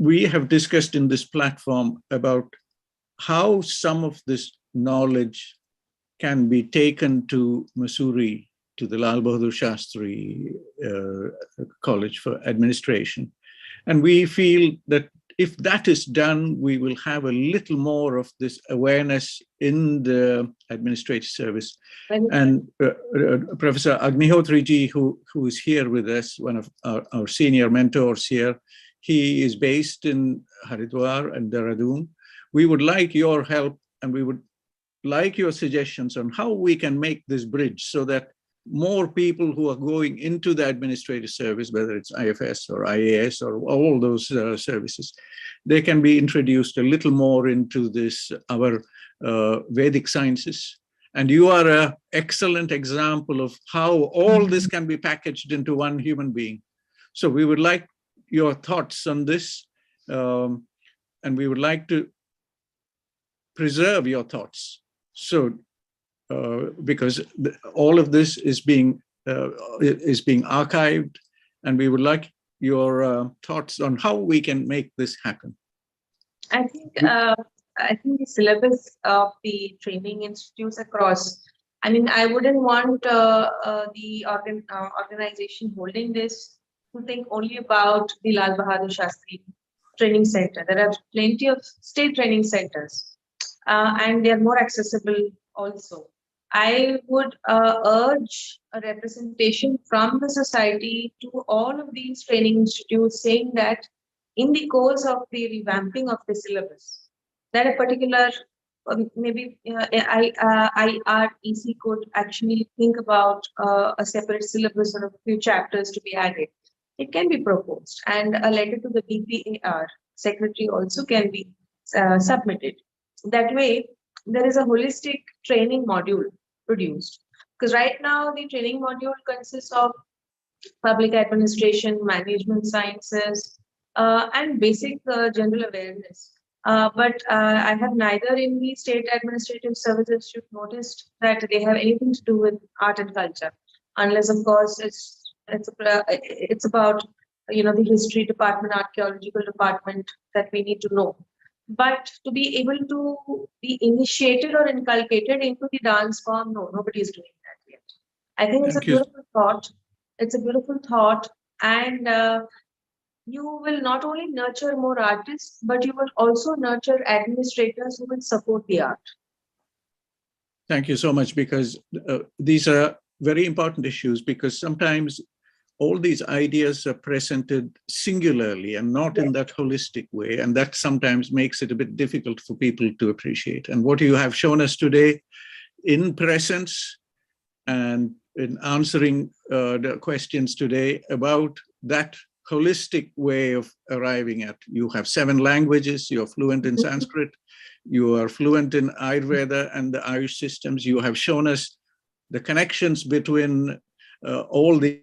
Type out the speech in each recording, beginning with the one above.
we have discussed in this platform about how some of this knowledge can be taken to Missouri, to the Lal Bahadur Shastri College for Administration. And we feel that if that is done, we will have a little more of this awareness in the administrative service. And Professor Agnihotri-ji, who is here with us, one of our senior mentors here, he is based in Haridwar and Dehradun. We would like your help, and we would like your suggestions on how we can make this bridge so that more people who are going into the administrative service, whether it's IFS or IAS or all those services, they can be introduced a little more into this, our Vedic sciences. And you are an excellent example of how all this can be packaged into one human being. So we would like your thoughts on this, and we would like to preserve your thoughts. So, because all of this is being archived, and we would like your thoughts on how we can make this happen. I think the syllabus of the training institutes across. I mean, I wouldn't want the organization holding this to think only about the Lal Bahadur Shastri Training Center. There are plenty of state training centers, and they are more accessible also. I would urge a representation from the society to all of these training institutes, saying that in the course of the revamping of the syllabus, that a particular maybe IREC could actually think about a separate syllabus or a few chapters to be added. It can be proposed, and a letter to the DPAR secretary also can be submitted. That way, there is a holistic training module produced. Because right now, the training module consists of public administration, management sciences, and basic general awareness. But I have neither in the State Administrative Service Institute noticed that they have anything to do with art and culture, unless, of course, it's about the history department, archaeological department that we need to know. But to be able to be initiated or inculcated into the dance form, no, nobody is doing that yet. I think it's a beautiful thought. It's a beautiful thought, and you will not only nurture more artists, but you will also nurture administrators who will support the art. Thank you so much, because these are very important issues, because sometimes all these ideas are presented singularly and not in that holistic way. And that sometimes makes it a bit difficult for people to appreciate. And what you have shown us today in presence and in answering the questions today about that holistic way of arriving at, you have 7 languages, you're fluent in Sanskrit, you are fluent in Ayurveda and the Ayush systems. You have shown us the connections between all the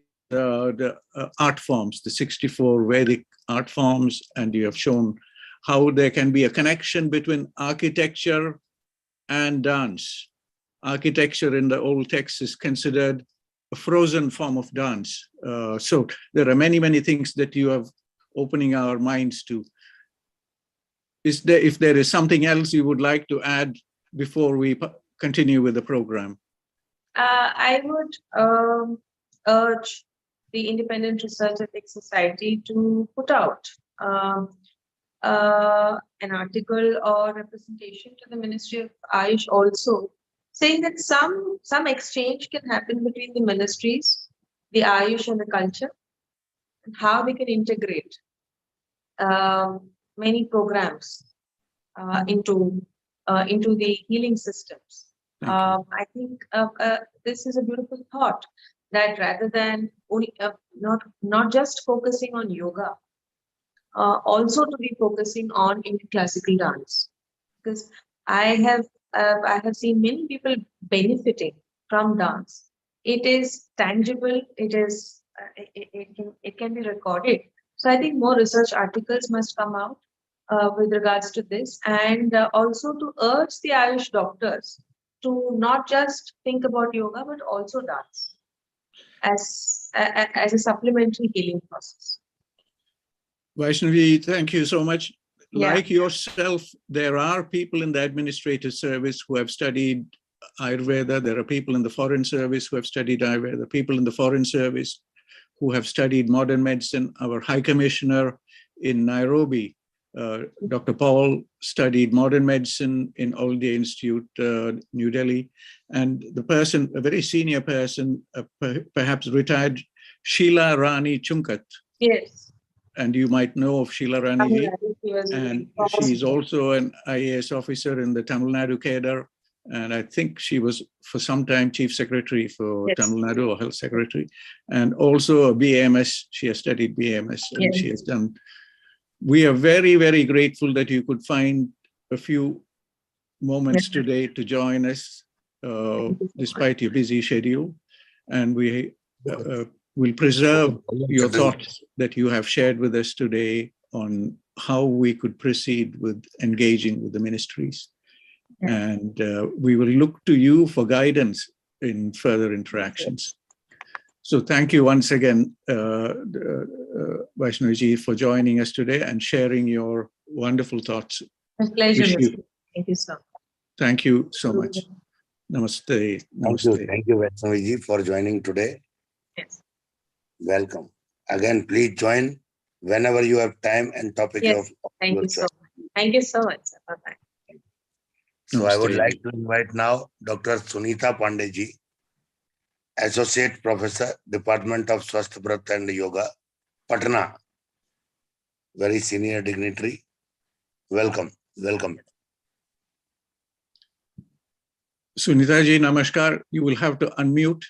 art forms, the 64 Vedic art forms, and you have shown how there can be a connection between architecture and dance. Architecture in the old text is considered a frozen form of dance. So there are many, many things that you have opening our minds to. If there is something else you would like to add before we continue with the program? I would urge the Independent Research Ethics Society to put out an article or representation to the Ministry of Ayush also, saying that some exchange can happen between the ministries, the Ayush and the culture, and how we can integrate many programs into the healing systems. I think this is a beautiful thought, that rather than only not just focusing on yoga, also to be focusing on Indian classical dance, because I have seen many people benefiting from dance. It is tangible. It can be recorded. So I think more research articles must come out with regards to this, and also to urge the Ayush doctors to not just think about yoga, but also dance as a supplementary healing process. Vaishnavi, thank you so much. Yeah. Like yourself, there are people in the administrative service who have studied Ayurveda. There are people in the foreign service who have studied Ayurveda, people in the foreign service who have studied modern medicine. Our High Commissioner in Nairobi, Dr. Paul, studied modern medicine in All India Institute, New Delhi. And the person, a very senior person, perhaps retired, Sheila Rani Chunkat. Yes. And you might know of Sheila Rani. And she's Awesome. also an IAS officer in the Tamil Nadu cadre. And I think she was for some time Chief Secretary for Yes. Tamil Nadu, or Health Secretary, and also a BAMS. She has studied BAMS and Yes. she has done. We are very, very grateful that you could find a few moments today to join us, despite your busy schedule. And we will preserve your thoughts that you have shared with us today on how we could proceed with engaging with the ministries. And we will look to you for guidance in further interactions. So thank you once again, Vaishnavi, for joining us today and sharing your wonderful thoughts. A pleasure. Thank you so much. Thank you so much. Namaste. Namaste. Thank you, Vaishnavi, for joining today. Yes. Welcome. Again, please join whenever you have time and topic of Thank your you choice. so much. Thank you so much. Bye-bye. So I would like to invite now Dr. Sunita Pandeyji, Associate Professor, Department of Swasth Breath and Yoga, Patna. Very senior dignitary. Welcome. Welcome. Sunita ji, namaskar. You will have to unmute.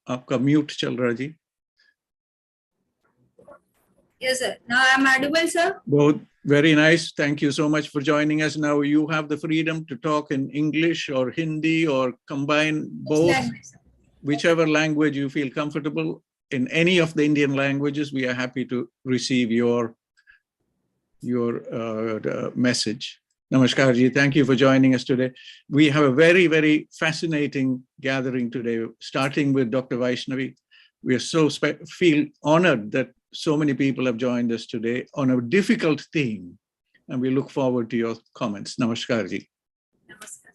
Aapka mute chal raha ji. Yes, sir. Now I'm audible, sir. Both very nice. Thank you so much for joining us. Now you have the freedom to talk in English or Hindi or combine both, whichever language you feel comfortable. In any of the Indian languages, we are happy to receive your message. Namaskar ji, thank you for joining us today. We have a very, very fascinating gathering today, starting with Dr. Vaishnavi. We are so feel honored that so many people have joined us today on a difficult theme, and we look forward to your comments. Namaskar ji. Namaskar,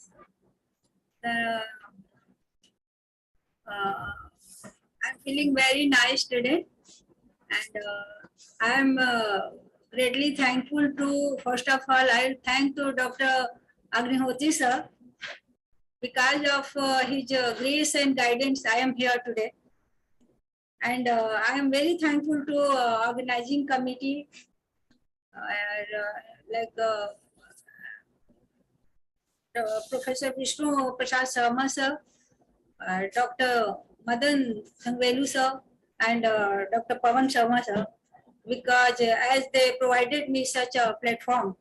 sir. I'm feeling very nice today, and I am greatly thankful to, first of all, I thank to Dr. Agnihotri sir. Because of his grace and guidance, I am here today. And I am very thankful to organizing committee, Professor Vishnu Prasad Sharma sir, Dr. Madan Sangvelu sir, and Dr. Pawan Sharma sir, because as they provided me such a platform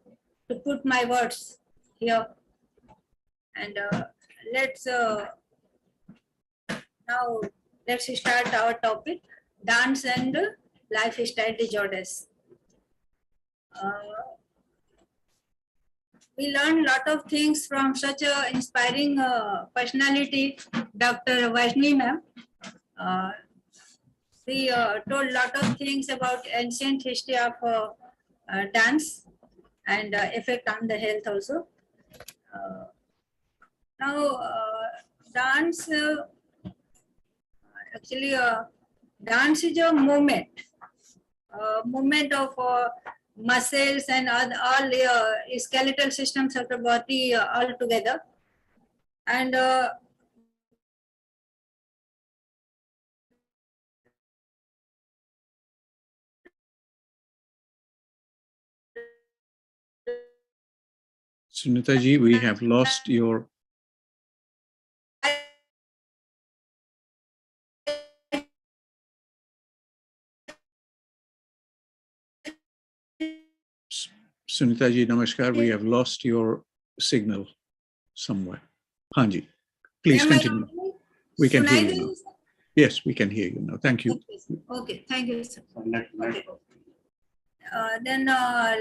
to put my words here. And let's start our topic, dance and lifestyle disorders. We learned a lot of things from such an inspiring personality, Dr. Vaishnavi ma'am. She told a lot of things about ancient history of dance and effect on the health also. Now, dance, dance is a movement of muscles and all skeletal systems of the body all together. And Sunita ji, we have lost your. Sunita ji, namaskar. We have lost your signal somewhere. Hanji, please continue. We can hear you now. Yes, we can hear you now. Thank you. Okay, thank you, sir. Okay. Then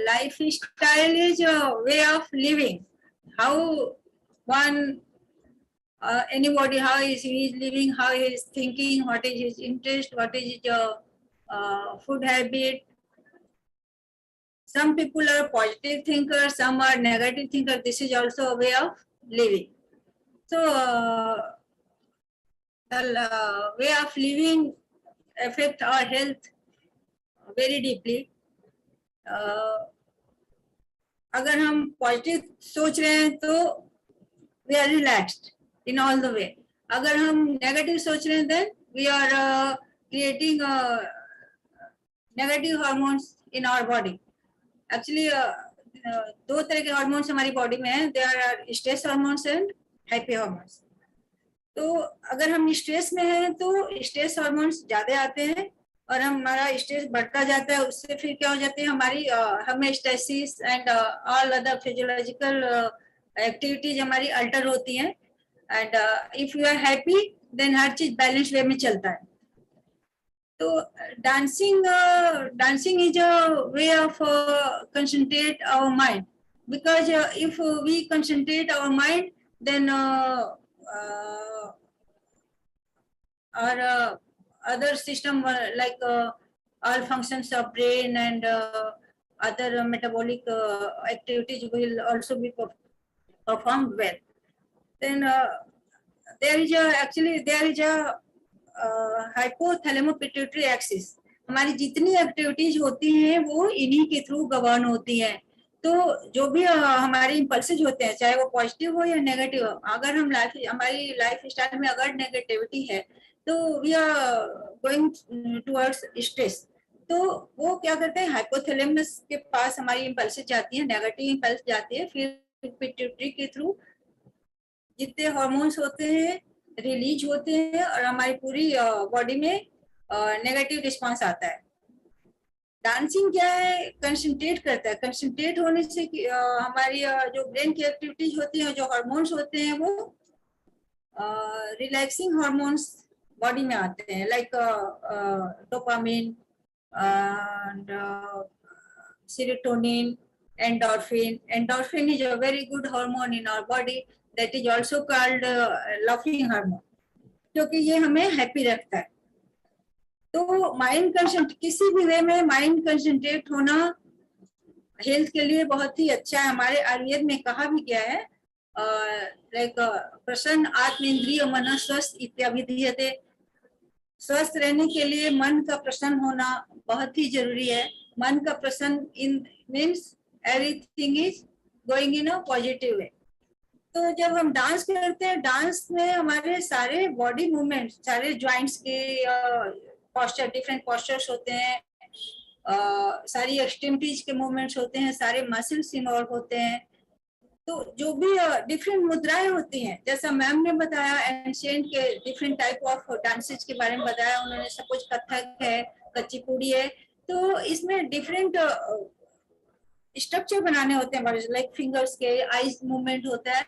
lifestyle is a way of living. How one, anybody, how is he living, how he is thinking, what is his interest, what is his food habit, some people are positive thinkers, some are negative thinkers. This is also a way of living. So the way of living affect our health very deeply. अगर हम positive सोच रहे हैं तो we are relaxed in all the way. अगर हम negative सोच रहे हैं then we are creating negative hormones in our body. Actually दो तरह के हार्मोन्स हमारी बॉडी में हैं. They are stress hormones and happy hormones. तो अगर हम स्ट्रेस में हैं तो स्ट्रेस हार्मोन्स ज्यादा आते हैं और हमारा स्ट्रेस बढ़ता जाता है. उससे फिर क्या हो जाती है, हमारी homeostasis and all other physiological activities हमारी अल्टर होती हैं. And if you are happy then हर चीज बैलेंस वे में चलता है. तो dancing is a way of concentrate our mind, because if we concentrate our mind then our other system like all functions of brain and other metabolic activities will also be performed well. Then there is a hypothalamo pituitary axis. हमारी जितनी activities होती हैं वो इन्हीं के through govern होती हैं. तो जो भी हमारे इंपल्सेज होते हैं, चाहे वो पॉजिटिव हो या नेगेटिव हो, अगर हम हमारी लाइफ स्टाइल में अगर नेगेटिविटी है तो we are going towards stress. तो वो क्या करते हैं, हाइपोथैलेमस के पास हमारी इंपल्सेज जाती है, नेगेटिव इंपल्स जाती है, फिर पिट्यूटरी के थ्रू जितने हार्मोन्स होते हैं रिलीज होते हैं और हमारी पूरी बॉडी में नेगेटिव रिस्पांस आता है. डांसिंग क्या है, कंसंट्रेट करता है. कंसंट्रेट होने से हमारी जो ब्रेन की एक्टिविटीज होती हैं, जो हार्मोन्स होते हैं वो रिलैक्सिंग हार्मोन्स बॉडी में आते हैं, like dopamine and serotonin, endorphin. Endorphin is a very good hormone in our body. That is also called laughing hormone, क्योंकि ये हमें हैप्पी रखता है. तो माइंड कंसंट्रेट, किसी भी वे में माइंड कंसंट्रेट होना हेल्थ के लिए बहुत ही अच्छा है. हमारे आयुर्वेद में कहा भी गया है, लाइक प्रसन्न आत्मेंद्रिय मन स्वस्थ इत्याभिधीयते. स्वस्थ रहने के लिए मन का प्रसन्न होना बहुत ही जरूरी है. मन का प्रसन्न in means everything is going in a positive way. तो जब हम डांस करते हैं, डांस में हमारे सारे बॉडी मूवमेंट, सारे जॉइंट्स के पोस्चर, डिफरेंट पोस्चर्स होते हैं, सारी एक्सट्रीमिटीज के मूवमेंट्स होते हैं, सारे मसल्स इन्वॉल्व होते हैं. तो जो भी डिफरेंट मुद्राएं होती हैं, जैसा मैम ने बताया एंशिएंट के डिफरेंट टाइप ऑफ डांसेस के बारे में बताया उन्होंने. सपोज कथक है, कच्चीपुड़ी है, तो इसमें डिफरेंट स्ट्रक्चर बनाने होते हैं, लाइक फिंगर्स के, आईज मूवमेंट होता है.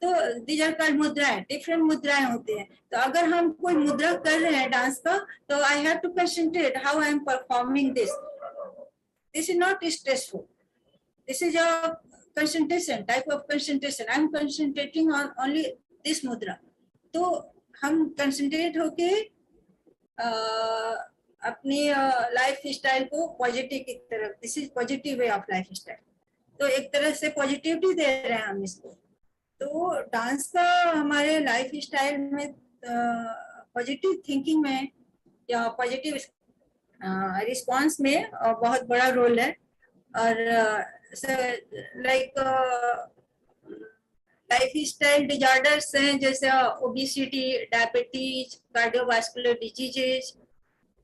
तो दीज आर कॉल्ड मुद्राएं, डिफरेंट मुद्राएं होती हैं. तो अगर हम कोई मुद्रा कर रहे हैं डांस का, तो I have to concentrate how I am performing this. This is not stressful, this is a concentration, type of concentration. I am concentrating on only this mudra. तो हम concentrate होके अपनी लाइफ स्टाइल को positive की तरफ, this is positive way of life style. तो एक तरह से पॉजिटिविटी दे रहे हैं हम इसको. तो डांस का हमारे लाइफ स्टाइल में पॉजिटिव थिंकिंग में या पॉजिटिव रिस्पॉन्स में बहुत बड़ा रोल है. और लाइक लाइफ स्टाइल डिजॉर्डर्स हैं, जैसे obesity, diabetes, cardiovascular diseases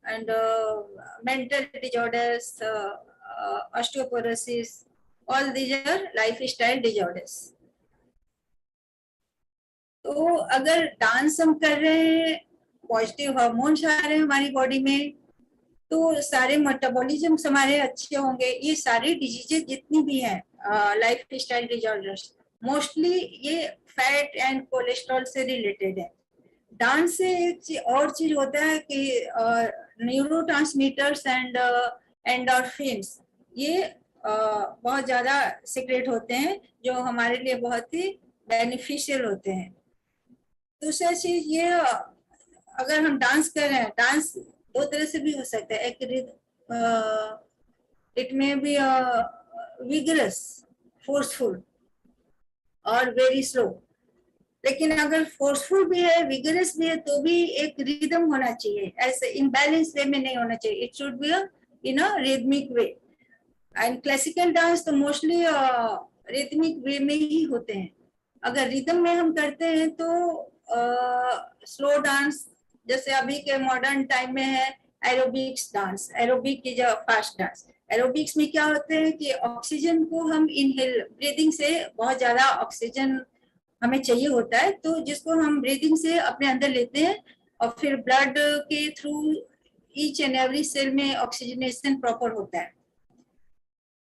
and mental disorders, osteoporosis, all these our life style disorders. तो अगर डांस हम कर रहे हैं, पॉजिटिव हार्मोन्स आ रहे हैं हमारी बॉडी में, तो सारे मेटाबॉलिज्म हमारे अच्छे होंगे. ये सारी डिजीजेज जितनी भी हैं लाइफ स्टाइल डिजॉर्डर्स, मोस्टली ये फैट एंड कोलेस्ट्रॉल से रिलेटेड है. डांस से एक और चीज होता है कि न्यूरोट्रांसमीटर्स एंड एंडोर्फिन्स, ये बहुत ज्यादा सीक्रेट होते हैं जो हमारे लिए बहुत ही बेनिफिशियल होते हैं. दूसरा चीज ये, अगर हम डांस कर रहे हैं, डांस दो तरह से भी हो सकता है. एक इट में भी विगरस, फोर्सफुल और वेरी स्लो। लेकिन अगर फोर्सफुल भी है, विगरस भी है, तो भी एक रिदम होना चाहिए, ऐसे इनबैलेंस वे में नहीं होना चाहिए। It should be in a rhythmic way. And classical dance तो मोस्टली रिदमिक वे में ही होते हैं। अगर रिदम में हम करते हैं तो स्लो डांस, जैसे अभी के मॉडर्न टाइम में है aerobics dance. Aerobic is a fast dance. Aerobics में क्या होते हैं कि ऑक्सीजन को हम इनहेल, ब्रीदिंग से बहुत ज्यादा ऑक्सीजन हमें चाहिए होता है, तो जिसको हम ब्रीदिंग से अपने अंदर लेते हैं और फिर ब्लड के through each and every cell में ऑक्सीजनेशन प्रॉपर होता है।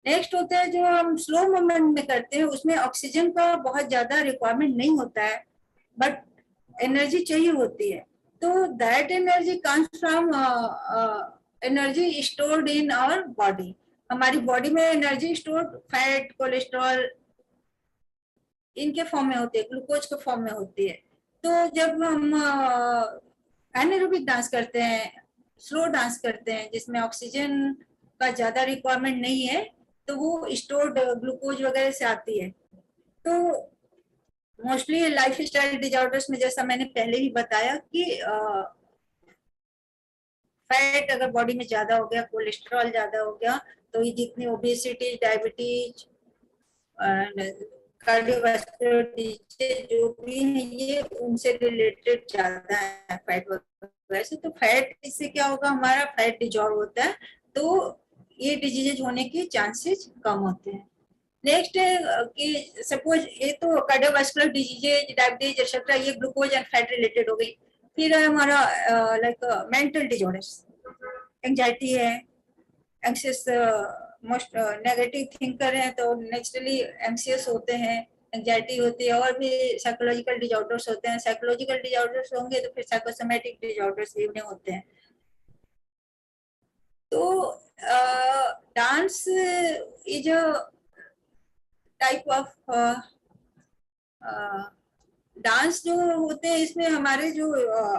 नेक्स्ट होता है जो हम स्लो मूवमेंट में करते हैं, उसमें ऑक्सीजन का बहुत ज्यादा रिक्वायरमेंट नहीं होता है, बट एनर्जी चाहिए होती है। तो that energy comes from energy stored in our body. हमारी बॉडी में एनर्जी स्टोर्ड फैट, कोलेस्ट्रॉल इनके फॉर्म में होती है, ग्लूकोज के फॉर्म में होती है। तो जब हम एनारोबिक डांस करते हैं, स्लो डांस करते हैं, जिसमें ऑक्सीजन का ज्यादा रिक्वायरमेंट नहीं है, तो वो स्टोर्ड ग्लूकोज वगैरह से आती है। तो मोस्टली लाइफ स्टाइल डिजॉर्डर्स में, जैसा मैंने पहले ही बताया कि फैट अगर बॉडी में ज्यादा हो गया, कोलेस्ट्रॉल ज्यादा हो गया, तो ये जितनी ओबेसिटी, डायबिटीज, कार्डियोवास्कुलर डिजीज जो भी है, ये उनसे रिलेटेड ज्यादा है फैट वगैरह से। तो फैट इससे क्या होगा, हमारा फैट डिजॉल्व होता है, तो ये डिजीजेज होने के चांसेस कम होते हैं। नेक्स्ट है कि सपोज ये तो कार्डियोवास्कुलर डिजीजेज, डायबिटीज एक्सेट्रा, ये ग्लूकोज एंड फैट रिलेटेड हो गई। फिर है हमारा लाइक मेंटल डिजॉर्डर्स, एंजाइटी है, एंग्शियस, मोस्ट नेगेटिव थिंकर है तो नेचुरली एंग्शियस होते हैं, एंजाइटी होती है। और भी साइकोलॉजिकल डिजॉर्डर्स होते हैं। साइकोलॉजिकल डिजॉर्डर्स होंगे तो फिर साइकोसोमैटिक डिजॉर्डर्स भी होते हैं। तो dance is a type of dance जो होते हैं, इसमें हमारे जो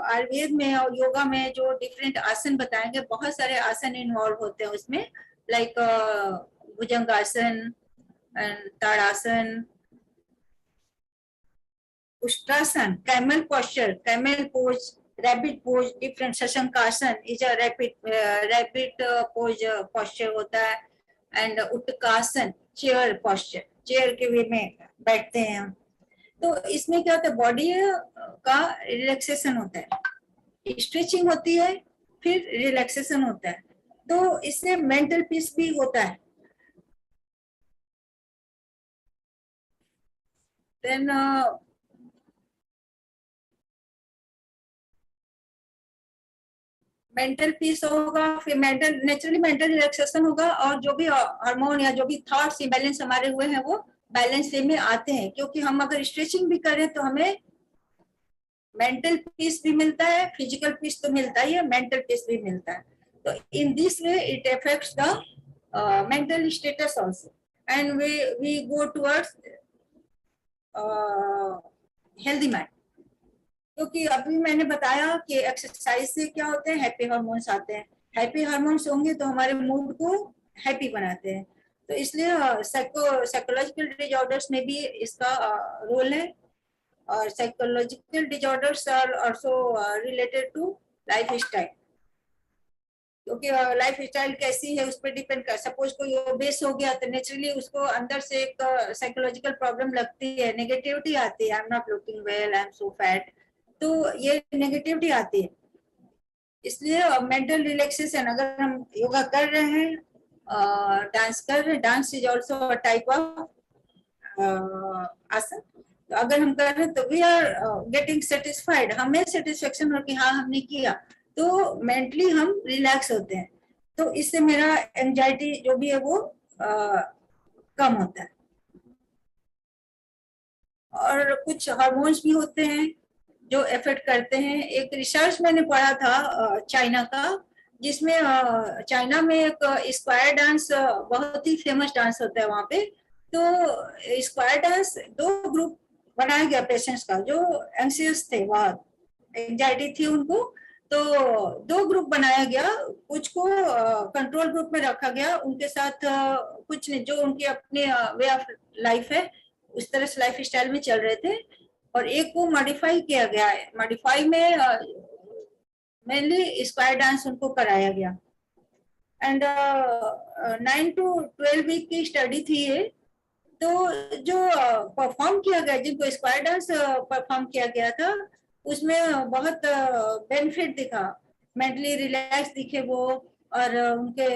आयुर्वेद में और योगा में जो डिफरेंट आसन बताएंगे, बहुत सारे आसन इन्वॉल्व होते हैं उसमें, like bhujangasana, tadasana, ushtrasana, camel posture, camel pose, rabbit pose, different shashankasana is a rabbit pose posture होता है। And utkatasana, chair posture, chair के वे में बैठते हैं हम। तो इसमें क्या होता है, बॉडी का रिलैक्सेशन होता है, स्ट्रेचिंग होती है, फिर रिलैक्सेशन होता है, तो इससे मेंटल पीस भी होता है। देन मेंटल पीस होगा, फिर मेंटल, नेचुरली मेंटल रिलैक्सेशन होगा, और जो भी हार्मोन या जो भी थॉट्स इम्बैलेंस हमारे हुए हैं वो बैलेंस वे में आते हैं। क्योंकि हम अगर स्ट्रेचिंग भी करें तो हमें मेंटल पीस भी मिलता है, फिजिकल पीस तो मिलता ही है, मेंटल पीस भी मिलता है। तो in this way it affects the mental status also, and we go towards healthy mind. क्योंकि अभी मैंने बताया कि एक्सरसाइज से क्या होते हैं, हैप्पी हार्मोन्स आते हैं। हैप्पी हार्मोन्स होंगे तो हमारे मूड को हैप्पी बनाते हैं। तो इसलिए साइकोलॉजिकल डिजॉर्डर्स में भी इसका रोल है। और psychological disorders are also related to life style, क्योंकि लाइफ स्टाइल कैसी है उस पर डिपेंड कर। सपोज कोई ओबेस हो गया तो नेचुरली उसको अंदर से एक साइकोलॉजिकल प्रॉब्लम लगती है, नेगेटिविटी आती है, I am not looking well, I am so fat, तो ये नेगेटिविटी आती है। इसलिए मेंटल रिलैक्सेशन, अगर हम योगा कर रहे हैं, डांस कर रहे हैं, dance is also a type of आसन, तो अगर हम कर रहे हैं तो वी आर गेटिंग सेटिस्फाइड, हमें सेटिस्फेक्शन हो कि हाँ हमने किया, तो मेंटली हम रिलैक्स होते हैं। तो इससे मेरा एंजाइटी जो भी है वो कम होता है। और कुछ हार्मोन्स भी होते हैं जो इफेक्ट करते हैं। एक रिसर्च मैंने पढ़ा था चाइना का, जिसमें चाइना में एक स्क्वायर डांस बहुत ही फेमस डांस होता है वहाँ पे। तो स्क्वायर डांस, दो ग्रुप बनाया गया पेशेंट्स का जो एंग्शियस थे, बहुत एंजाइटी थी उनको, तो दो ग्रुप बनाया गया। कुछ को कंट्रोल ग्रुप में रखा गया, उनके साथ कुछ नहीं, जो उनके अपने वे ऑफ लाइफ है उस तरह से लाइफ स्टाइल में चल रहे थे, और एक को मॉडिफाई किया गया है। मॉडिफाई में मेनली स्क्वायर डांस उनको कराया गया, एंड 9 to 12 वीक की स्टडी थी ये। तो जो परफॉर्म किया गया, जिनको स्क्वायर डांस परफॉर्म किया गया था, उसमें बहुत बेनिफिट दिखा, मेंटली रिलैक्स दिखे वो, और उनके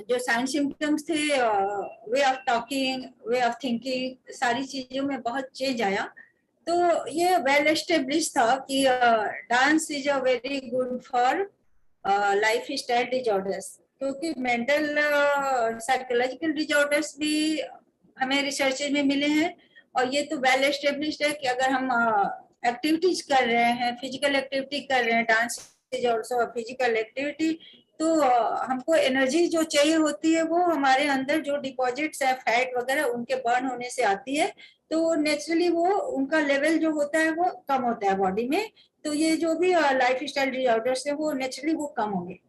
जो साइन सिम्टम्स थे, way of talking, way of thinking, सारी चीजों में बहुत चेंज आया। तो ये वेल एस्टेब्लिश था कि dance is a very good for life style disorders, क्योंकि मेंटल साइकोलॉजिकल डिजॉर्डर्स भी हमें रिसर्च में मिले हैं, और ये तो वेल एस्टेब्लिश्ड है कि अगर हम एक्टिविटीज कर रहे हैं, फिजिकल एक्टिविटी कर रहे हैं, dance is also physical activity, तो हमको एनर्जी जो चाहिए होती है वो हमारे अंदर जो डिपॉजिट्स है फैट वगैरह उनके बर्न होने से आती है, तो नेचुरली वो उनका लेवल जो होता है वो कम होता है बॉडी में। तो ये जो भी लाइफ स्टाइल डिसऑर्डर्स है वो नेचुरली वो कम होंगे।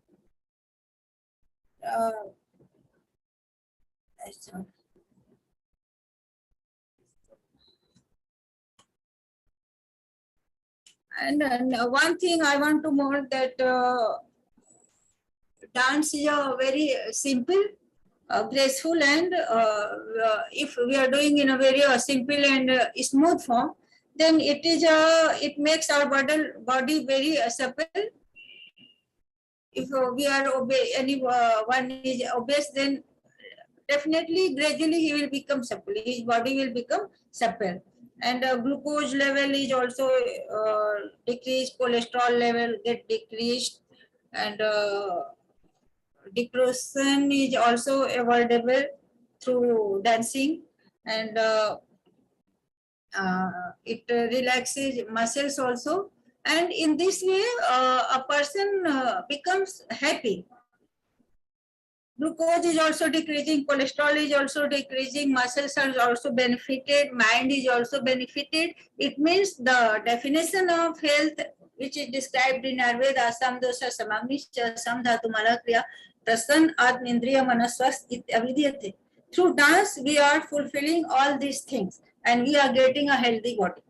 And one thing I want to more that dance is a very simple, graceful, and if we are doing in a very simple and smooth form, then it is it makes our body very supple. If we are one is obese, then definitely gradually he will become supple. His body will become supple. And glucose level is also decreased, cholesterol level get decreased, and depression is also avoidable through dancing, and it relaxes muscles also, and in this way a person becomes happy. Glucose is also decreasing, cholesterol is also decreasing, muscles are also benefited, mind is also benefited. It means the definition of health, which is described in Ayurveda, samdosha samagnischa samdhatu malakriya prasann atmindriya manaswas ityavidhyate. Through dance, we are fulfilling all these things and we are getting a healthy body.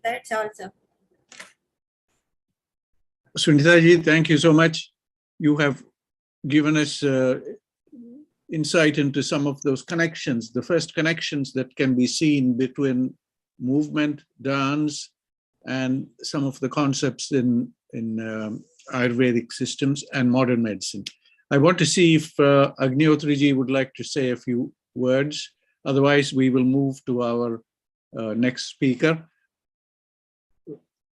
That's all, sir. Sunita ji, thank you so much. You have given us insight into some of those connections, the first connections that can be seen between movement, dance, and some of the concepts in Ayurvedic systems and modern medicine. I want to see if Agnihotri ji would like to say a few words. Otherwise, we will move to our next speaker.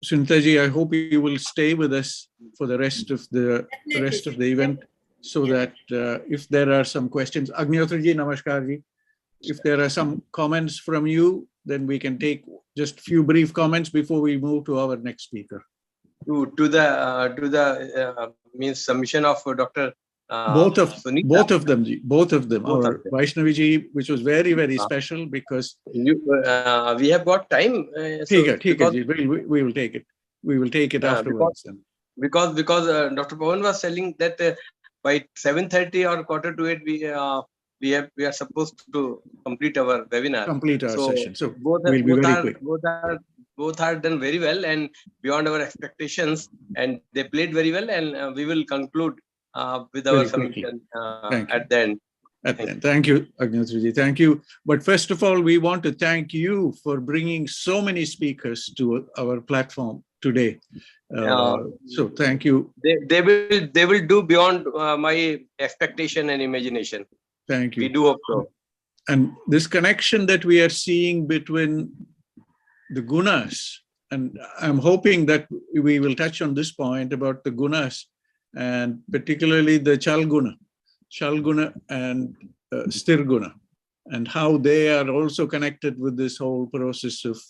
Sunita ji, I hope you will stay with us for the rest of the event, so that if there are some questions, Agnihotri ji, namaskar ji. If there are some comments from you, then we can take just few brief comments before we move to our next speaker. To the means submission of Dr. Both of them. Our Vaishnavi ji, which was very, very special because we have got time. We will take it. We will take it afterwards. Because Dr. Pawan was telling that by 7:30 or 7:45 we are supposed to complete our webinar. Complete our session. So both are done very well and beyond our expectations, and they played very well, and we will conclude with our submission at the end. Thank you, Agnihotri ji. Thank you. But first of all, we want to thank you for bringing so many speakers to our platform today. So thank you. They will do beyond my expectation and imagination. Thank you. We do hope so. And this connection that we are seeing between the gunas, and I'm hoping that we will touch on this point about the gunas, and particularly the Chalguna and Sthirguna, and how they are also connected with this whole process of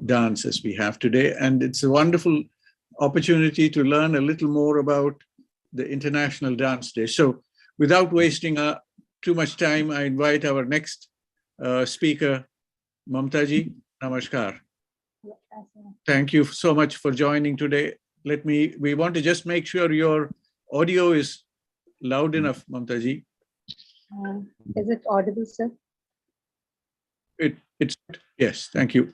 dance as we have today. And it's a wonderful opportunity to learn a little more about the International Dance Day. So without wasting too much time, I invite our next speaker, Mamta ji. Namaskar. Thank you so much for joining today. We want to just make sure your audio is loud enough, Mamta ji. Is it audible, sir? It's yes, thank you.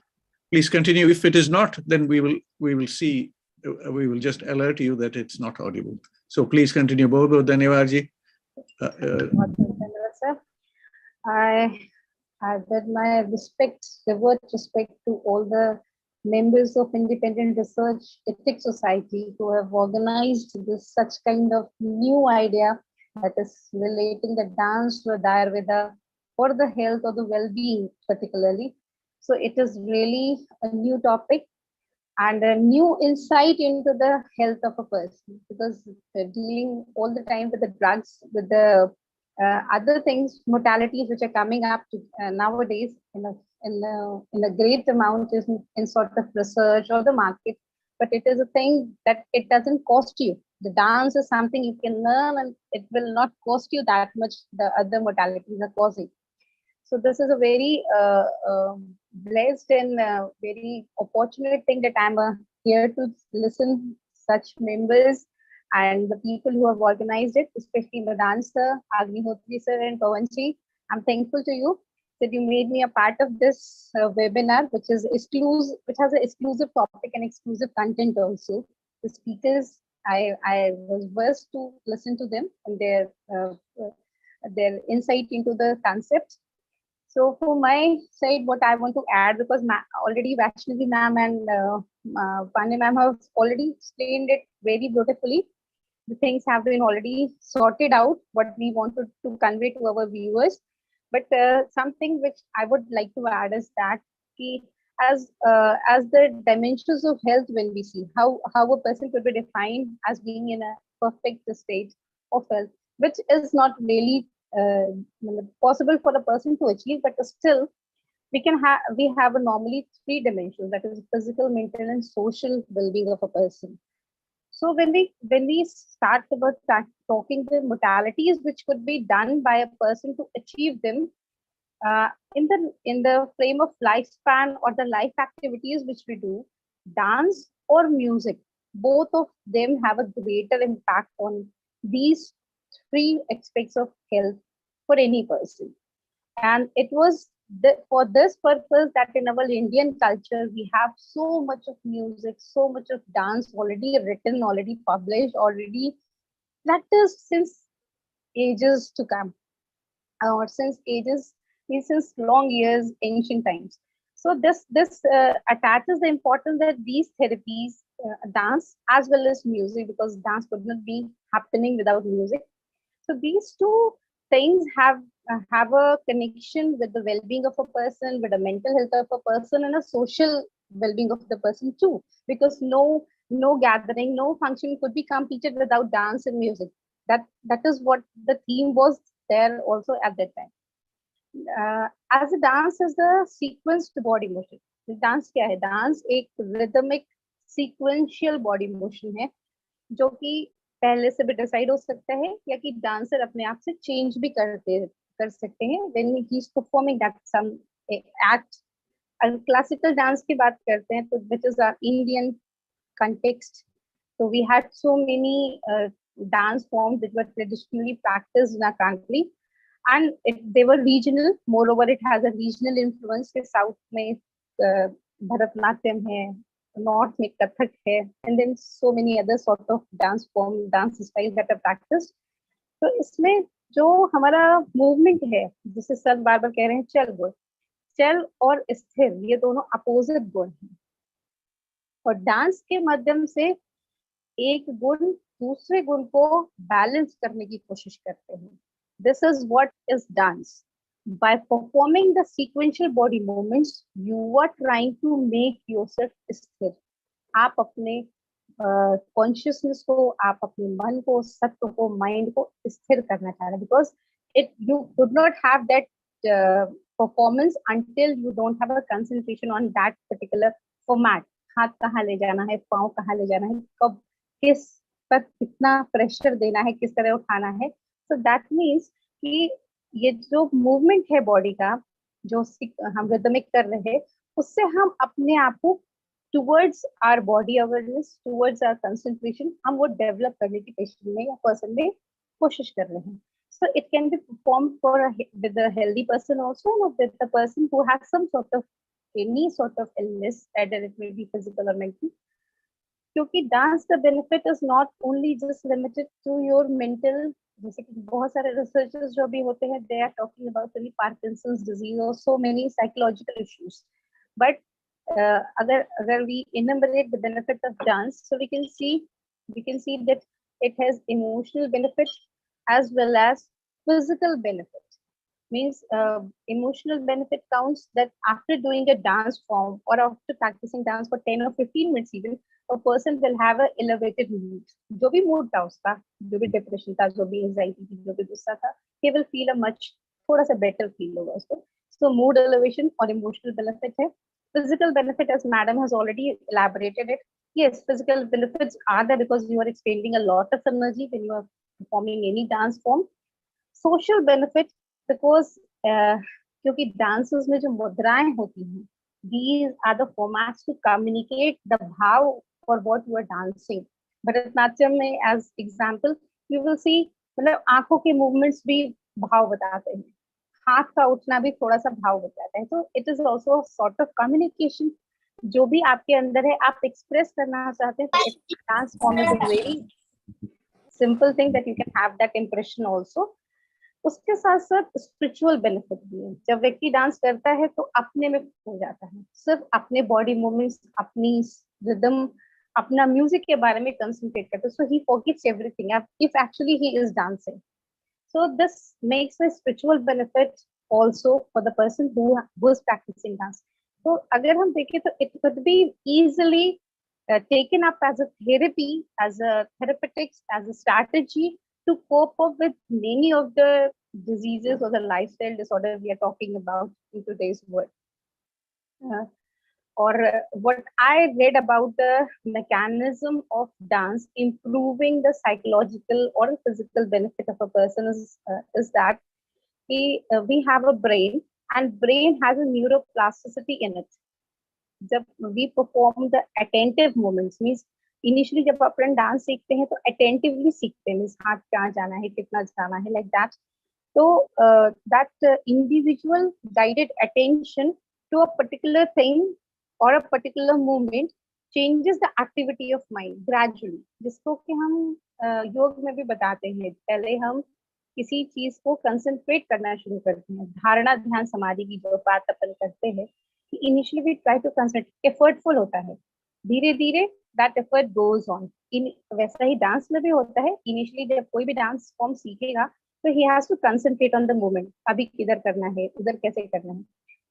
Please continue. If it is not, then we will see. We will just alert you that it's not audible. So please continue. Bahut bahut dhanyawad ji. Sir, I bid my respect, devout respect to all the members of Independent Research Ethics Society who have organized this such kind of new idea that is relating the dance to the Ayurveda for the health or the well-being particularly. So it is really a new topic and a new insight into the health of a person, because dealing all the time with the drugs, with the other things, mortalities which are coming up to, nowadays in a great amount is in sort of research or the market, but it is a thing that it doesn't cost you. The dance is something you can learn and it will not cost you that much the other mortalities are causing. So this is a very blessed and very opportunate thing that I'm here to listen such members and the people who have organized it, especially Madan sir, Agnihotri sir and Pawanji. I'm thankful to you that you made me a part of this webinar, which is exclusive, which has an exclusive topic and exclusive content also. The speakers, I was blessed to listen to them and their insight into the concept. So for my side, what I want to add, because already Vaishnavi ma'am and Pandey ma'am have already explained it very beautifully. The things have been already sorted out, what we wanted to convey to our viewers. But something which I would like to add is that as the dimensions of health, when we see how a person could be defined as being in a perfect state of health, which is not really possible for the person to achieve, but still we have a normally 3 dimensions, that is physical, mental and social well-being of a person. So when we start about talking the modalities which could be done by a person to achieve them in the frame of lifespan or the life activities which we do, dance or music, both of them have a greater impact on these 3 aspects of health for any person. And it was for this purpose that in our Indian culture, we have so much of music, so much of dance already written, already published, already practiced since ages to come, or since long years, ancient times. So this attaches the importance that these therapies, dance as well as music, because dance could not be happening without music. So these 2 things have a connection with the well-being of a person, with the mental health of a person, and a social well-being of the person too. Because no gathering, no function could be completed without dance and music. That is what the theme was there also at that time. As a dance is the sequenced body motion. Dance क्या है? Dance एक rhythmic sequential body motion है, जो कि पहले से भी decide हो सकता है या कि डांसर अपने आप से चेंज भी कर सकते हैं when he is performing that some act. Classical dance की बात करते हैं तो which is our Indian context. So we had so many dance forms that were traditionally practiced in our country, and they were regional. Moreover, it has a regional influence. South में भरतनाट्यम है, North में कथक है, and then so many other sort of dance styles that are practiced. तो इसमें जो हमारा movement है, जिसे सर बार बार कह रहे हैं चल और स्थिर, ये दोनों अपोजिट गुण हैं, और डांस के माध्यम से एक गुण दूसरे गुण को बैलेंस करने की कोशिश करते हैं. This is what is dance. By performing the sequential body movements, you are trying to make yourself स्थिर. आप अपने consciousness को, आप अपने मन को, सत्व को, mind को स्थिर करना चाह रहे हैं, because you could not have that performance until you don't have a concentration on that particular format. हाथ कहाँ ले जाना है, पाँव कहाँ ले जाना है, कब किस पर कितना प्रेशर देना है, किस तरह उठाना है. So that means कि ये जो मूवमेंट है बॉडी का, जो हम रिदमिक कर रहे हैं, उससे हम अपने आप को towards our body awareness, towards our concentration, हम वो डेवलप करने की पेशेंट में या पर्सन में कोशिश कर रहे हैं. So it can be performed with a healthy person also, and with the person who has some sort of any sort of illness, either it may be physical or mental. क्योंकि dance का benefit is not only just limited to your mental, जैसे कि बहुत सारे researchers जो भी होते हैं they are talking about Parkinson's disease और so many psychological issues, but अगर we enumerate the benefit of dance, so we can see that it has emotional benefit as well as physical benefit. Means emotional benefit counts that after doing a dance form or after practicing dance for 10 or 15 minutes even, a person will have a elevated mood. जो भी mood था उसका, जो भी depression था, जो भी anxiety थी, जो भी गुस्सा था, he will feel a much थोड़ा सा better feel होगा उसको. So mood elevation और emotional benefit है. Physical benefit, as madam has already elaborated it. Yes, physical benefits are there because you are expending a lot of energy when you are performing any dance form. Social benefit, because क्योंकि dances में जो मुद्राएं होती हैं, these are the formats to communicate the भाव for what you are dancing. Bharatanatyam में as example you will see, मतलब आंखों के movements भी भाव बताते हैं, हाथ का उठना भी थोड़ा सा भाव बताता है. तो it is also a sort of communication. जो भी आपके अंदर है आप express करना चाहते हैं, तो dance form is a very simple thing that you can have that impression also. उसके साथ साथ स्पिरिचुअल बेनिफिट भी है. जब व्यक्ति डांस करता है तो अपने में हो जाता है, सिर्फ अपने बॉडी मूवमेंट्स, अपनी रिदम, अपना म्यूजिक के बारे में कंसंट्रेट करता है. So he forgets everything if actually he is dancing. So this makes a spiritual benefit also for the person who is practicing dance. तो अगर हम देखें तो it could be easily taken up as a therapy, as a therapeutics, as a strategy to cope up with many of the diseases or the lifestyle disorder we are talking about in today's world. What I read about the mechanism of dance improving the psychological or physical benefit of a person is that we have a brain, and brain has a neuroplasticity in it. जब we perform the attentive movements, means initially जब अपन dance सीखते हैं तो attentively सीखते हैं, means हाथ कहाँ जाना है, कितना जाना है, like that. तो that individual guided attention to a particular thing or a particular movement changes the activity of mind gradually, जिसको कि हम योग में भी बताते हैं. पहले हम किसी चीज को कंसंट्रेट करना शुरू करते हैं, धारणा ध्यान समाधि की जो बात अपन करते हैं, initially we try to concentrate, effortful होता है, धीरे धीरे दैट एफर्ट गोज ऑन. वैसा ही डांस में भी होता है. इनिशियली जब कोई भी डांस फॉर्म सीखेगा तो he has to concentrate on the movement, अभी किधर करना है, उधर कैसे करना है,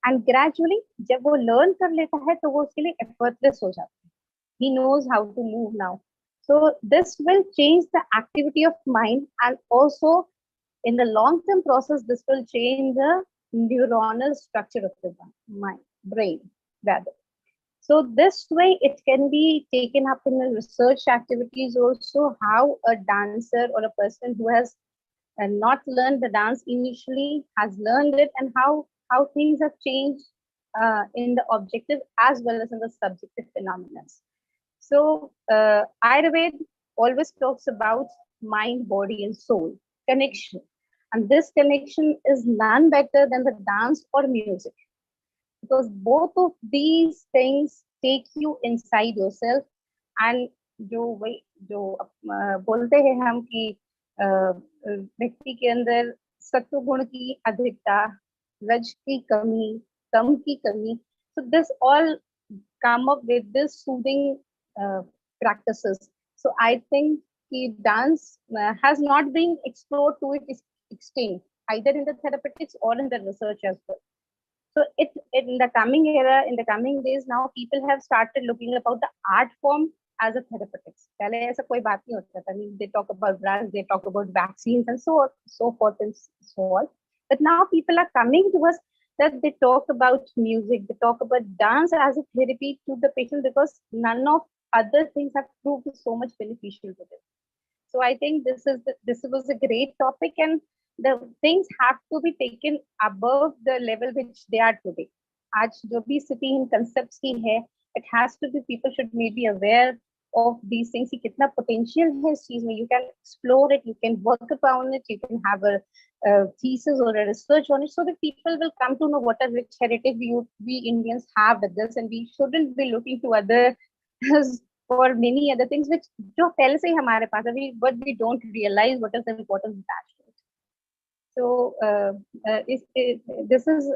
एंड ग्रेजुअली जब वो लर्न कर लेता है तो वो उसके लिए एफर्टलेस हो जाता है. He knows how to move now. So this will change the activity of mind, and also in the long term process this will change the neuronal structure of the brain rather. So this way it can be taken up in the research activities also, how a dancer or a person who has not learned the dance initially has learned it, and how things have changed in the objective as well as in the subjective phenomena. So Ayurveda always talks about mind, body and soul connection, and this connection is none better than the dance or music, because both of these things take you inside yourself. And जो बोलते हैं हम कि व्यक्ति के अंदर सत्व गुण की अधिकता, रज की कमी, तम की कमी, so this all come up with this soothing practices. So I think dance has not been explored to its extent, either in the therapeutics or in the research as well. So in the coming era, in the coming days now, people have started looking about the art form as a therapeutics. पहले ऐसा कोई बात नहीं होता था. I mean, they talk about drugs, they talk about vaccines and so forth and so on. But now people are coming to us that they talk about music, they talk about dance as a therapy to the patient, because none of other things have proved so much beneficial to them. So I think this was a great topic, and the things have to be taken above the level which they are today. आज जो भी स्थिति इन concepts की है, it has to be, people should maybe aware of these things. कि कितना potential है इस चीज में. You can explore it, you can work upon it, you can have a thesis or a research on it, so that people will come to know what a rich heritage we Indians have with this, and we shouldn't be looking to others for many other things which जो पहले से ही हमारे पास है, but we don't realize what is the importance attached to it. So this is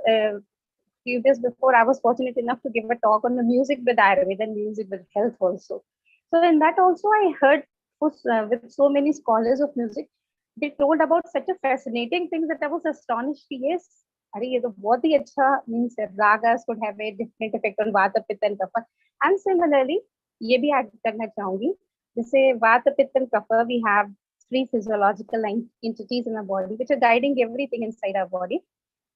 few days before I was fortunate enough to give a talk on the music with Ayurveda and music with health also. So in that also I heard with so many scholars of music, they told about such a fascinating thing that I was astonished. Yes, अरे ये तो बहुत ही अच्छा means ragas could have a different effect on vata, pitta and kapha. And similarly, ये भी add करना चाहूंगी, जैसे vata, pitta and kapha, we have 3 physiological entities in our body which are guiding everything inside our body.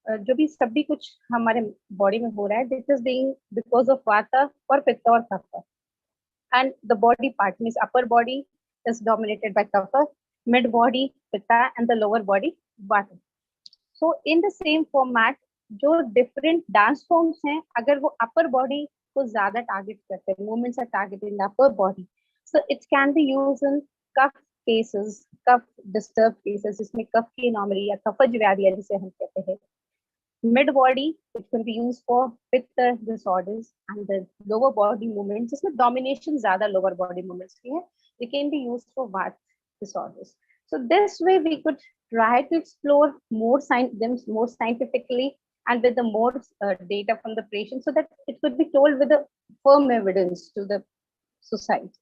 जो भी सभी कुछ हमारे बॉडी में हो रहा है, this is being because of vata और पित्त और kapha. And the body part means upper body is dominated by kapha, mid body pitta and the lower body vata. So in the same format जो डिफरेंट डांस फॉर्म्स हैं, अगर वो अपर बॉडी को ज्यादा target करते हैं, movements are targeted in upper body, so it can be used in cough cases, cough disturb cases जिसमें कफ की एनोमली या कफज व्याधि जिसे हम कहते हैं. Mid body, it can be used for pitta disorders, and the lower body movements, जिसमें domination ज़्यादा lower body movements की है, they can be used for vata disorders. So this way we could try to explore more more scientifically and with the more data from the patient, so that it could be told with a firm evidence to the society.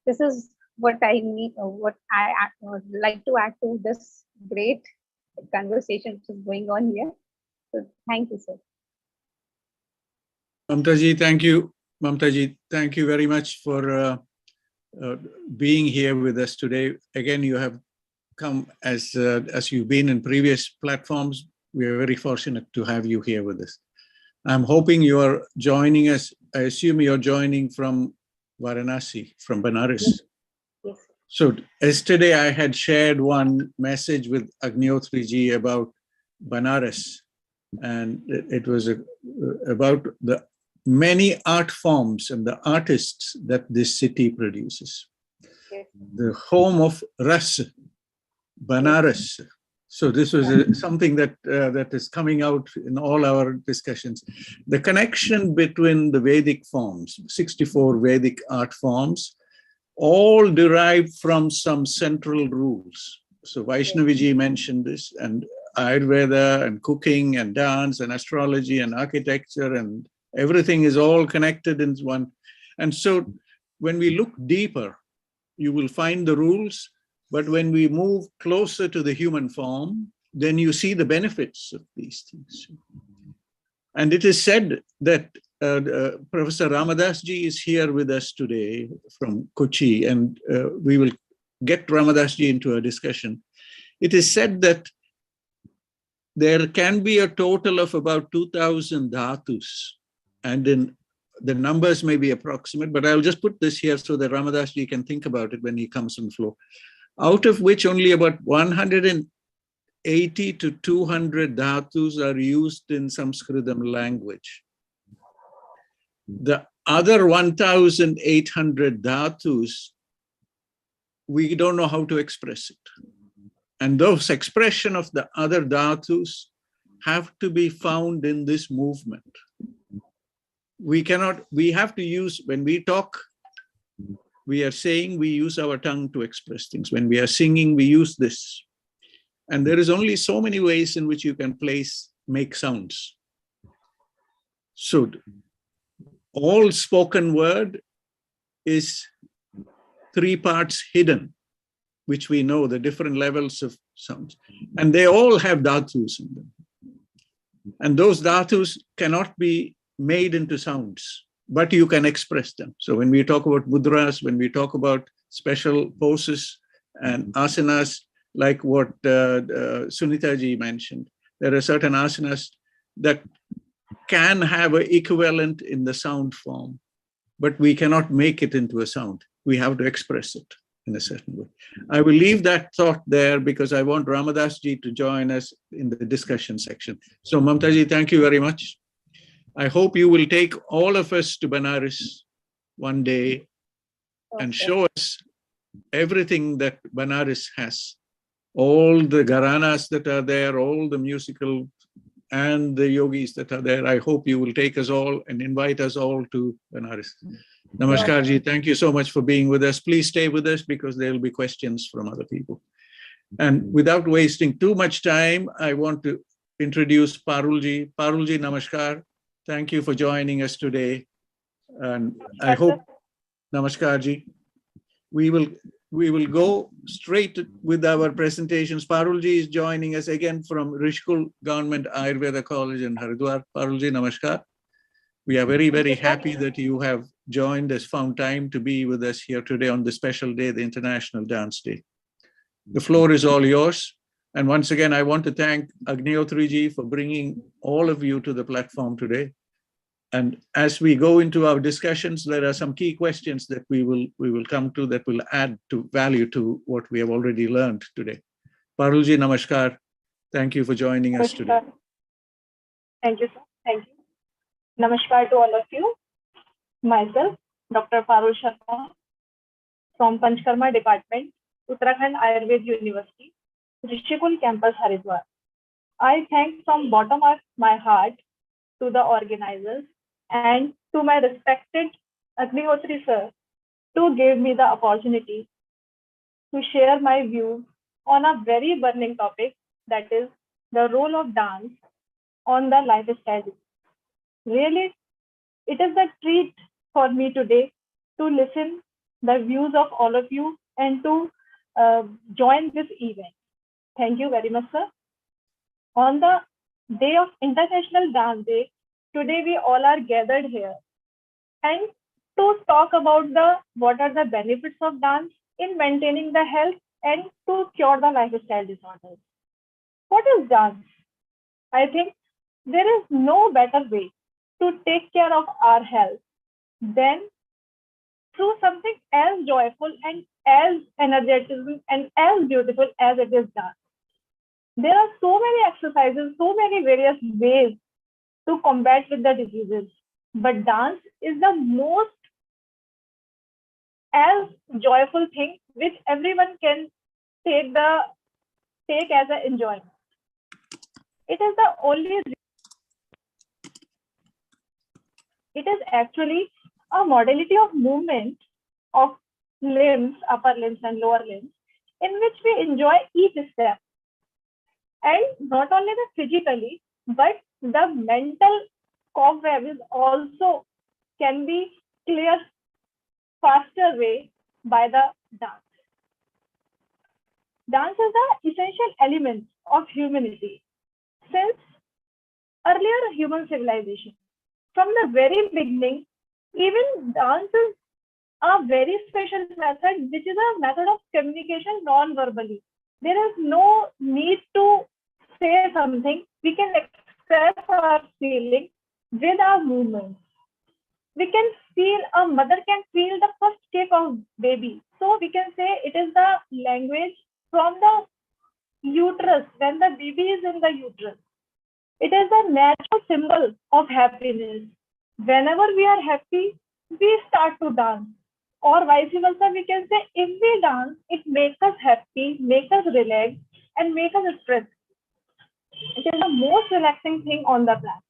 This is what I need, what I would like to add to this great conversation which is going on here. So thank you, sir. Mamtaji, thank you. Mamtaji, thank you very much for being here with us today. Again, you have come as you've been in previous platforms. We are very fortunate to have you here with us. I'm hoping you are joining us. I assume you're joining from Varanasi, from Benares. Yes. So yesterday I had shared one message with Agnihotri ji about Benares. And it was about the many art forms and the artists that this city produces. Yes. The home of Ras, Benares. So this was something that that is coming out in all our discussions. The connection between the Vedic forms, 64 Vedic art forms, all derived from some central rules. So Vaishnaviji mentioned this, and Ayurveda and cooking and dance and astrology and architecture and everything is all connected in one. And so when we look deeper, you will find the rules, but when we move closer to the human form, then you see the benefits of these things. And it is said that Professor Ramadas ji is here with us today from Kochi, and we will get Ramadas ji into a discussion. It is said that there can be a total of about 2,000 dhatus, and then the numbers may be approximate, but I'll just put this here so that Ramadas ji can think about it when he comes on the floor. Out of which only about 180 to 200 dhatus are used in Sanskritam language. The other 1,800 dhatus, we don't know how to express it. And those expression of the other dhatus have to be found in this movement. We have to use, when we talk, we are saying we use our tongue to express things. When we are singing, we use this. And there is only so many ways in which you can make sounds. So all spoken word is 3 parts hidden, which we know the different levels of sounds, and they all have dhatus in them. And those dhatus cannot be made into sounds, but you can express them. So when we talk about mudras, when we talk about special poses and asanas, like what Sunita ji mentioned, there are certain asanas that can have an equivalent in the sound form, but we cannot make it into a sound. We have to express it in a certain way. I will leave that thought there because I want Ramadas ji to join us in the discussion section. So Mamtaji, thank you very much. I hope you will take all of us to Benares one day and show us everything that Benares has. All the gharanas that are there, all the musical and the yogis that are there. I hope you will take us all and invite us all to Benares. Namaskar ji, thank you so much for being with us. Please stay with us because there will be questions from other people. And without wasting too much time, I want to introduce Parul ji. Parul ji, namaskar. Thank you for joining us today. And I hope, namaskar ji, we will go straight with our presentations. Parul ji is joining us again from Rishikul Government Ayurveda College in Haridwar. Parul ji, namaskar. We are very, very happy that you have joined us, found time to be with us here today on this special day, the International Dance Day. The floor is all yours. And once again, I want to thank Agnihotri ji for bringing all of you to the platform today. And as we go into our discussions, there are some key questions that we will come to that will add to value to what we have already learned today. Parul ji, namaskar. Thank you for joining us today. Thank you, sir. Thank you. Namaskar to all of you. Myself, Dr. Parul Sharma from Panchkarma Department, Uttarakhand Ayurveda University, Rishikul Campus, Haridwar. I thank from bottom of my heart to the organizers and to my respected Agnihotri sir to give me the opportunity to share my views on a very burning topic, that is the role of dance on the lifestyle. Really, it is a treat for me today to listen the views of all of you and to join this event. Thank you very much, sir. On the day of International Dance Day, today we all are gathered here and to talk about what are the benefits of dance in maintaining the health and to cure the lifestyle disorders. What is dance? I think there is no better way to take care of our health than through something as joyful and as energetic and as beautiful as it is dance. There are so many exercises, so many various ways to combat with the diseases, but dance is the most as joyful thing which everyone can take as an enjoyment. It is the only. It is actually a modality of movement of limbs, upper limbs and lower limbs, in which we enjoy each step. And not only the physically, but the mental cobweb is also can be cleared faster way by the dance. Dance is the essential element of humanity since earlier human civilization. From the very beginning, even dance is a very special method, which is a method of communication non-verbally. There is no need to say something. We can express our feeling with our movements. We can feel, a mother can feel the first kick of baby. So we can say it is the language from the uterus, when the baby is in the uterus. It is a natural symbol of happiness. Whenever we are happy, we start to dance. Or vice versa, we can say if we dance, it makes us happy, makes us relax, and makes us stress. It is the most relaxing thing on the planet.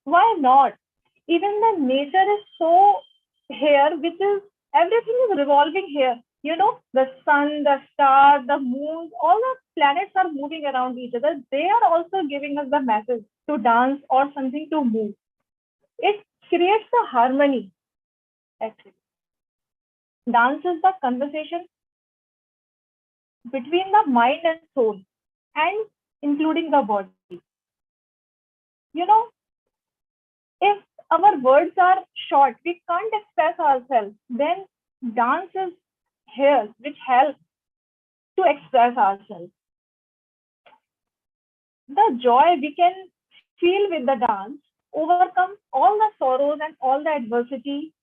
Why not? Even the nature is so here, which is everything is revolving here. You know, the sun, the stars, the moon, all the planets are moving around each other. They are also giving us the message to dance or something to move. It creates a harmony, actually. Dance is the conversation between the mind and soul, and including the body. You know, if our words are short, we can't express ourselves, then dance is here, which helps to express ourselves. The joy we can feel with the dance overcomes all the sorrows and all the adversity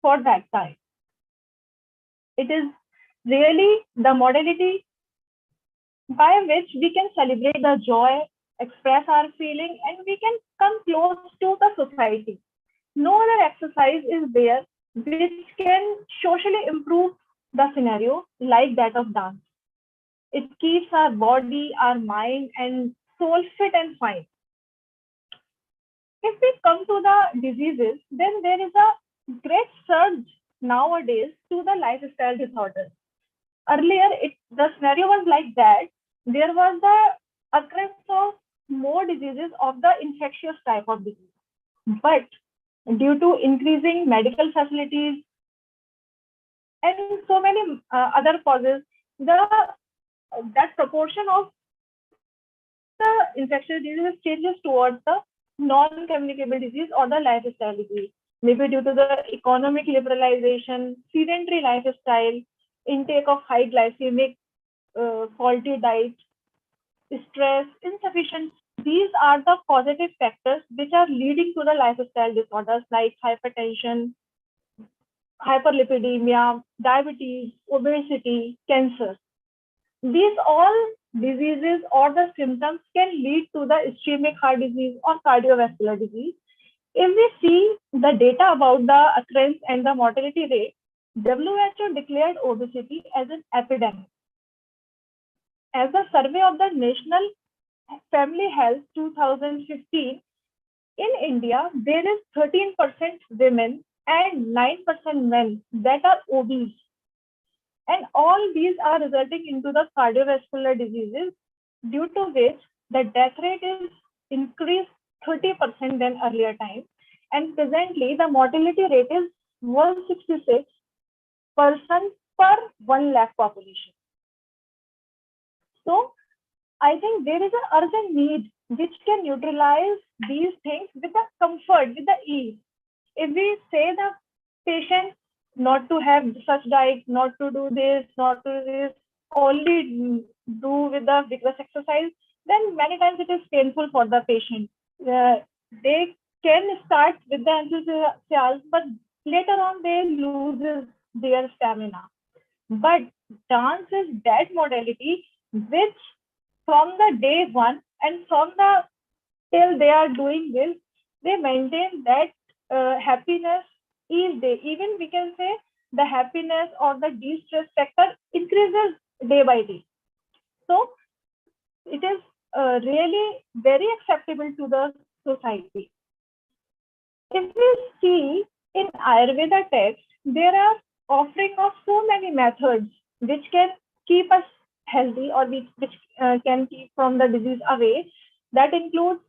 for that time. It is really the modality by which we can celebrate the joy, express our feeling, and we can come close to the society. No other exercise is there which can socially improve the scenario like that of dance. It keeps our body, our mind, and soul fit and fine. If we come to the diseases, then there is a great surge nowadays to the lifestyle disorders. Earlier, the scenario was like that. There was the occurrence of more diseases of the infectious type of disease. But due to increasing medical facilities and so many other causes, that proportion of the infectious diseases changes towards the non-communicable disease or the lifestyle disease. Maybe due to the economic liberalization, sedentary lifestyle, intake of high glycemic, faulty diet, stress, insufficient. These are the causative factors which are leading to the lifestyle disorders like hypertension, hyperlipidemia, diabetes, obesity, cancer. These all diseases or the symptoms can lead to the ischemic heart disease or cardiovascular disease. If we see the data about the occurrence and the mortality rate, WHO declared obesity as an epidemic. As a survey of the National Family Health 2015, in India, there is 13% women and 9% men that are obese. And all these are resulting into the cardiovascular diseases, due to which the death rate is increased 30% than earlier time. And presently, the mortality rate is 166 person per 1 lakh population. So I think there is an urgent need which can neutralize these things with the comfort, with the ease. If we say the patient not to have such diet, not to do this, not to do this, only do with the vigorous exercise, then many times it is painful for the patient. They can start with the enthusiasm, but later on they lose their stamina. But dance is that modality which from the day one and from the till they are doing this, they maintain that happiness each day. Even we can say the happiness or the de-stress factor increases day by day. So it is really very acceptable to the society. If we see in Ayurveda text, there are offering of so many methods which can keep us healthy or which can keep from the disease away. That includes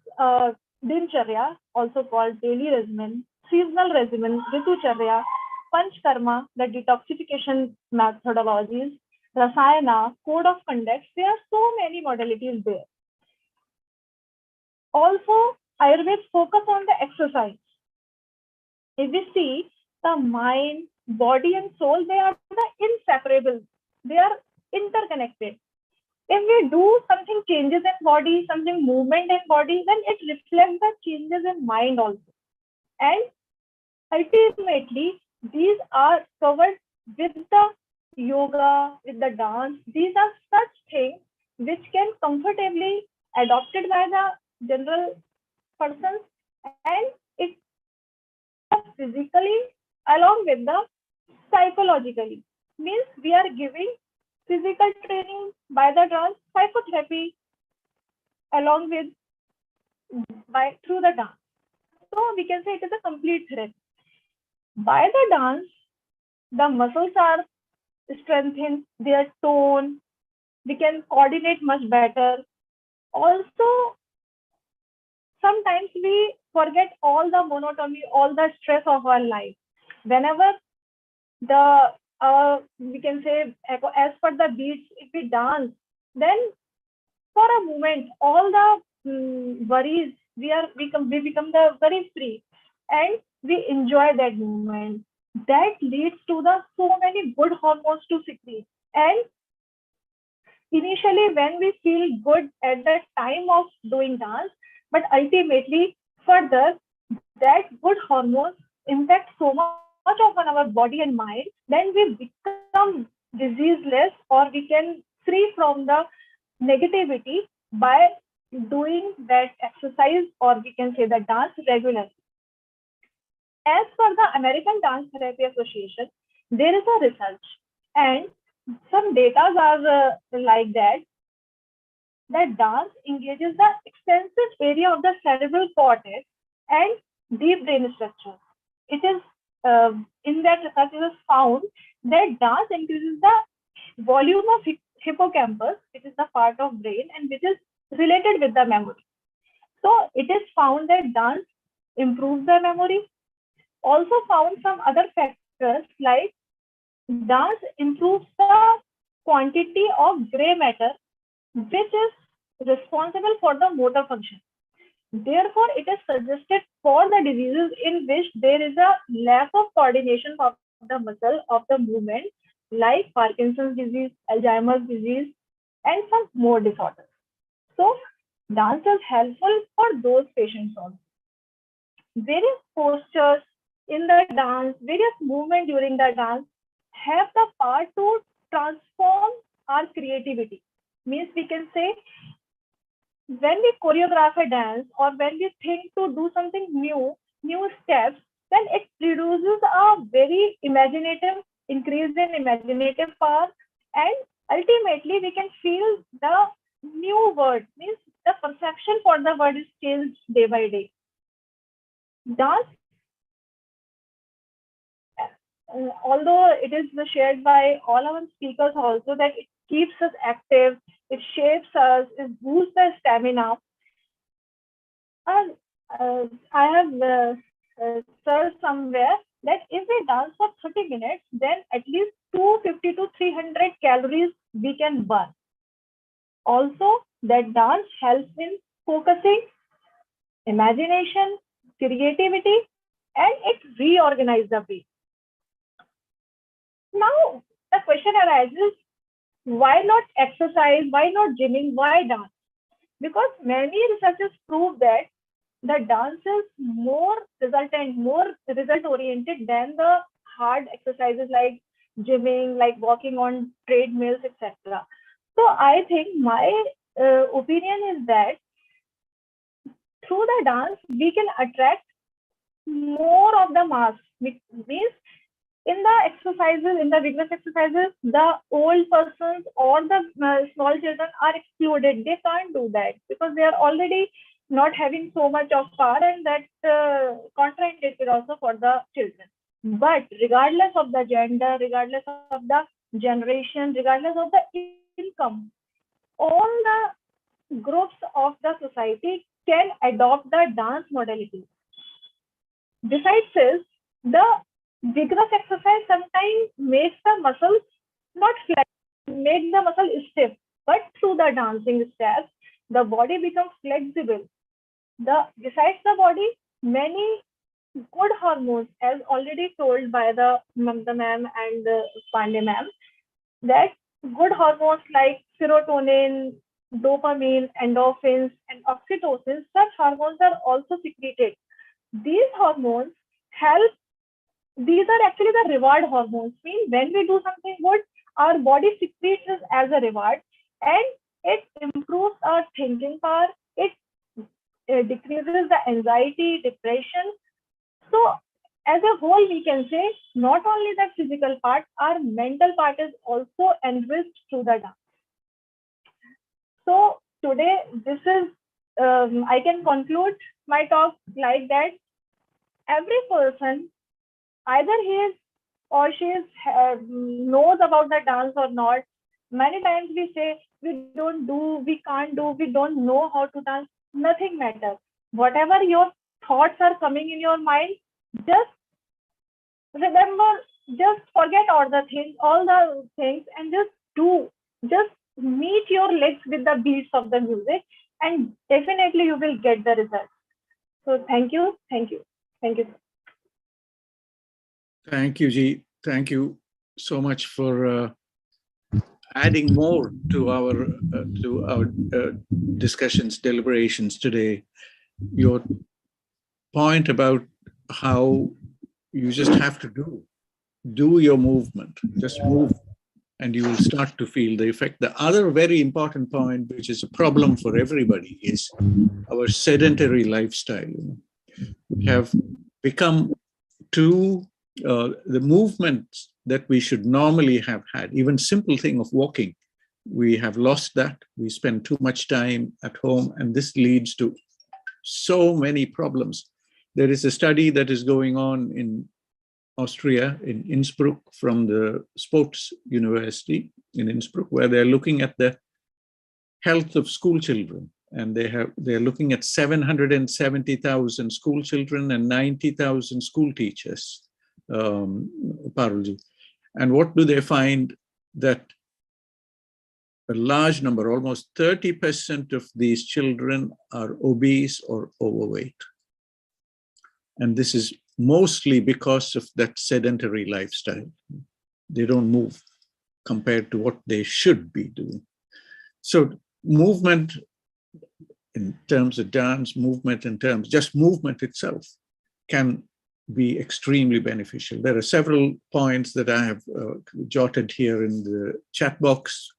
Dincharya, also called daily regimen, seasonal regimen, Ritucharya, Panchkarma, the detoxification methodologies, Rasayana, code of conduct. There are so many modalities there. Also, Ayurveda focus on the exercise. If we see the mind, body, and soul, they are the inseparable. They are interconnected. If we do something changes in body, something movement in body, then it reflects the changes in mind also. And ultimately, these are covered with the yoga, with the dance. These are such things which can comfortably adopted by the general persons, and it physically along with the psychologically. Means we are giving physical training by the dance, psychotherapy along with through the dance. So we can say it is a complete therapy. By the dance, the muscles are strengthened, their tone, we can coordinate much better. Also, sometimes we forget all the monotony, all the stress of our life. Whenever the we can say as per the beats, if we dance, then for a moment all the worries we become the very free, and we enjoy that moment. That leads to the so many good hormones to secrete, and initially when we feel good at the time of doing dance, but ultimately further that good hormones impact so much of our body and mind, then we become diseaseless, or we can free from the negativity by doing that exercise, or we can say the dance regularly. As per the American Dance Therapy Association, there is a research and some data are like that dance engages the extensive area of the cerebral cortex and deep brain structure. It is in that research it is found that dance increases the volume of hippocampus, which is the part of brain and which is related with the memory. So it is found that dance improves the memory. Also found some other factors like dance improves the quantity of gray matter, which is responsible for the motor function. Therefore, it is suggested for the diseases in which there is a lack of coordination of the muscle of the movement, like Parkinson's disease, Alzheimer's disease, and some more disorders. So, dance is helpful for those patients also. Various postures in the dance, various movements during the dance have the power to transform our creativity. Means we can say, when we choreograph a dance or when we think to do something new steps, then it produces a very imaginative, increase in imaginative power, and ultimately we can feel the new word, means the perception for the word is changed day by day. Dance, although it is shared by all our speakers also that it keeps us active, it shapes us, it boosts the stamina. I have searched somewhere that if we dance for 30 minutes, then at least 250 to 300 calories we can burn. Also, that dance helps in focusing, imagination, creativity, and it reorganizes the brain. Now, the question arises, why not exercise, why not gymming, why dance? Because many researchers prove that the dance is more resultant, more result-oriented than the hard exercises like gymming, like walking on treadmills, etc. So I think my opinion is that through the dance, we can attract more of the mass. Means in the exercises, in the vigorous exercises, the old persons or the small children are excluded. They can't do that because they are already not having so much of power, and that contraindicated also for the children. But regardless of the gender, regardless of the generation, regardless of the income, all the groups of the society can adopt the dance modality. Besides this, the vigorous exercise sometimes makes the muscles not flex, make the muscle stiff, but through the dancing steps, the body becomes flexible. Besides the body, many good hormones, as already told by the Mamta ma'am and Pandey ma'am, that good hormones like serotonin, dopamine, endorphins, and oxytocin, such hormones are also secreted. These hormones help. These are actually the reward hormones. Mean when we do something good, our body secretes this as a reward, and it improves our thinking power. It decreases the anxiety, depression. So as a whole, we can say not only the physical part, our mental part is also enriched through the dance. So today, this is, I can conclude my talk like that. Every person, either he is or she is knows about the dance or not. Many times we say we don't do, we can't do, we don't know how to dance. Nothing matters. Whatever your thoughts are coming in your mind, just remember, just forget all the things and just do. Just meet your legs with the beats of the music, and definitely you will get the result. So thank you. Thank you. Thank you. Thank you, Ji. Thank you so much for adding more to our discussions, deliberations today. Your point about how you just have to do your movement, just move, and you will start to feel the effect. The other very important point, which is a problem for everybody, is our sedentary lifestyle. We have become to the movements that we should normally have had, even simple thing of walking. We have lost that. We spend too much time at home, and this leads to so many problems. There is a study that is going on in Austria, in Innsbruck, from the sports university in Innsbruck, where they're looking at the health of school children. And they're looking at 770,000 school children and 90,000 school teachers, Parulji. And what do they find? That a large number, almost 30% of these children are obese or overweight. And this is mostly because of that sedentary lifestyle. They don't move compared to what they should be doing. So movement in terms of dance, movement in terms, just movement itself can be extremely beneficial. There are several points that I have jotted here in the chat box.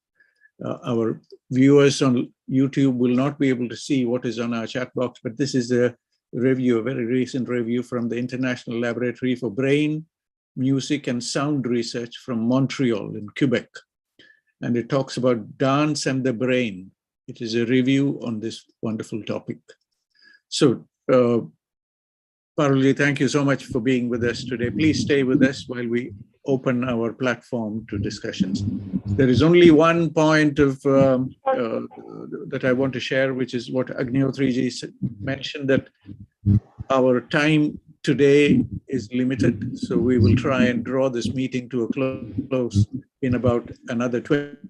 Our viewers on YouTube will not be able to see what is on our chat box, but this is a review, a very recent review from the International Laboratory for Brain, Music and Sound Research from Montreal in Quebec. And it talks about dance and the brain. It is a review on this wonderful topic. So, Parulji, thank you so much for being with us today. Please stay with us while we open our platform to discussions. There is only one point of that I want to share, which is what Agnihotriji mentioned, that our time today is limited. So we will try and draw this meeting to a close in about another 20 minutes.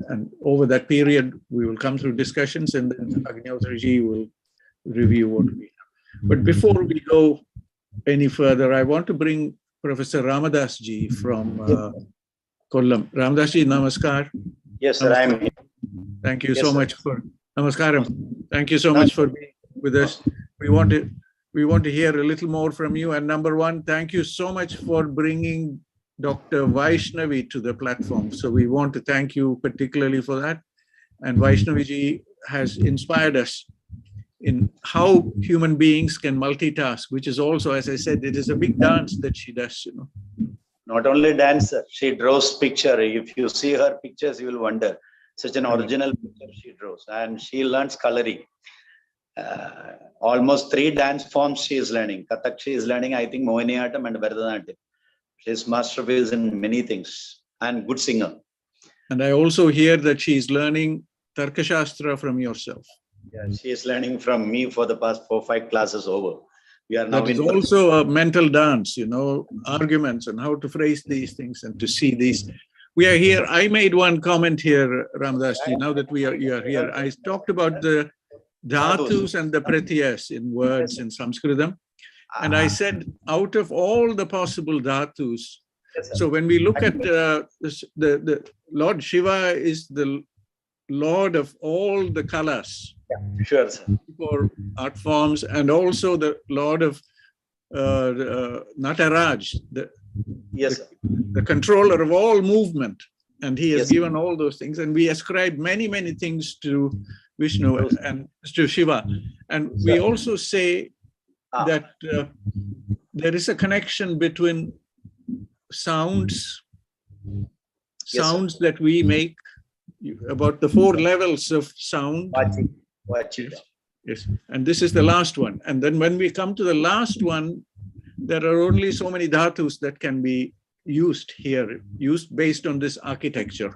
And over that period, we will come through discussions, and then Agnihotriji will review what we have. But before we go any further, I want to bring Professor Ramadas ji from Kollam. Ramadas ji, namaskar. Yes, sir, I am here. Thank you so much for namaskaram. Thank you so much for being with us. We want to hear a little more from you. And number one, thank you so much for bringing Dr. Vaishnavi to the platform. So we want to thank you particularly for that. And Vaishnavi ji has inspired us in how human beings can multitask, which is also, as I said, it is a big dance that she does, you know. Not only dancer, she draws picture. If you see her pictures, you will wonder. Such an original picture she draws. And she learns coloring. Almost 3 dance forms she is learning. Kathak she is learning, I think, Mohiniyattam and Bharatanatyam. She is masterpiece in many things and good singer. And I also hear that she is learning Tarkashastra from yourself. Yeah, she is learning from me for the past 4 or 5 classes over. We are now that is also a mental dance, you know, arguments and how to phrase these things and to see these. We are here. I made one comment here, Ramadas ji, now that you are here. I talked about the dhatus and the pratyas in words in Sanskritam. And I said, out of all the possible dhatus, so when we look at the Lord Shiva is the Lord of all the colors. Yeah, sure, sir. For art forms, and also the Lord of Nataraj, the controller of all movement. And he has given all those things. And we ascribe many, many things to Vishnu and to Shiva. And we also say that there is a connection between sounds that we make, about the 4 levels of sound. Yes, and this is the last one. And then when we come to the last one, there are only so many dhatus that can be used here, used based on this architecture.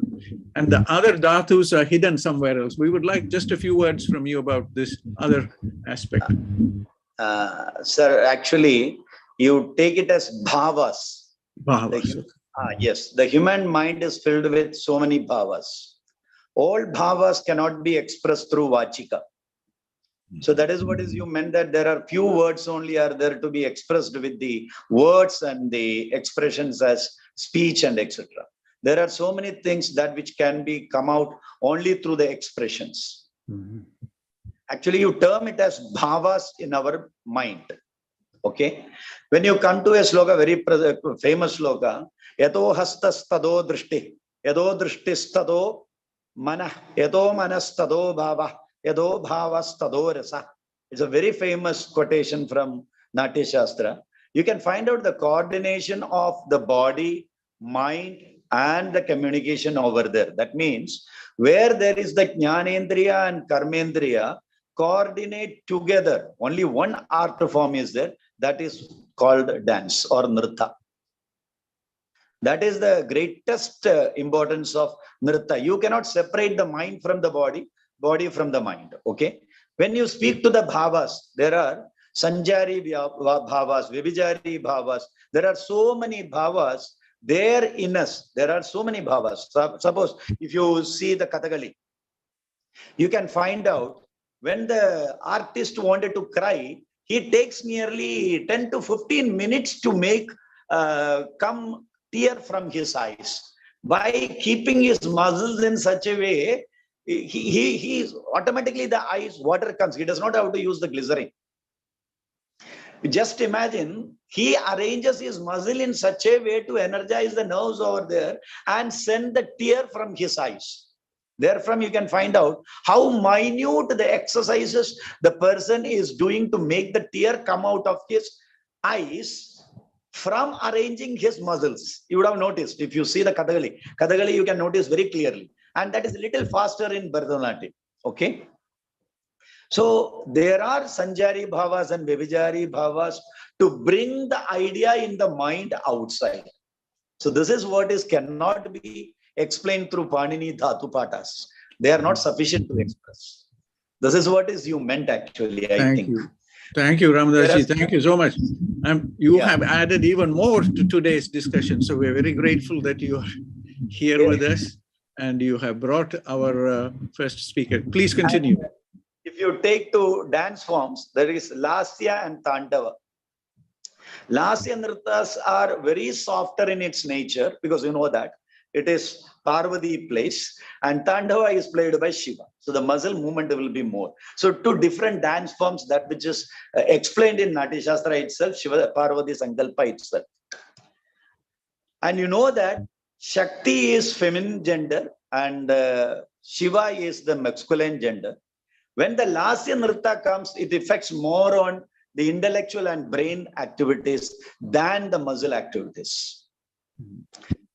And the other dhatus are hidden somewhere else. We would like just a few words from you about this other aspect. Sir, actually, you take it as bhavas. Bhavas. Yes, the human mind is filled with so many bhavas. All bhavas cannot be expressed through vachika. So that is what is you meant, that there are few words only are there to be expressed with the words and the expressions as speech and etc. There are so many things that which can be come out only through the expressions. Actually, you term it as bhavas in our mind. Okay. When you come to a sloka, very famous sloka, yato hastas tado drishti, yado drishtis tado manah, yado manas tado bhava, yado bhavas tado rasa. It's a very famous quotation from Natya Shastra, you can find out the coordination of the body, mind, and the communication over there. That means where there is the Jnanendriya and Karmendriya coordinate together, only one art form is there, that is called dance or nritta. That is the greatest importance of nritta. You cannot separate the mind from the body, body from the mind. Okay. When you speak to the bhavas, there are sanjari bhavas, vibhijari bhavas. There are so many bhavas there in us. There are so many bhavas. Suppose if you see the Kathakali, you can find out when the artist wanted to cry, he takes nearly 10 to 15 minutes to make come tear from his eyes. By keeping his muscles in such a way, he automatically the eyes water comes. He does not have to use the glycerin. Just imagine, he arranges his muscle in such a way to energize the nerves over there and send the tear from his eyes. Therefrom, you can find out how minute the exercises the person is doing to make the tear come out of his eyes from arranging his muscles. You would have noticed, if you see the Kathakali, you can notice very clearly. And that is a little faster in Bharatanatyam. Okay. So there are Sanjari Bhavas and Vibhijari Bhavas to bring the idea in the mind outside. So this is what is cannot be explained through Panini Dhatu Patas. They are not sufficient to express. This is what is you meant actually, I think. You. Thank you, Ramadasji. Thank you so much. You have added even more to today's discussion. So we're very grateful that you are here with us and you have brought our first speaker. Please continue. And if you take two dance forms, there is Lasya and Tandava. Lasya nrittas are very softer in its nature because you know that it is Parvati place and Tandava is played by Shiva. So the muscle movement will be more. So two different dance forms, that which is explained in Natya Shastra itself, Shiva Parvati Sankalpa itself. And you know that Shakti is feminine gender and Shiva is the masculine gender. When the Lasya Nritta comes, it affects more on the intellectual and brain activities than the muscle activities.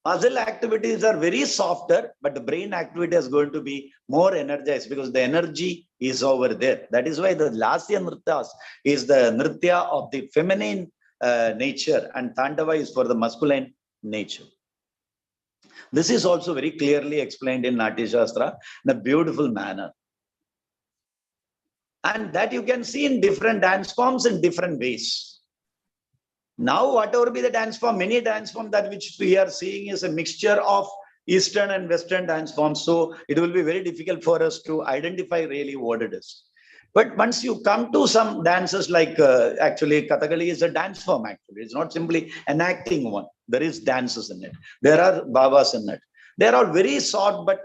Muscle activities are very softer, but the brain activity is going to be more energized because the energy is over there. That is why the Lasya Nrittas is the Nritya of the feminine nature and Tandava is for the masculine nature. This is also very clearly explained in Natya Shastra in a beautiful manner. And that you can see in different dance forms in different ways. Now, whatever be the dance form, many dance forms that which we are seeing is a mixture of Eastern and Western dance forms. So it will be very difficult for us to identify really what it is. But once you come to some dances like actually Kathakali is a dance form actually. It's not simply enacting one. There is dances in it. There are bhavas in it. They are all very short but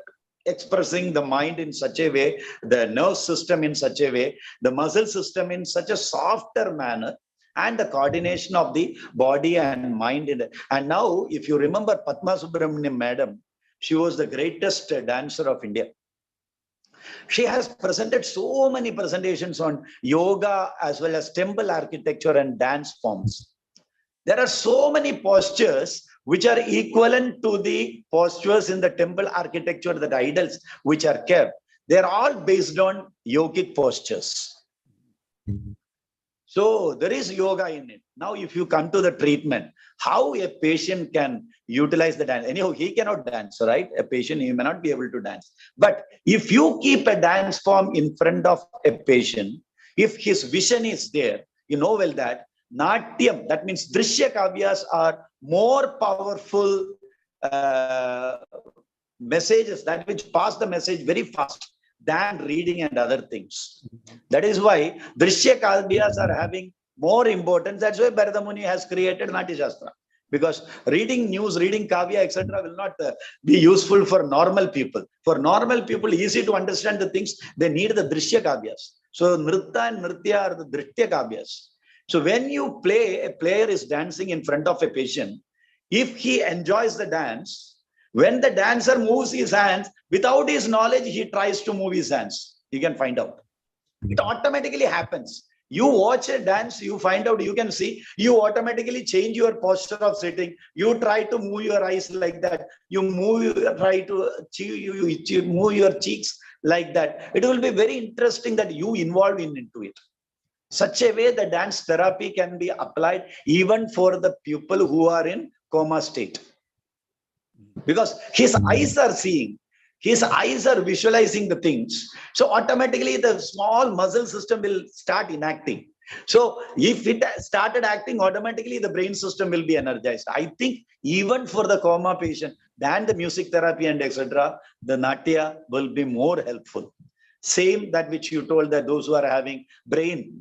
expressing the mind in such a way, the nerve system in such a way, the muscle system in such a softer manner, and the coordination of the body and mind. And now, if you remember Padma Subramaniam Madam, she was the greatest dancer of India. She has presented so many presentations on yoga as well as temple architecture and dance forms. There are so many postures which are equivalent to the postures in the temple architecture, the idols which are kept. They are all based on yogic postures. So there is yoga in it. Now, if you come to the treatment, how a patient can utilize the dance. Anyhow, he cannot dance, right? A patient, he may not be able to dance. But if you keep a dance form in front of a patient, if his vision is there, you know well that Natyam, that means Drishya Kavyas are more powerful messages that which pass the message very fast than reading and other things. That is why Drishya Kavyas are having more importance. That's why Bharata Muni has created Natya Shastra. Because reading news, reading Kavya, etc. will not be useful for normal people. For normal people, easy to understand the things, they need the Drishya Kavyas. So Nritta and Nritya are the Drishya Kavyas. So when you play, a player is dancing in front of a patient. If he enjoys the dance, when the dancer moves his hands, without his knowledge, he tries to move his hands. You can find out. It automatically happens. You watch a dance, you find out, you can see, you automatically change your posture of sitting. You try to move your eyes like that. You try to you move your cheeks like that. It will be very interesting that you involve into it. Such a way the dance therapy can be applied even for the people who are in coma state. Because his eyes are seeing, his eyes are visualizing the things. So automatically the small muscle system will start enacting. So if it started acting, automatically the brain system will be energized. I think even for the coma patient than the music therapy and etc., the Natya will be more helpful. Same that which you told, that those who are having brain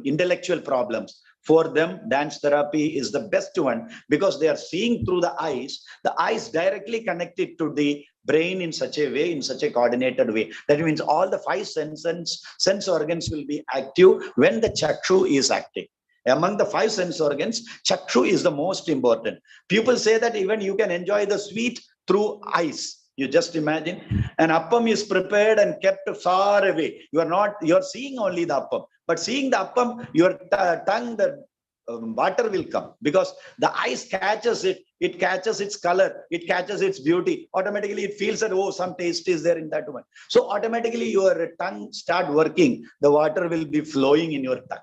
intellectual problems, for them dance therapy is the best one, because they are seeing through the eyes directly connected to the brain in such a way, in such a coordinated way. That means all the five sense organs will be active when the chakshu is active. Among the five sense organs, chakshu is the most important. People say that even you can enjoy the sweet through eyes. You just imagine an appam is prepared and kept far away. You're seeing only the appam, but seeing the appam, your tongue, the water will come, because the eyes catches it. It catches its color, it catches its beauty. Automatically it feels that, oh, some taste is there in that one. So automatically your tongue start working. The water will be flowing in your tongue.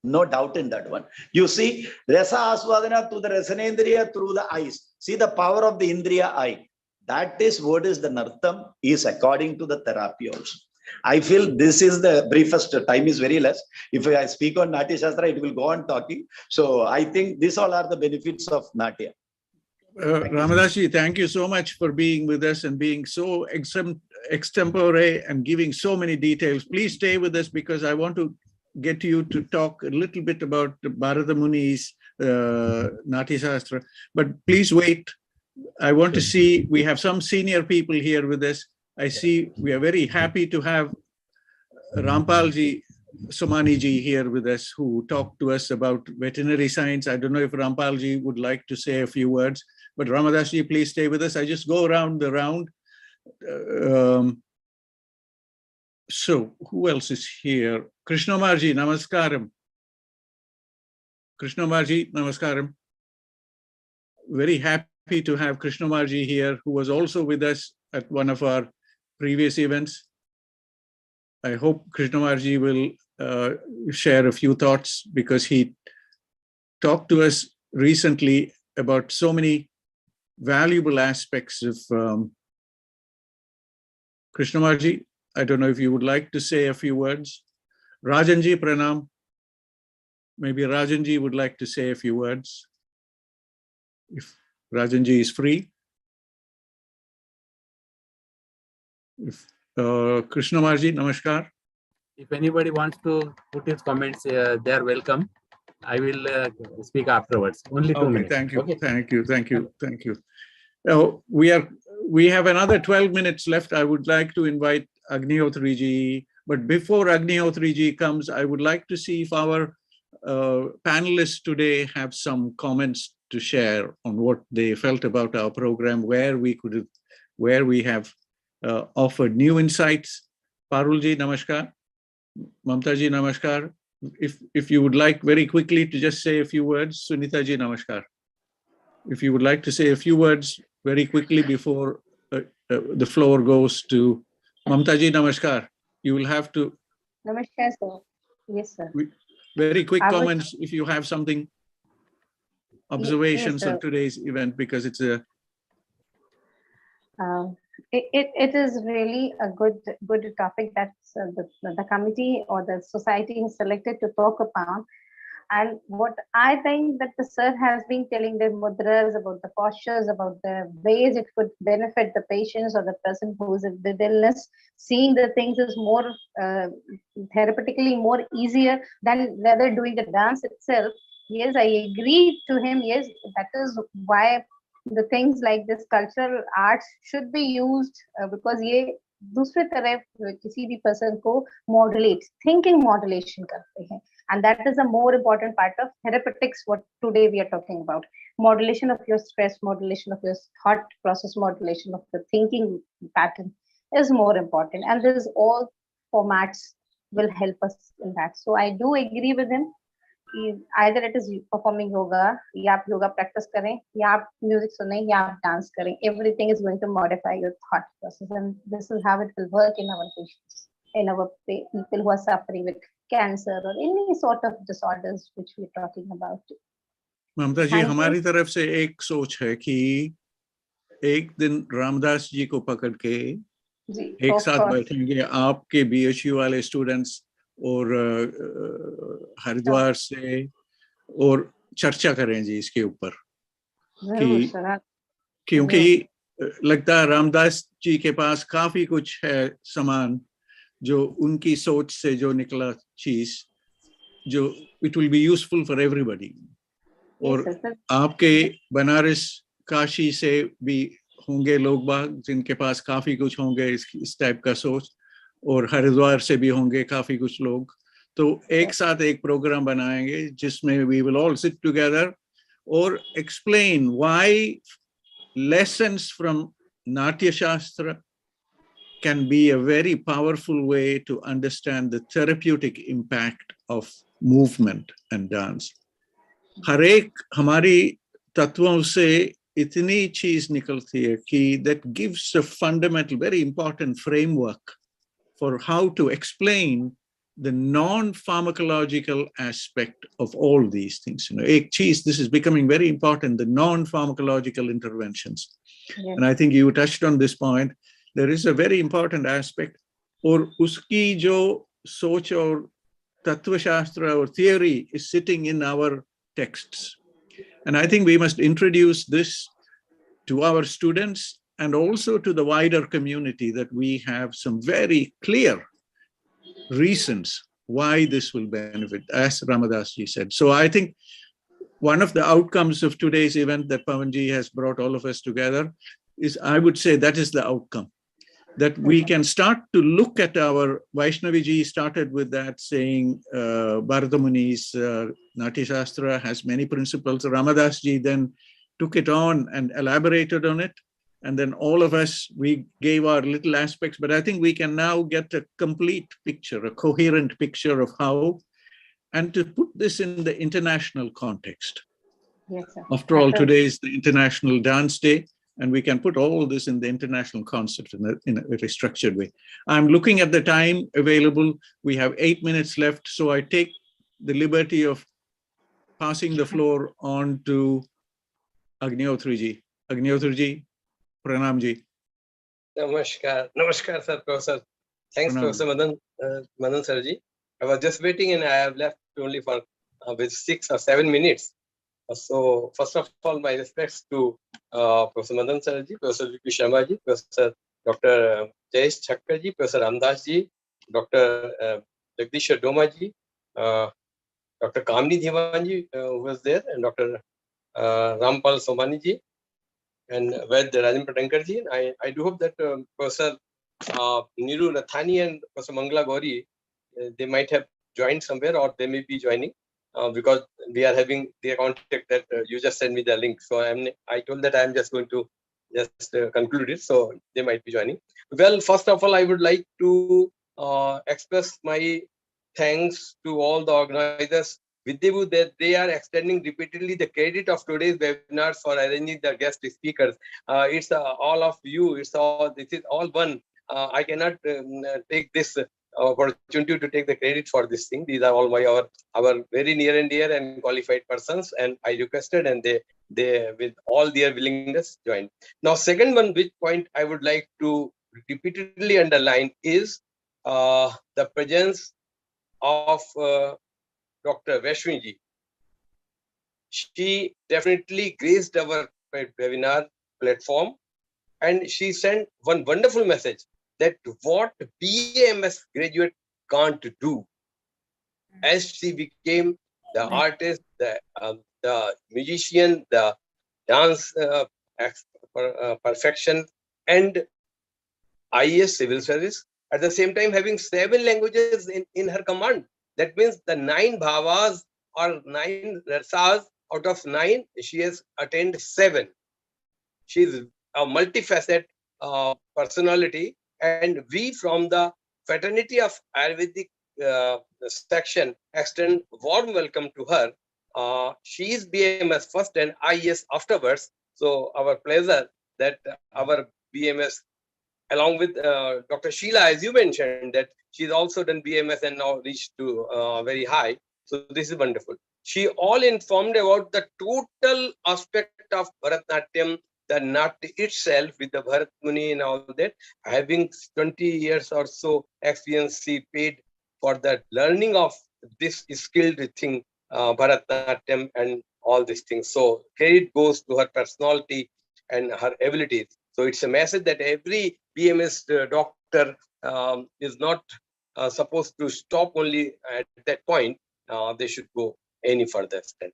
No doubt in that one. You see, rasa aswadana to the rasanendriya through the eyes. See the power of the indriya eye. That is what is the nartam is according to the therapy also. I feel this is the briefest. Time is very less. If I speak on Natya Shastra, it will go on talking. So I think these all are the benefits of Natya. Ramadashi, thank you so much for being with us and being so extempore and giving so many details. Please stay with us, because I want to get you to talk a little bit about Bharata Muni's Natya Shastra. But please wait. I want to see, we have some senior people here with us. I see we are very happy to have Rampalji Somaniji here with us, who talked to us about veterinary science. I don't know if Rampalji would like to say a few words, but Ramadashi, please stay with us. I just go around the round. So who else is here? Krishnamarji, namaskaram. Krishnamarji, namaskaram. Very happy to have Krishnamarji here, who was also with us at one of our previous events. I hope Krishnamarji will share a few thoughts, because he talked to us recently about so many valuable aspects of Krishnamarji. I don't know if you would like to say a few words. Rajanji, pranam. Maybe Rajanji would like to say a few words, if Rajanji is free. If Krishnamarji, namaskar. If anybody wants to put his comments, they are welcome. I will speak afterwards. Only 2 minutes. Thank you. Okay. Thank you. Thank you. Thank you. We have another 12 minutes left. I would like to invite Agnihotriji, but before Agnihotriji comes, I would like to see if our panelists today have some comments to share on what they felt about our program, where we have offered new insights. Parulji, namaskar. Mamtaji, namaskar. If you would like very quickly to just say a few words, Sunitaji, namaskar. If you would like to say a few words very quickly before the floor goes to Mamtaji, namaskar. You will have to. Namaskar, sir. Yes, sir. Very quick comments if you have something, observations yes, on today's event, because it's a. It is really a good topic that the committee or the society has selected to talk upon. And what I think that the sir has been telling the mudras about the postures, about the ways it could benefit the patients or the person who is with illness, seeing the things is more therapeutically more easier than rather doing the dance itself. Yes, I agree to him. Yes, that is why the things like this cultural arts should be used, because ये दूसरे तरफ किसी भी person को modulate, thinking modulation करते हैं. And that is a more important part of therapeutics, what today we are talking about. Modulation of your stress, modulation of your thought process, modulation of the thinking pattern is more important. And there's all formats will help us in that. So I do agree with him. Either it is performing yoga, या आप yoga practice करें, या आप music सुनें, या आप dance करें. Everything is going to modify your thought process, and this is how it will work in our patients, in our people who are suffering with cancer or any sort of disorders which we're talking about. ममता जी, हमारी तरफ से एक सोच है कि एक दिन रामदास जी को पकड़ के एक साथ बैठेंगे, आपके BHU वाले स्टूडेंट्स और हरिद्वार से, और चर्चा करें जी इसके ऊपर, क्योंकि लगता है रामदास जी के पास काफी कुछ है सामान, जो उनकी सोच से जो निकला चीज, जो it will be useful for everybody. और आपके बनारस काशी से भी होंगे लोग बाग जिनके पास काफी कुछ होंगे इस टाइप का सोच, और हरिद्वार से भी होंगे काफी कुछ लोग. तो एक साथ एक प्रोग्राम बनाएंगे जिसमें we will all sit together और explain why lessons from Natya Shastra can be a very powerful way to understand the therapeutic impact of movement and dance. हर एक हमारी तत्वों से इतनी चीज निकलती है कि that gives a fundamental, very important framework for how to explain the non-pharmacological aspect of all these things. You know, एक चीज, this is becoming very important, the non-pharmacological interventions. Yes. And I think you touched on this point. There is a very important aspect, और उसकी जो सोच और तत्वशास्त्र और theory is sitting in our texts. And I think we must introduce this to our students and also to the wider community, that we have some very clear reasons why this will benefit, as Ramadas ji said. So I think one of the outcomes of today's event that Pavanji has brought all of us together is, I would say that is the outcome, that we can start to look at our, Vaishnavi ji started with that, saying Bharata Muni's Natya Shastra has many principles. Ramadas ji then took it on and elaborated on it. And then all of us, we gave our little aspects, but I think we can now get a complete picture, a coherent picture of how, and to put this in the international context. Yes, sir. After all, today is the International Dance Day, and we can put all this in the international concept in a very structured way. I'm looking at the time available. We have 8 minutes left, so I take the liberty of passing the floor on to Agnihotri ji. Agnihotri ji. Pranam ji. Namaskar. Namaskar, sir, Professor. Thanks, Pranam. Professor Madan sir ji. I was just waiting and I have left only for with 6 or 7 minutes. So, first of all, my respects to Professor Madan sir ji, Professor V.P. Sharma ji, Professor Dr. Jayesh Thakkar ji, Professor Ramdas ji, Dr. Jagdish Doma ji, Dr. Kamini Diwan ji, who was there, and Dr. Rampal Somani ji, and with Rajan Patankar ji. I do hope that Professor Niru Nathani and Professor Mangala Gauri, they might have joined somewhere, or they may be joining, because we are having their contact that you just sent me the link. So I told that I am just going to just conclude it. So they might be joining. Well, first of all, I would like to express my thanks to all the organizers with the view that they are extending repeatedly the credit of today's webinars for arranging the guest speakers. It's all of you. It's all. This is all one. I cannot take this opportunity to take the credit for this thing. These are all our very near and dear and qualified persons, and I requested, and they with all their willingness joined. Now, second one, which point I would like to repeatedly underline is the presence of Dr. Vaishnavi ji. She definitely graced our webinar platform, and she sent one wonderful message that what BAMS graduate can't do, as she became the artist, the musician, the dance perfection, and IAS civil service, at the same time having 7 languages in her command. That means the 9 bhavas or 9 rasas out of 9, she has attained 7. She is a multifaceted personality, and we from the fraternity of Ayurvedic section extend warm welcome to her. She is BMS first and IES afterwards. So our pleasure that our BMS along with Dr. Sheila, as you mentioned, that she's also done BMS and now reached to very high. So this is wonderful. She all informed about the total aspect of Bharatnatyam, the Natya itself with the Bharat Muni and all that. Having 20 years or so experience, she paid for the learning of this skilled thing, Bharatnatyam and all these things. So credit goes to her personality and her abilities. So it's a message that every BMS doctor is not supposed to stop only at that point. They should go any further extent.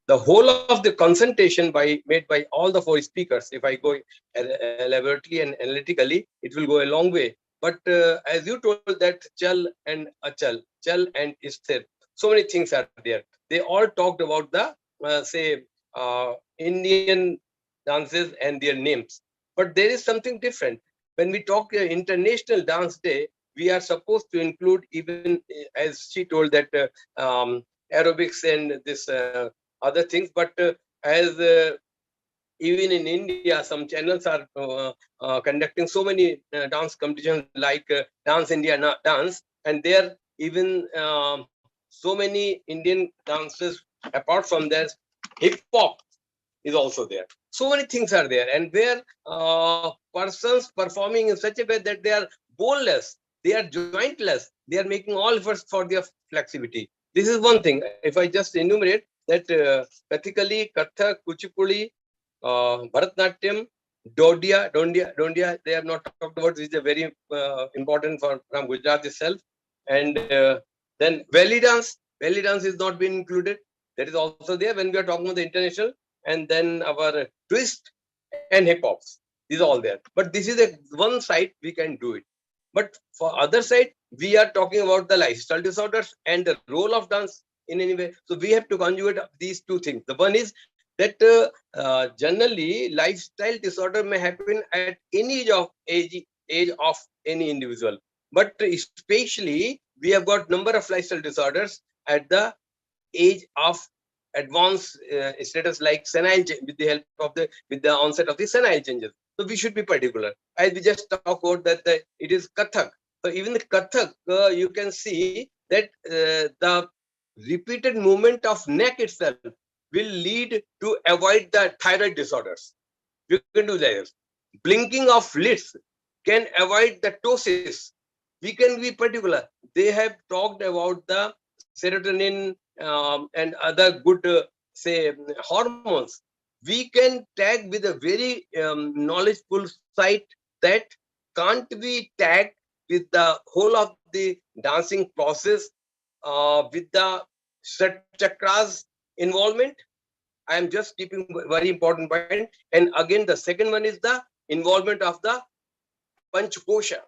The whole of the consultation made by all the four speakers, if I go elaborately and analytically, it will go a long way. But as you told that Chal and Achal, Chal and Isthir, so many things are there. They all talked about the, Indian dances and their names. But there is something different. When we talk International Dance Day, we are supposed to include even, as she told, that aerobics and this other things. But as even in India, some channels are conducting so many dance competitions like Dance India Dance, and there even so many Indian dances. Apart from that, hip hop is also there. So many things are there, and where persons performing in such a way that they are boneless, they are jointless, they are making all efforts for their flexibility. This is one thing. If I just enumerate that, Kathakali, Kathak, Kuchipudi, Bharatnatyam, Dondia, they have not talked about. This is a very important from Gujarat itself. And then belly dance is not being included. That is also there when we are talking about the international. And then our twist and hip hops, these are all there. But this is a one side we can do it. But for other side, we are talking about the lifestyle disorders and the role of dance in any way. So we have to conjugate these two things. The one is that generally lifestyle disorder may happen at any age of any individual. But especially we have got number of lifestyle disorders at the age of advanced status, like senile, with the help of with the onset of the senile changes. So we should be particular. As we just talk about that, it is Kathak. So even the Kathak, you can see that the repeated movement of neck itself will lead to avoid the thyroid disorders. You can do that. Blinking of lids can avoid the ptosis. We can be particular. They have talked about the serotonin and other good, say, hormones. We can tag with a very knowledgeable site that can't be tagged with the whole of the dancing process, with the chakras involvement. I am just keeping very important point. And again, the second one is the involvement of the Panchakosha.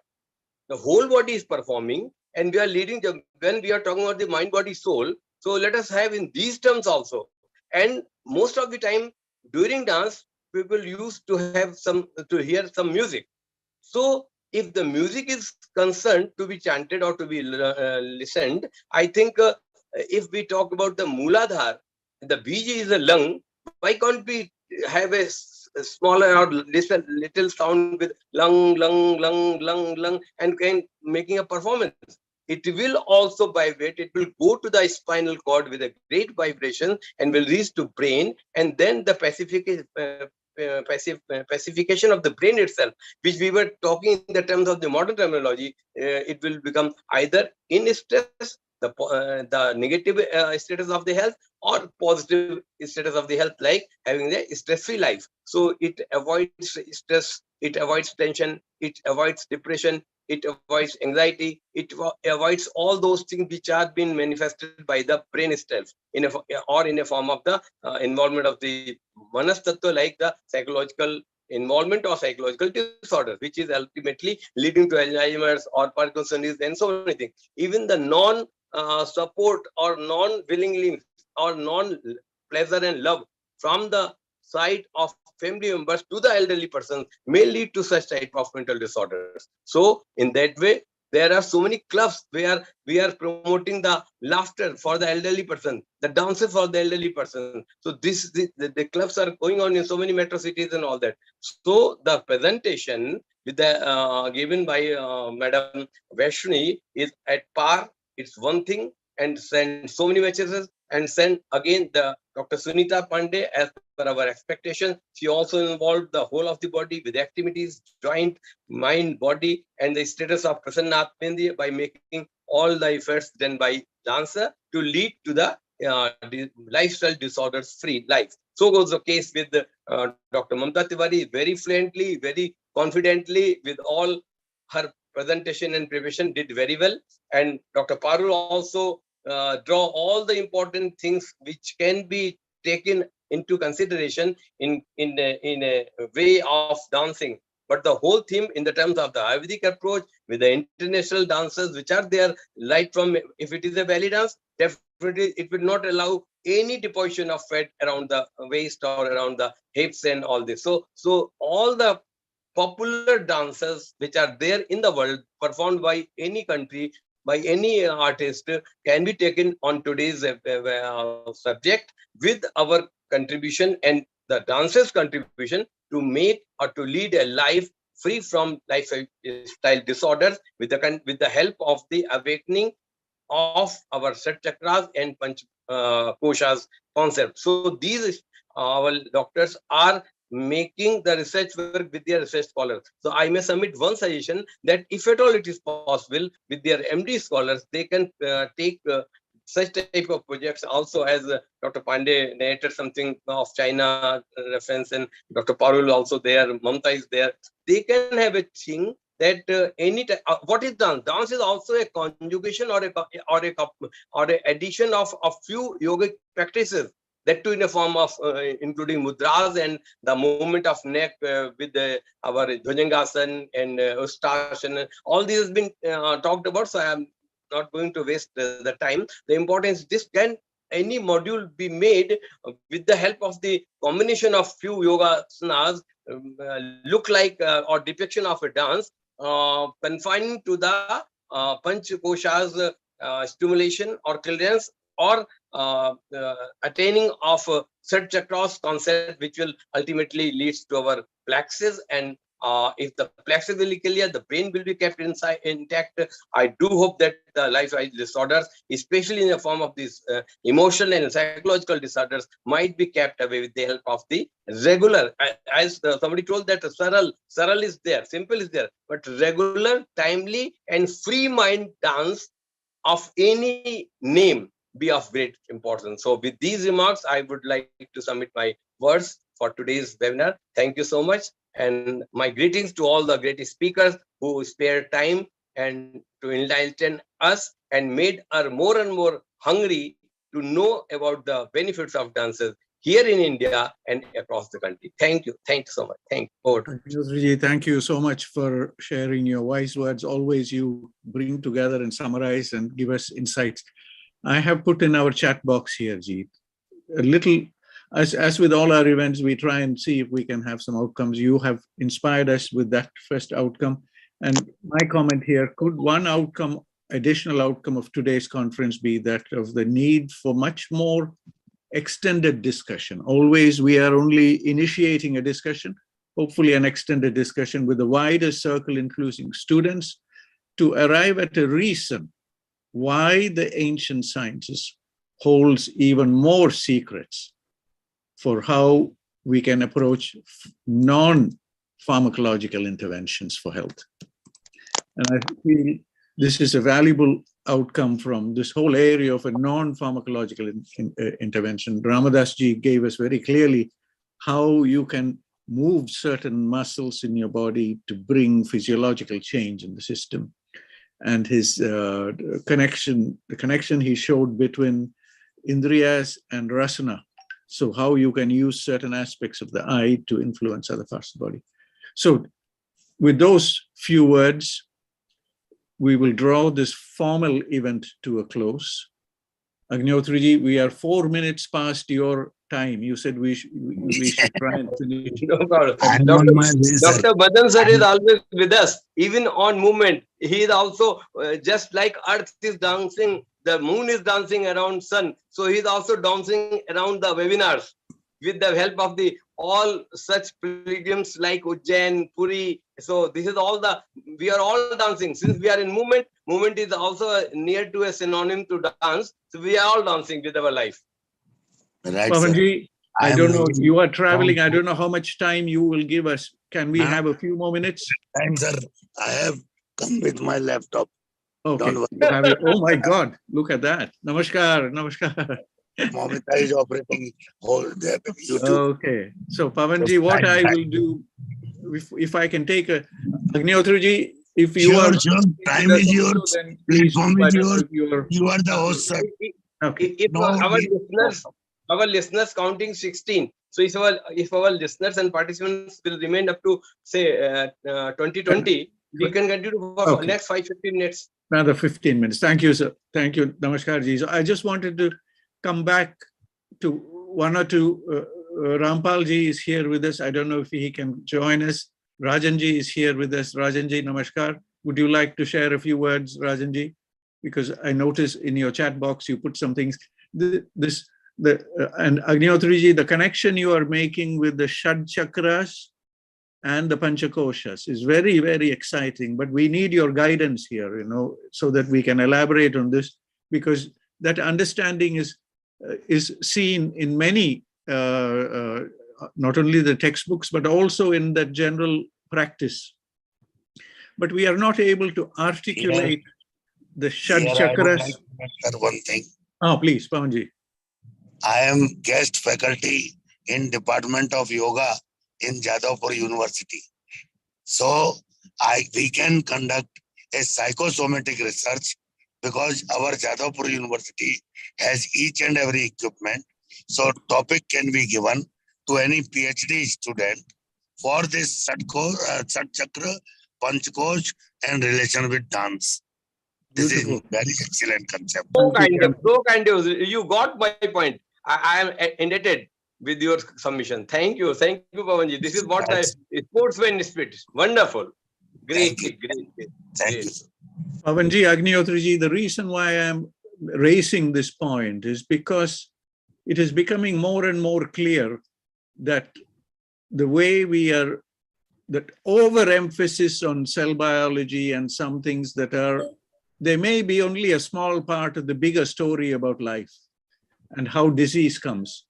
The whole body is performing, and we are leading when we are talking about the mind, body, soul. So let us have in these terms also. And most of the time during dance, people used to have to hear some music. So if the music is concerned to be chanted or to be listened, I think if we talk about the Mooladhar, the Bij is a lung, why can't we have a smaller or little sound with lung, and making a performance? It will also vibrate. It will go to the spinal cord with a great vibration and will reach to brain, and then the pacification of the brain itself, which we were talking in the terms of the modern terminology, it will become either in stress, the negative status of the health, or positive status of the health, like having a stress-free life. So it avoids stress, it avoids tension, it avoids depression, it avoids anxiety, it avoids all those things which are being manifested by the brain itself in a form of the involvement of the manas tattva, like the psychological involvement or psychological disorders, which is ultimately leading to Alzheimer's or Parkinson's and so many things. Even the non-support or non-willingly or non-pleasure and love from the side of family members to the elderly person may lead to such type of mental disorders. So in that way, There are so many clubs where we are promoting the laughter for the elderly person, the dances for the elderly person. So the clubs are going on in so many metro cities and all that. So the presentation with the given by Madam Vaishni is at par. It's one thing, and send so many messages, and send again the Dr. Sunita Pandey, as per our expectation. She also involved the whole of the body with activities, joint, mind, body, and the status of Prasanna Atmendi by making all the efforts done by dancer to lead to the lifestyle disorders free life. So goes the case with Dr. Mamta Tiwari, very fluently, very confidently, with all her presentation and preparation, did very well. And Dr. Parul also draw all the important things which can be taken into consideration in a way of dancing. But the whole theme in the terms of the Ayurvedic approach with the international dances which are there, right from, if it is a belly dance, definitely it will not allow any deposition of fat around the waist or around the hips and all this. So all the popular dances which are there in the world, performed by any country, by any artist, can be taken on today's subject with our contribution and the dancer's contribution to make or to lead a life free from lifestyle disorders with the help of the awakening of our set chakras and panch koshas concept. So these our doctors are making the research work with their research scholars. So I may submit one suggestion that if at all it is possible with their MD scholars, they can take such type of projects also, as Dr. Pandey narrated something of China reference, and Dr. Parul also there, Mamta is there. They can have a thing that what is dance? Dance is also a conjugation or a addition of a few yogic practices, that too in a form of including mudras and the movement of neck with our Bhujangasana and Ustasana. All these has been talked about, so I am not going to waste the time. The importance, this can any module be made with the help of the combination of few yogasanas, look like or depiction of a dance, confining to the panch koshas stimulation or clearance, or attaining of set chakras concept, which will ultimately leads to our plexus. And if the plexus will be clear, the brain will be kept intact. I do hope that the lifestyle disorders, especially in the form of these emotional and psychological disorders, might be kept away with the help of the regular, as somebody told that saral is there, simple is there, but regular, timely and free mind dance of any name be of great importance. So with these remarks, I would like to submit my words for today's webinar. Thank you so much. And my greetings to all the great speakers who spared time and to enlighten us and made us more and more hungry to know about the benefits of dances here in India and across the country. Thank you. Thank you so much. Thank you. Thank you so much for sharing your wise words. Always you bring together and summarize and give us insights. I have put in our chat box here, Jeet, a little, as with all our events, we try and see if we can have some outcomes. You have inspired us with that first outcome. And my comment here, could one outcome, additional outcome of today's conference be that of the need for much more extended discussion? Always we are only initiating a discussion, hopefully an extended discussion with a wider circle, including students, to arrive at a reason why the ancient sciences holds even more secrets for how we can approach non-pharmacological interventions for health. And I feel this is a valuable outcome from this whole area of a non-pharmacological intervention. Ramadas ji gave us very clearly how you can move certain muscles in your body to bring physiological change in the system. And his the connection he showed between Indriyas and Rasana. So how you can use certain aspects of the eye to influence other parts of the body. So with those few words, we will draw this formal event to a close. Agnihotriji, we are 4 minutes past your time. You said we should try and finish. No problem. I'm on my way, sir. Dr. Madan sir is always with us, even on movement. He is also just like Earth is dancing, the moon is dancing around sun. So he is also dancing around the webinars with the help of the all such pilgrims like Ujjain, Puri. So this is all we are all dancing. Since we are in movement, movement is also near to a synonym to dance. So we are all dancing with our life. Right, Pavanji, I am don't know, moving you are traveling. I from- don't know how much time you will give us. Can we have a few more minutes? Time, sir. I have come with my laptop. Okay. Don't worry. You have it. Oh my God, look at that. Namaskar, namaskar. Momita is operating whole day YouTube. Okay. So Pavanji, what I will do, if I can take a, Agnihotriji, if you are. Sure. Time is yours. Then Platform is yours. your. You are the host, sir. Okay. If No, our listeners counting 16. So if our listeners and participants will remain up to say 2020, we can continue for next 5-15 minutes. Another 15 minutes. Thank you, sir. Thank you, Namaskar ji. So I just wanted to come back to one or two. Rampal ji is here with us. I don't know if he can join us. Rajan ji is here with us. Rajan ji, Namaskar. Would you like to share a few words, Rajan ji? Because I noticed in your chat box you put some things. And Agnihotriji, the connection you are making with the Shad Chakras and the Panchakoshas is very, very exciting. But we need your guidance here, you know, so that we can elaborate on this, because that understanding is seen in many, not only the textbooks, but also in the general practice. But we are not able to articulate the Shad Chakras. One thing. Oh, please, Pavanji. I am guest faculty in Department of Yoga in Jadavpur University. So we can conduct a psychosomatic research because our Jadavpur University has each and every equipment. So topic can be given to any PhD student for this Sat Chakra, Panchkosh and relation with dance. This is very excellent concept. So kind of. You got my point. I am indebted with your submission. Thank you, Pavanji. This is what sportsman spirit. Wonderful, great. Thank you. Pavanji, Agnihotriji, the reason why I am raising this point is because it is becoming more and more clear that the way that overemphasis on cell biology and some things that they may be only a small part of the bigger story about life and how disease comes.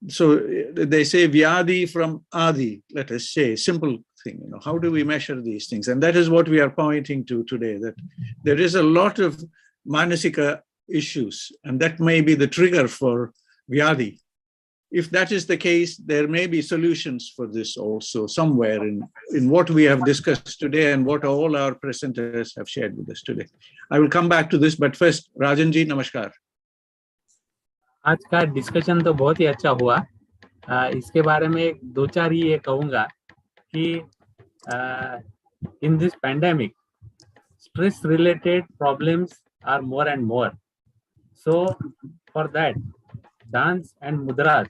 So they say Vyadi from Adi, let us say, simple thing, you know, how do we measure these things? And that is what we are pointing to today, that there is a lot of Manasika issues, and that may be the trigger for Vyadi. If that is the case, there may be solutions for this also somewhere in what we have discussed today and what all our presenters have shared with us today. I will come back to this, but first, Rajan ji, namaskar. आज का discussion तो बहुत ही अच्छा हुआ। इसके बारे में 2-4 ही ये कहूँगा कि in this pandemic, stress related problems are more and more. So for that, dance and mudras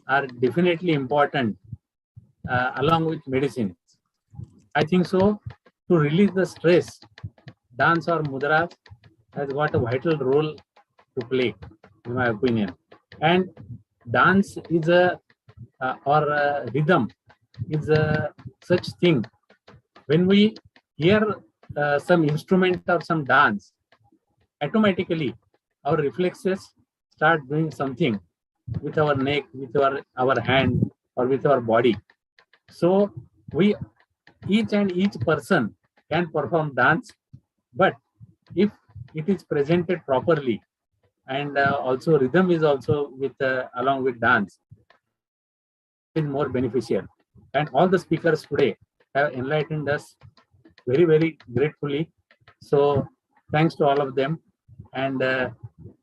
are definitely important along with medicine. I think so. To release the stress, dance or mudras has got a vital role to play, in my opinion. And dance is rhythm is such thing. When we hear some instrument or some dance, automatically our reflexes start doing something with our neck, with our hand, or with our body. So each person can perform dance, but if it is presented properly, and also rhythm is also with along with dance, is more beneficial. And all the speakers today have enlightened us very, very gratefully. So thanks to all of them, and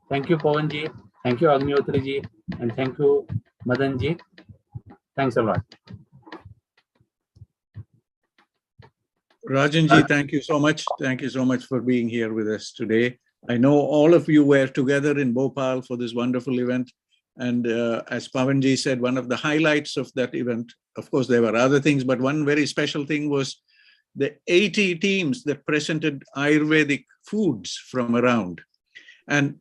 thank you, Pavanji, thank you, Agnihotriji, and thank you, Madanji. Thanks a lot. Rajan ji, thank you so much. Thank you so much for being here with us today. I know all of you were together in Bhopal for this wonderful event, And as Pavanji said, one of the highlights of that event, of course, there were other things, but one very special thing was the 80 teams that presented Ayurvedic foods from around. And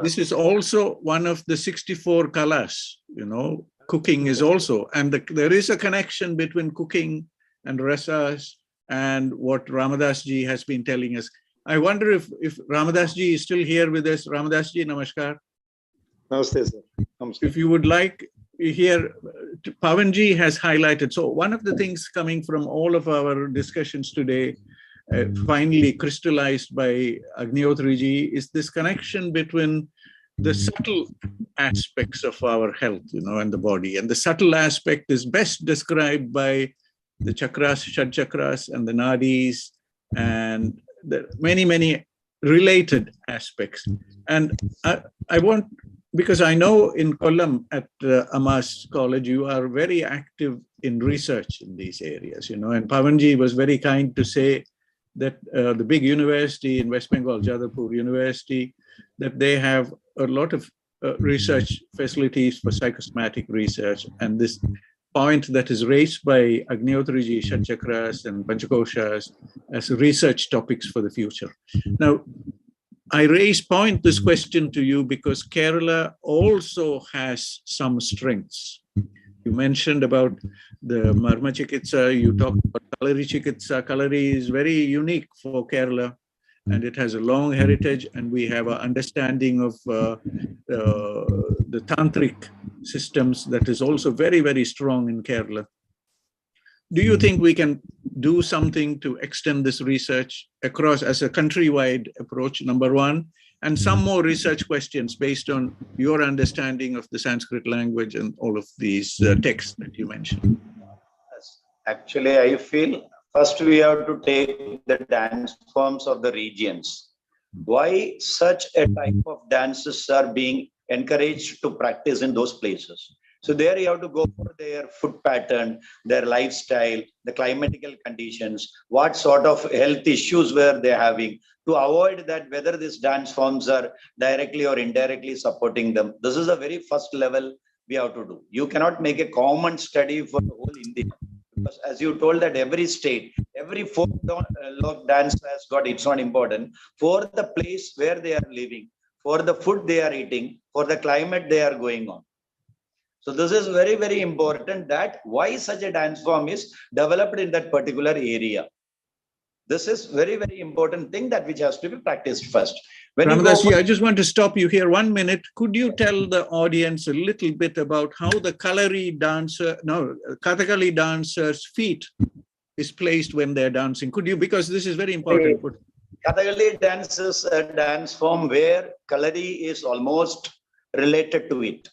this is also one of the 64 kalas, you know, cooking is also, and there is a connection between cooking and rasas and what Ramadas ji has been telling us. I wonder if Ramadas ji is still here with us. Ramadas ji, namaskar. Namaste, sir. Namaste. If you would like, here, Pavanji has highlighted. So one of the things coming from all of our discussions today, finally crystallized by Agnihotri ji, is this connection between the subtle aspects of our health, you know, and the body. And the subtle aspect is best described by the chakras, Shad chakras, and the nadis, and the many related aspects. And I want, because I know in Kollam at Amas College, you are very active in research in these areas, you know, and Pavanji was very kind to say that the big university in West Bengal, Jadavpur University, that they have a lot of research facilities for psychosomatic research. And this point that is raised by Agnihotri ji, Shad chakras and Panchakoshas as research topics for the future. Now, I this question to you because Kerala also has some strengths. You mentioned about the Marma Chikitsa, you talked about Kalari Chikitsa. Kalari is very unique for Kerala and it has a long heritage, and we have an understanding of the tantric systems that is also very strong in Kerala. Do you think we can do something to extend this research across as a countrywide approach, number one, and some more research questions based on your understanding of the Sanskrit language and all of these texts that you mentioned? Actually, I feel first we have to take the dance forms of the regions. Why such a type of dances are being encouraged to practice in those places? So there you have to go for their food pattern, their lifestyle, the climatical conditions, what sort of health issues were they having, to avoid that whether these dance forms are directly or indirectly supporting them. This is the very first level we have to do. You cannot make a common study for the whole India. Because as you told that every state, every folk dance has got its own importance for the place where they are living, for the food they are eating, for the climate they are going on. So this is very important, that why such a dance form is developed in that particular area. This is very important thing that which has to be practiced first. Ramadas ji, I just want to stop you here 1 minute. Could you tell the audience a little bit about how the Kathakali dancer's feet is placed when they're dancing? Could you, because this is very important. Kathakali dance is a dance form where Kalari is almost related to it.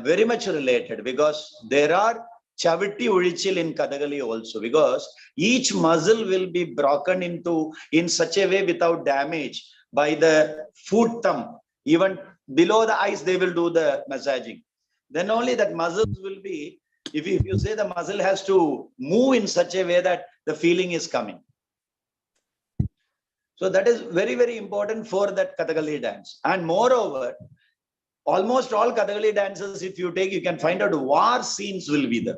Very much related, because there are Chaviti Urichil in Kathakali also, because each muscle will be broken into in such a way without damage by the foot thumb. Even below the eyes, they will do the massaging. Then only that muscles will be, if you say the muscle has to move in such a way that the feeling is coming. So that is very important for that Kathakali dance. And moreover, almost all Kathakali dances, if you take, you can find out war scenes will be there.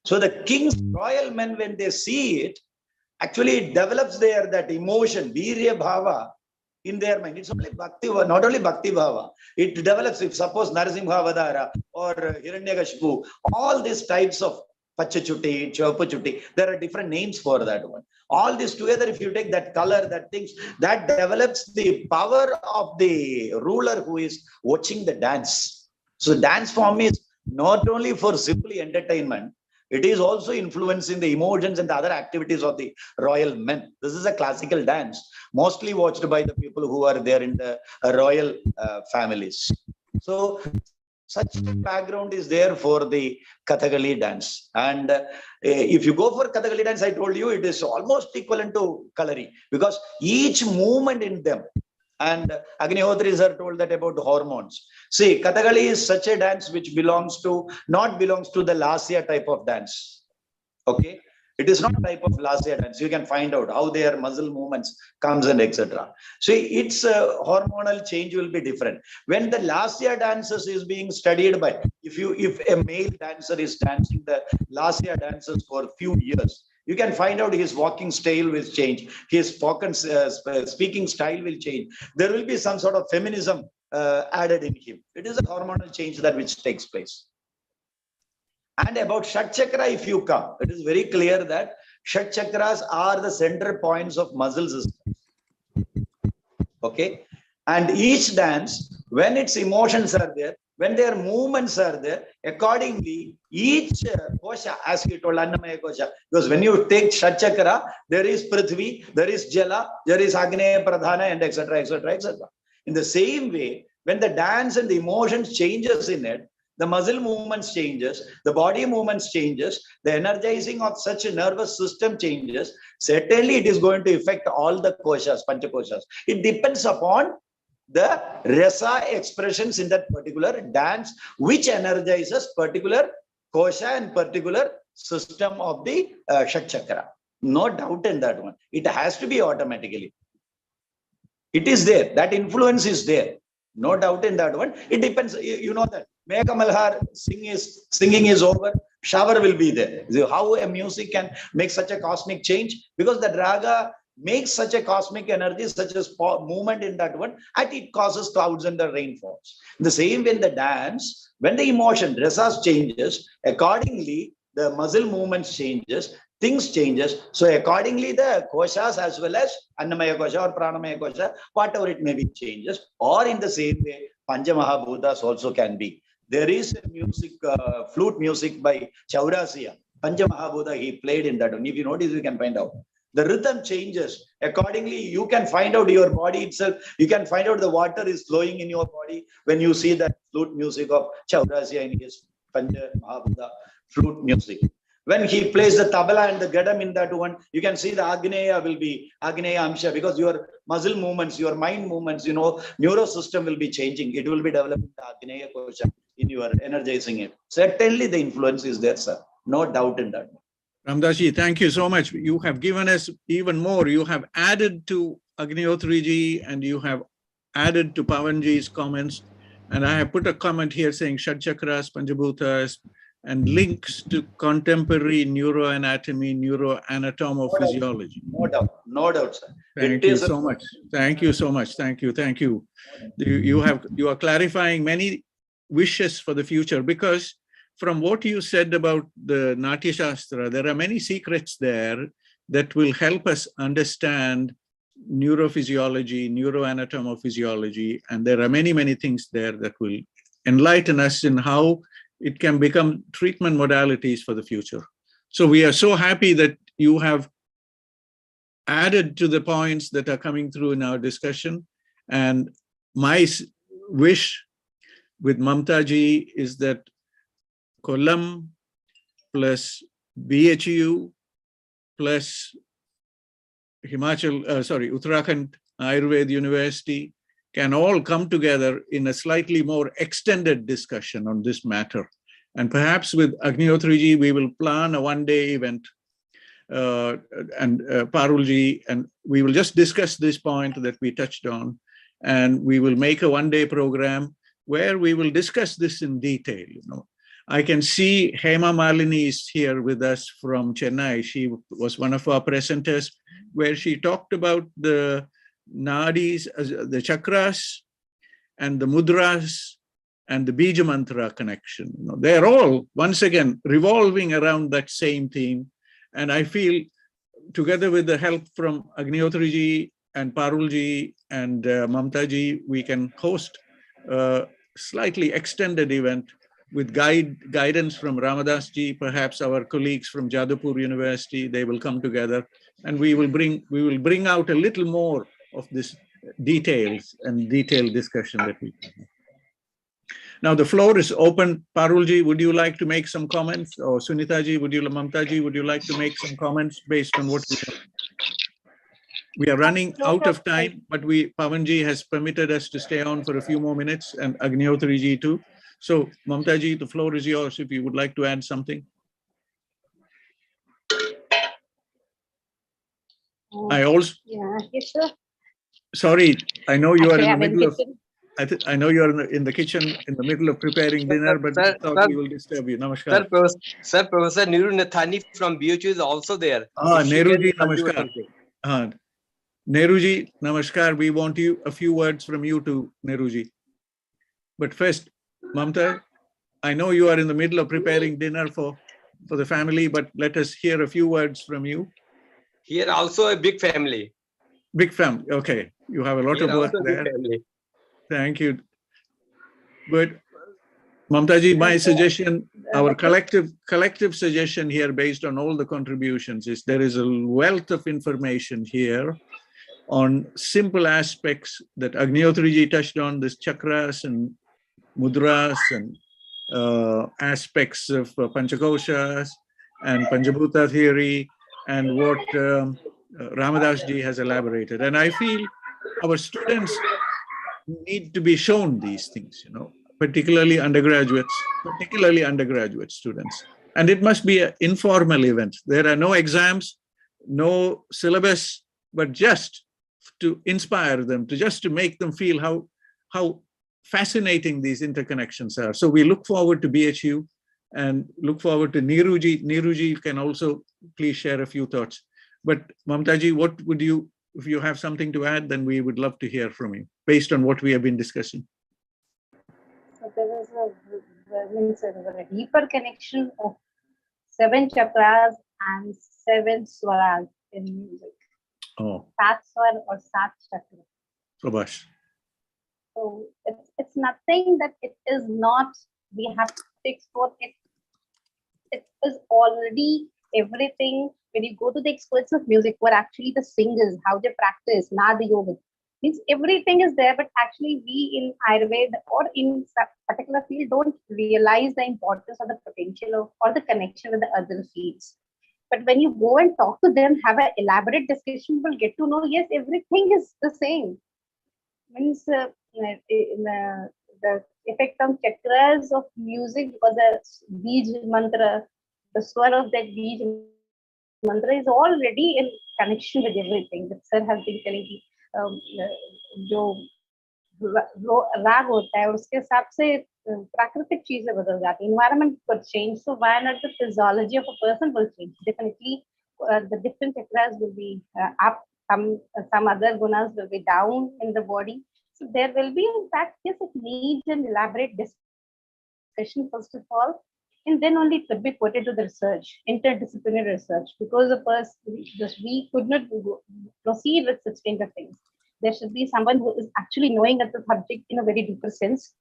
So the king's royal men, when they see it, actually it develops there that emotion, Virya Bhava, in their mind. It's only Bhakti, not only Bhakti Bhava. It develops, if suppose Narasimha Avadara or Hiranyakashipu, all these types of Pachachuti, Chopachuti, there are different names for that one. All this together, if you take that color, that things, that develops the power of the ruler who is watching the dance. So dance form is not only for simply entertainment, it is also influencing the emotions and the other activities of the royal men. This is a classical dance, mostly watched by the people who are there in the royal families. So such background is there for the Kathakali dance. And if you go for Kathakali dance, I told you, it is almost equivalent to Kalari, because each movement in them, and Agnihotri sir told that about hormones. See, Kathakali is such a dance which not belongs to the Lasya type of dance. Okay. It is not a type of Lasya dance. You can find out how their muscle movements comes and etc. So its hormonal change will be different. When the Lasya dances is being studied by, if a male dancer is dancing the Lasya dances for a few years, you can find out his walking style will change. His speaking style will change. There will be some sort of feminism added in him. It is a hormonal change that which takes place. And about Shat Chakra, if you come, it is very clear that Shat Chakras are the center points of muscle systems. Okay. And each dance, when its emotions are there, when their movements are there, accordingly, each kosha, as you told, Annamaya kosha, because when you take Shat Chakra, there is Prithvi, there is Jala, there is Agneya Pradhana, and etc., etc., etc. In the same way, when the dance and the emotions changes in it, the muscle movements changes, the body movements changes, the energizing of such a nervous system changes. Certainly, it is going to affect all the koshas, panchakoshas. It depends upon the rasa expressions in that particular dance, which energizes particular kosha and particular system of the Shat Chakra. No doubt in that one. It has to be automatically. It is there. That influence is there. No doubt in that one. It depends. You know that. Megha Malhar singing is over. Shower will be there. How a music can make such a cosmic change? Because the raga makes such a cosmic energy, such as movement in that one, and it causes clouds and the rainfalls. The same way in the dance, when the emotion, rasas changes, accordingly, the muscle movements changes, things changes. So accordingly, the koshas as well as Annamaya kosha or Pranamaya kosha, whatever it may be, changes. Or in the same way, Panchamahabhutas also can be. There is a music, flute music by Chaurasiya. Panchamahabhuta, he played in that one. If you notice, you can find out. The rhythm changes. Accordingly, you can find out your body itself. You can find out the water is flowing in your body when you see that flute music of Chaurasiya in his Panchamahabhuta flute music. When he plays the tabla and the gadam in that one, you can see the Agneya will be Agneya Amsha, because your muscle movements, your mind movements, neurosystem will be changing. It will be developing the Agneya kosha in your energizing it. Certainly the influence is there, sir. No doubt in that. Ramdashi, thank you so much. You have given us even more. You have added to Agnihotriji and you have added to Pavanji's comments. And I have put a comment here saying Shat Chakras, Panjabhutas, and links to contemporary neuroanatomy, neuroanatomo-physiology. No doubt, sir. Thank you so much. Thank you so much. Thank you. Thank you. You are clarifying many wishes for the future, because from what you said about the Natya Shastra, there are many secrets there that will help us understand neurophysiology, neuroanatomo-physiology, and there are many, many things there that will enlighten us in how it can become treatment modalities for the future. So we are so happy that you have added to the points that are coming through in our discussion. And my wish with Mamtaji is that Kollam plus BHU plus Uttarakhand Ayurveda University can all come together in a slightly more extended discussion on this matter. And perhaps with Agnihotriji, we will plan a one-day event, and Parulji, and we will just discuss this point that we touched on, and we will make a one-day program where we will discuss this in detail. I can see Hema Malini is here with us from Chennai. She was one of our presenters, where she talked about the nadis, the chakras, and the mudras, and the bija mantra connection. They're all, once again, revolving around that same theme. And I feel, together with the help from Agnihotriji and Parulji and Mamtaji, we can host a slightly extended event with guidance from Ramadas ji, perhaps our colleagues from Jadavpur University. They will come together, and we will bring out a little more of this details and detailed discussion that we can have. Now the floor is open. Parulji, would you like to make some comments? Or Sunitaji, Mamtaji, would you like to make some comments based on what we have? We are running out of time, but Pavanji has permitted us to stay on for a few more minutes, and Agnihotriji too. So Mamtaji, the floor is yours if you would like to add something. I also, Yeah, yes, sir. sorry, I know you are Actually, in the I'm in middle of, kitchen. I know you are in the kitchen in the middle of preparing dinner, but I thought we will disturb you. Namaskar. Sir, Professor Niru Nathani from BHU is also there. If she Nehruji, can contribute namaskar. something. Nehruji, namaskar. We want a few words from you to Nehruji. But first, Mamta, I know you are in the middle of preparing dinner for the family, but let us hear a few words from you. Here also a big family. Big family. Okay. You have a lot Here of work also a big there. family. Thank you. Good. Mamtaji, my suggestion, our collective suggestion here based on all the contributions is there is a wealth of information here on simple aspects that Agnihotriji touched on, this chakras and mudras and aspects of Panchakoshas and Panchabhuta theory and what Ramadas ji has elaborated. And I feel our students need to be shown these things, particularly undergraduate students. And it must be an informal event. There are no exams, no syllabus, but just to inspire them, to make them feel how fascinating these interconnections are. So we look forward to BHU and look forward to Niruji. Niruji, you can also please share a few thoughts. But Mamtaji, what would you, if you have something to add, then we would love to hear from you based on what we have been discussing. So there is a deeper connection of 7 chakras and 7 swaras in music. Oh. Sat swar or Sat chakra. Prabhash. So it's nothing that it is not, we have to explore it. It is already everything. When you go to the experts of music, what actually the singers, how they practice, Nada Yoga, means everything is there, but actually we in Ayurveda or in particular field don't realize the importance or the potential of or the connection with the other fields. But when you go and talk to them, have an elaborate discussion, you'll get to know, yes, everything is the same. Means the effect on chakras of music, because the Bij mantra, the swar of that Bij mantra is already in connection with everything that sir has been telling me. जो राग होता है उसके हिसाब से प्राकृतिक चीजें बदल जाती हैं, environment could change, so why not the physiology of a person will change? Definitely the different chakras will be up, some other gunas will be down in the body. So there will be, in fact, yes, it needs an elaborate discussion first of all, and then only it could be put into the research, interdisciplinary research, because we could not proceed with such kind of things. There should be someone who is actually knowing at the subject in a very deeper sense.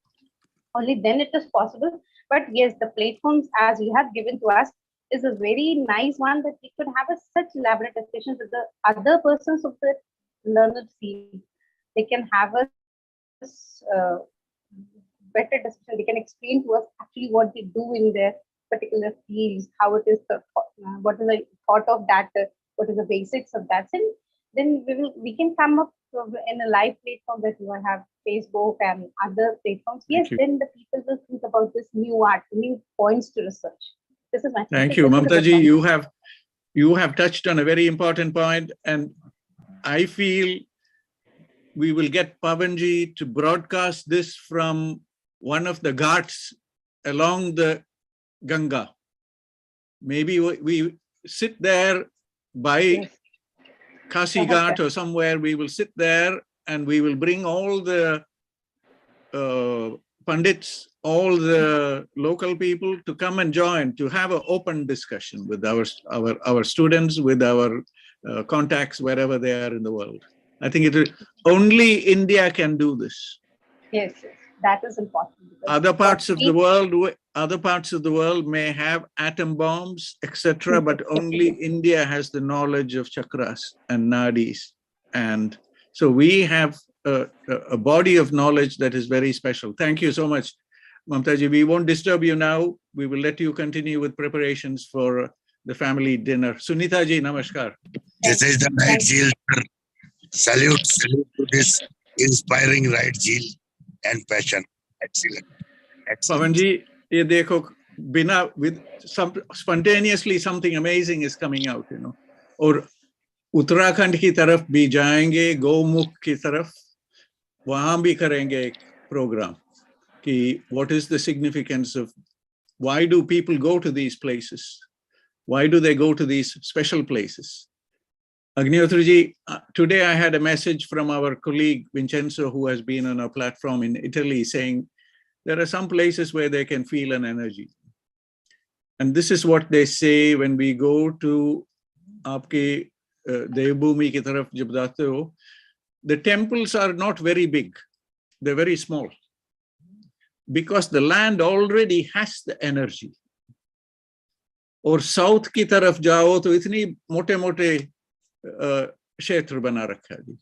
Only then it is possible. But yes, the platforms as you have given to us is a very nice one that we could have such elaborate discussions with the other persons of the learned field. They can have a better discussion. They can explain to us actually what they do in their particular fields, how it is, what is the thought of that, what is the basics of that. And then we can come up in a live platform that you will have Facebook and other platforms. Yes, then the people will think about this new art, new points to research. This is my thank you, Mamtaji. You have touched on a very important point, and I feel we will get Pavanji to broadcast this from one of the ghats along the Ganga. Maybe we sit there by Kasi Ghat or somewhere. We will sit there and we will bring all the Pandits, all the local people to come and join, to have an open discussion with our students, with our contacts wherever they are in the world. I think only India can do this. Yes, that is important. Other parts of the world may have atom bombs, etc., but only India has the knowledge of chakras and nadis, and so we have a body of knowledge that is very special. Thank you so much, Mamtaji. We won't disturb you now. We will let you continue with preparations for the family dinner. Sunita ji, namaskar. This is the right zeal. Salute to this inspiring right zeal and passion. Excellent. Pavanji, ye dekho, spontaneously something amazing is coming out, or Uttarakhand की तरफ भी जाएंगे, गौमुख की तरफ, वहां भी करेंगे एक प्रोग्राम कि what is the significance of, why do people go to these places? Why do they go to these special places? Agnihotriji, today I had a message from our colleague Vincenzo, who has been on our platform in Italy, saying there are some places where they can feel an energy. And this is what they say when we go to aapke Devbhumi ki taraf jab jaate ho, the temples are not very big, they're very small, because the land already has the energy. और south की तरफ जाओ तो इतनी मोटे मोटे क्षेत्र बना रखा है,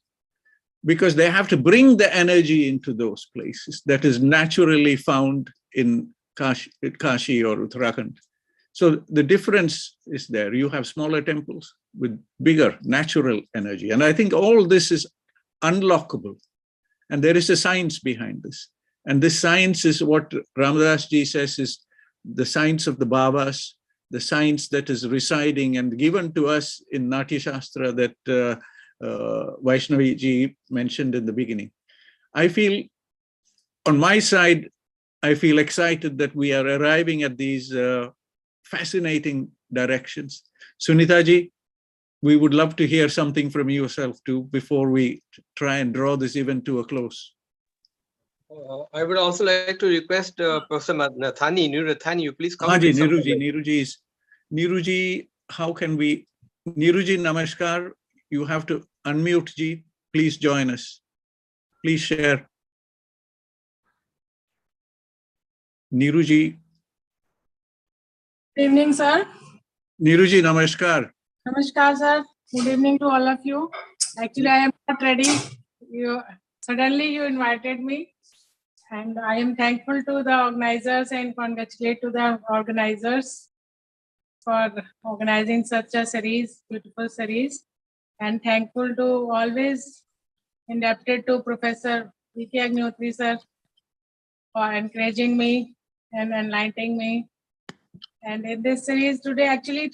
because they have to bring the energy into those places that is naturally found in Kashi or Uttarakhand. So the difference is there. You have smaller temples with bigger natural energy. And I think all this is unlockable. And there is a science behind this. And this science is what Ramadas ji says is the science of the Bhavas, the science that is residing and given to us in Natya Shastra that Vaishnavi ji mentioned in the beginning. I feel, on my side, I feel excited that we are arriving at these fascinating directions. Sunita ji, we would love to hear something from yourself too before we try and draw this event to a close. I would also like to request Professor Nathani, Nathani, you please come. Niruji, how can we? Niruji, namaskar. You have to unmute ji. Please join us. Please share. Niruji. Good evening, sir. Niruji, namaskar. Namaskar, sir. Good evening to all of you. Actually, I am not ready. Suddenly you invited me, and I am thankful to the organizers and congratulate to the organizers for organizing such a series, beautiful series, and thankful to always indebted to Professor V.K. Agnihotri sir for encouraging me and enlightening me. And in this series today, actually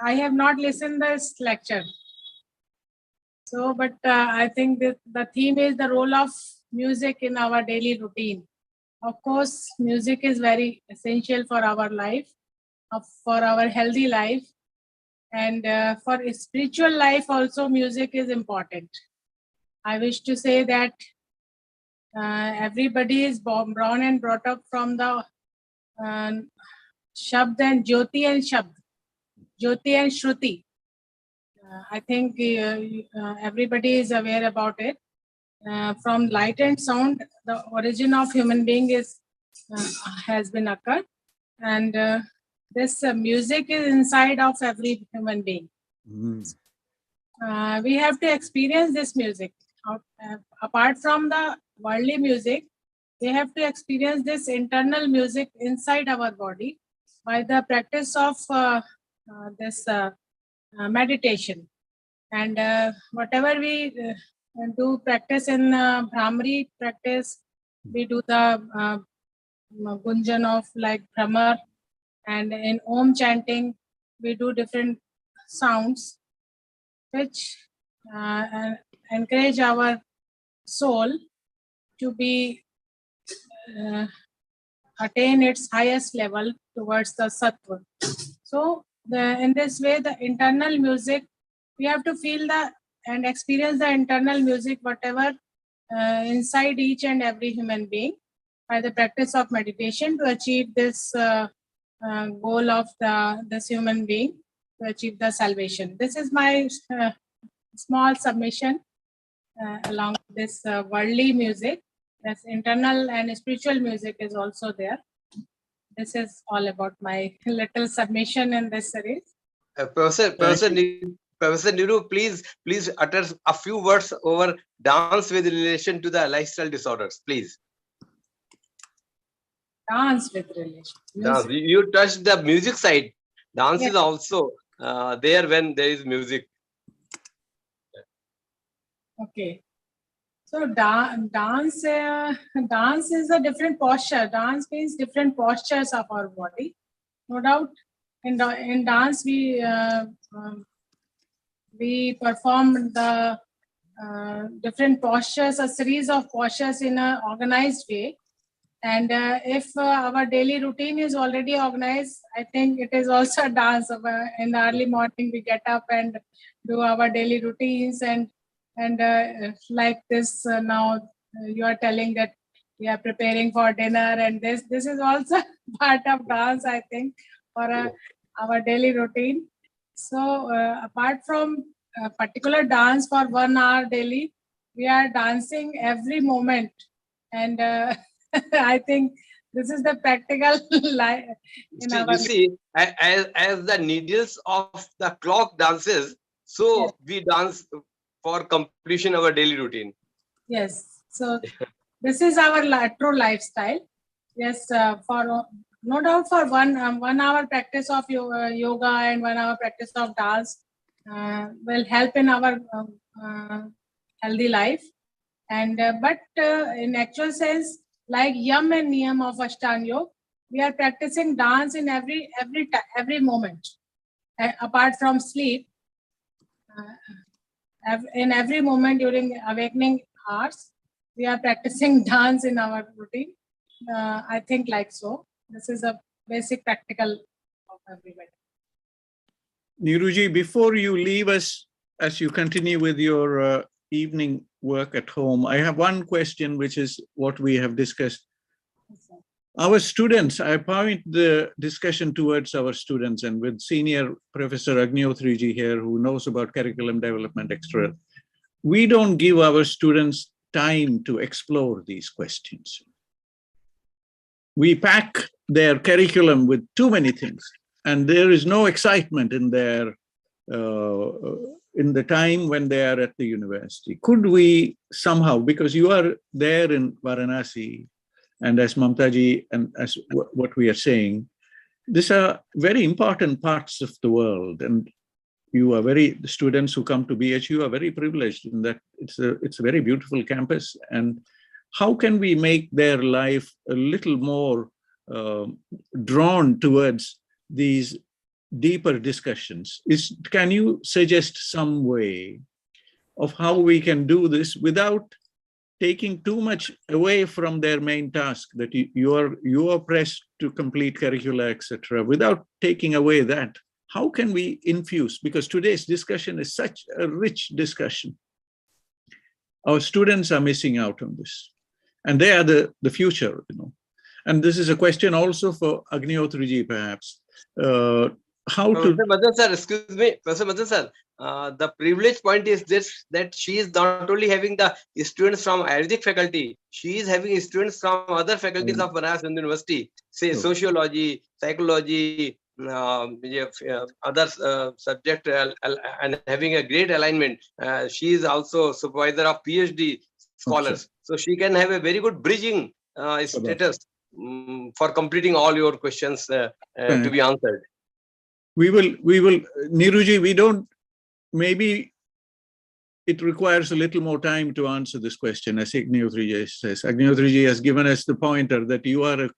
I have not listened this lecture. So, but I think that the theme is the role of music in our daily routine. Of course, music is very essential for our life, for our healthy life, and for spiritual life also music is important. I wish to say that everybody is born and brought up from the Shabd and Jyoti and Shabd, Jyoti and Shruti. I think everybody is aware about it. From light and sound, the origin of human being has been occurred, and this music is inside of every human being. We have to experience this music. Apart from the worldly music, we have to experience this internal music inside our body by the practice of this meditation. And whatever we do practice in Brahmari practice, we do the gunjan of like Brahmar, and in Om chanting, we do different sounds which encourage our soul to be attain its highest level towards the sattva. So in this way, the internal music, we have to feel and experience the internal music, whatever inside each and every human being, by the practice of meditation to achieve this goal of this human being, to achieve the salvation. This is my small submission along with this worldly music. This internal and spiritual music is also there. This is all about my little submission in this series. Professor Niru, please utter a few words over dance with relation to the lifestyle disorders, please. Dance with relation. Dance. You touched the music side. Dance is also there when there is music. Okay. So dance is a different posture. Dance means different postures of our body. No doubt, in dance we we perform the different postures, a series of postures in an organized way. And if our daily routine is already organized, I think it is also a dance. In the early morning, we get up and do our daily routines, and like this now you are telling that we are preparing for dinner, and this is also part of dance, I think, for our daily routine. So apart from a particular dance for 1 hour daily, we are dancing every moment, and I think this is the practical life in our. You see, as the needles of the clock dances, so Yes. we dance for completion of our daily routine. Yes, so this is our true lifestyle. Yes, for no doubt for 1 hour practice of yoga and 1 hour practice of dance will help in our healthy life. And but in actual sense, like Yam and Niyam of Ashtanga Yoga, we are practicing dance in every moment. Apart from sleep, in every moment during awakening hours, we are practicing dance in our routine. I think like so. This is a basic practical of everybody. Neeruji, before you leave us, as you continue with your evening work at home, I have one question, which is what we have discussed. Our students, I point the discussion towards our students, and with Senior Professor Agnihotriji here, who knows about curriculum development, etc. We don't give our students time to explore these questions. We pack their curriculum with too many things, and there is no excitement in their in the time when they are at the university. Could we somehow, because you are there in Varanasi, and as Mamtaji and as what we are saying, these are very important parts of the world, and you are the students who come to BHU are very privileged in that it's a very beautiful campus. And how can we make their life a little more drawn towards these deeper discussions? Can you suggest some way of how we can do this without taking too much away from their main task, that you are pressed to complete curricula, etc., without taking away that? How can we infuse? Because today's discussion is such a rich discussion. Our students are missing out on this, and they are the future, you know. And this is a question also for Agnihotriji, perhaps. How to... Professor Madan sir, excuse me, Professor Madan sir, the privilege point is this, that she is not only having the students from Ayurvedic faculty, she is having students from other faculties of Banaras University, say sociology, psychology, other subject, and having a great alignment. She is also supervisor of PhD scholars. So she can have a very good bridging status for completing all your questions to be answered. We will, Neeruji, we don't, maybe it requires a little more time to answer this question, as Agnihotriji says. Agnihotriji has given us the pointer that you are a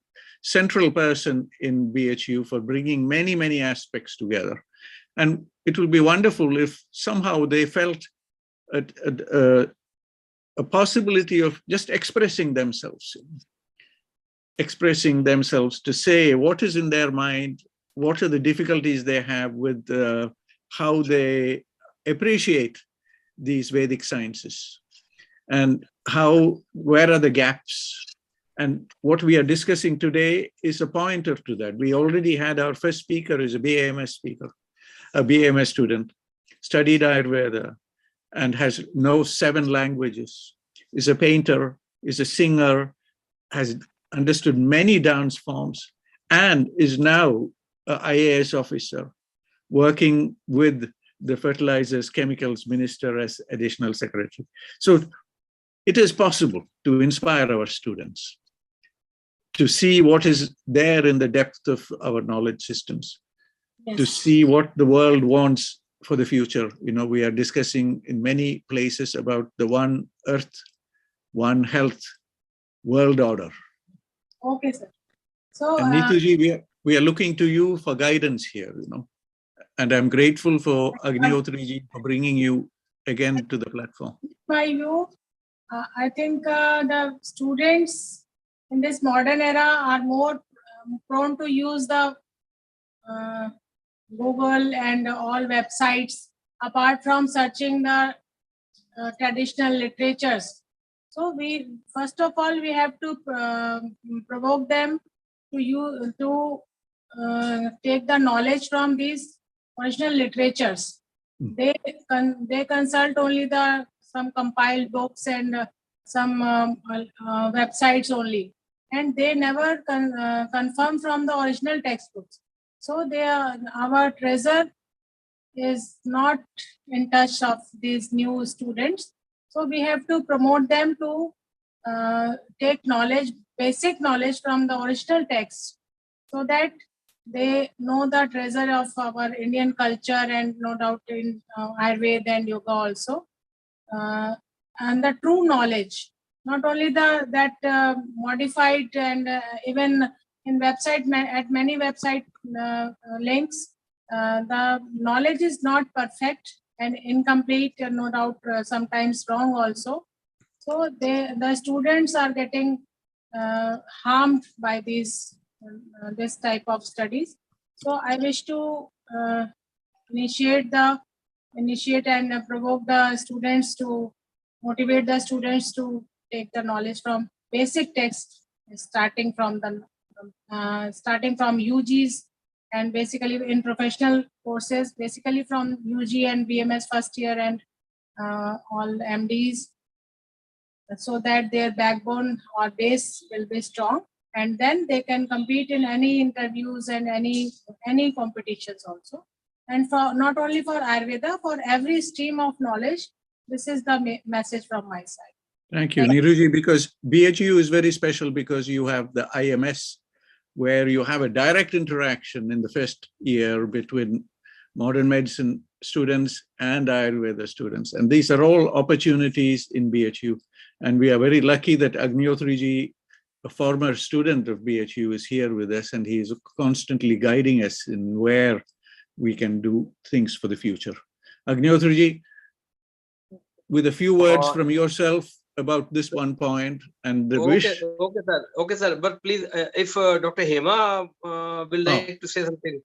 central person in BHU for bringing many, many aspects together. And it will be wonderful if somehow they felt a possibility of just expressing themselves to say what is in their mind, what are the difficulties they have with how they appreciate these Vedic sciences, and where are the gaps. And what we are discussing today is a pointer to that. We already had our first speaker is a BAMS speaker, a BAMS student, studied Ayurveda and knows 7 languages, is a painter, is a singer, has understood many dance forms, and is now an IAS officer working with the Fertilizers Chemicals Minister as additional secretary. So it is possible to inspire our students to see what is there in the depth of our knowledge systems, to see what the world wants for the future. You know, we are discussing in many places about the one earth, one health world order. Okay, sir. So, and Neetuji, we are looking to you for guidance here, you know. And I'm grateful for Agnihotriji for bringing you again to the platform. By you, I think the students in this modern era are more prone to use the Google and all websites apart from searching the traditional literatures. So we, first of all, we have to provoke them to take the knowledge from these original literatures. They consult only some compiled books and some websites only, and they never confirm from the original textbooks. So our treasure is not in touch of these new students. So we have to promote them to take knowledge, basic knowledge from the original text, so that they know the treasure of our Indian culture, and no doubt in Ayurveda and yoga also, and the true knowledge, not only that modified and even in website, at many website links, the knowledge is not perfect and incomplete, and no doubt sometimes wrong also. So the students are getting harmed by this type of studies. So I wish to initiate and provoke the students, to motivate the students to take the knowledge from basic text, starting from UGs, and basically in professional courses, basically from UG and BMS first year and all MDs, so that their backbone or base will be strong, and then they can compete in any interviews and any competitions also. And for not only for Ayurveda, for every stream of knowledge, this is the message from my side. Thank you, Niruji, because BHU is very special because you have the IMS, where you have a direct interaction in the first year between modern medicine students and Ayurveda students. And these are all opportunities in BHU. And we are very lucky that Agnihotriji, a former student of BHU, is here with us, and he is constantly guiding us in where we can do things for the future. Agnihotriji, with a few words from yourself about this one point and the wish. Okay, sir. But please, if Dr. Hema will like to say something.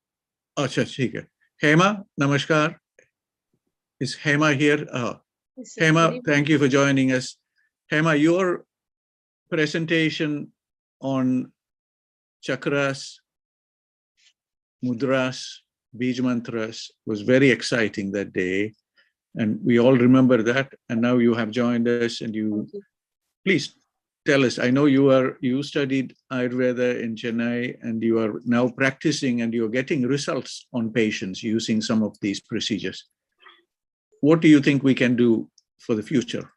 Acha, theek hai. Hema, namaskar. Is Hema here? Yes, Hema, thank you for joining us. Hema, your presentation on chakras, mudras, bij mantras was very exciting that day. And we all remember that. And now you have joined us, and you please tell us. I know you studied Ayurveda in Chennai, and you are now practicing, and you're getting results on patients using some of these procedures. What do you think we can do for the future?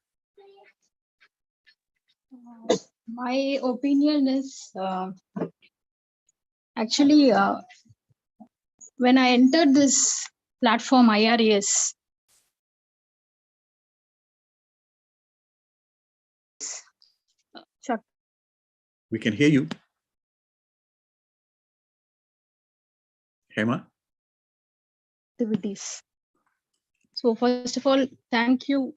My opinion is actually when I entered this platform IRES, We can hear you. Hema? Activities. So first of all, thank you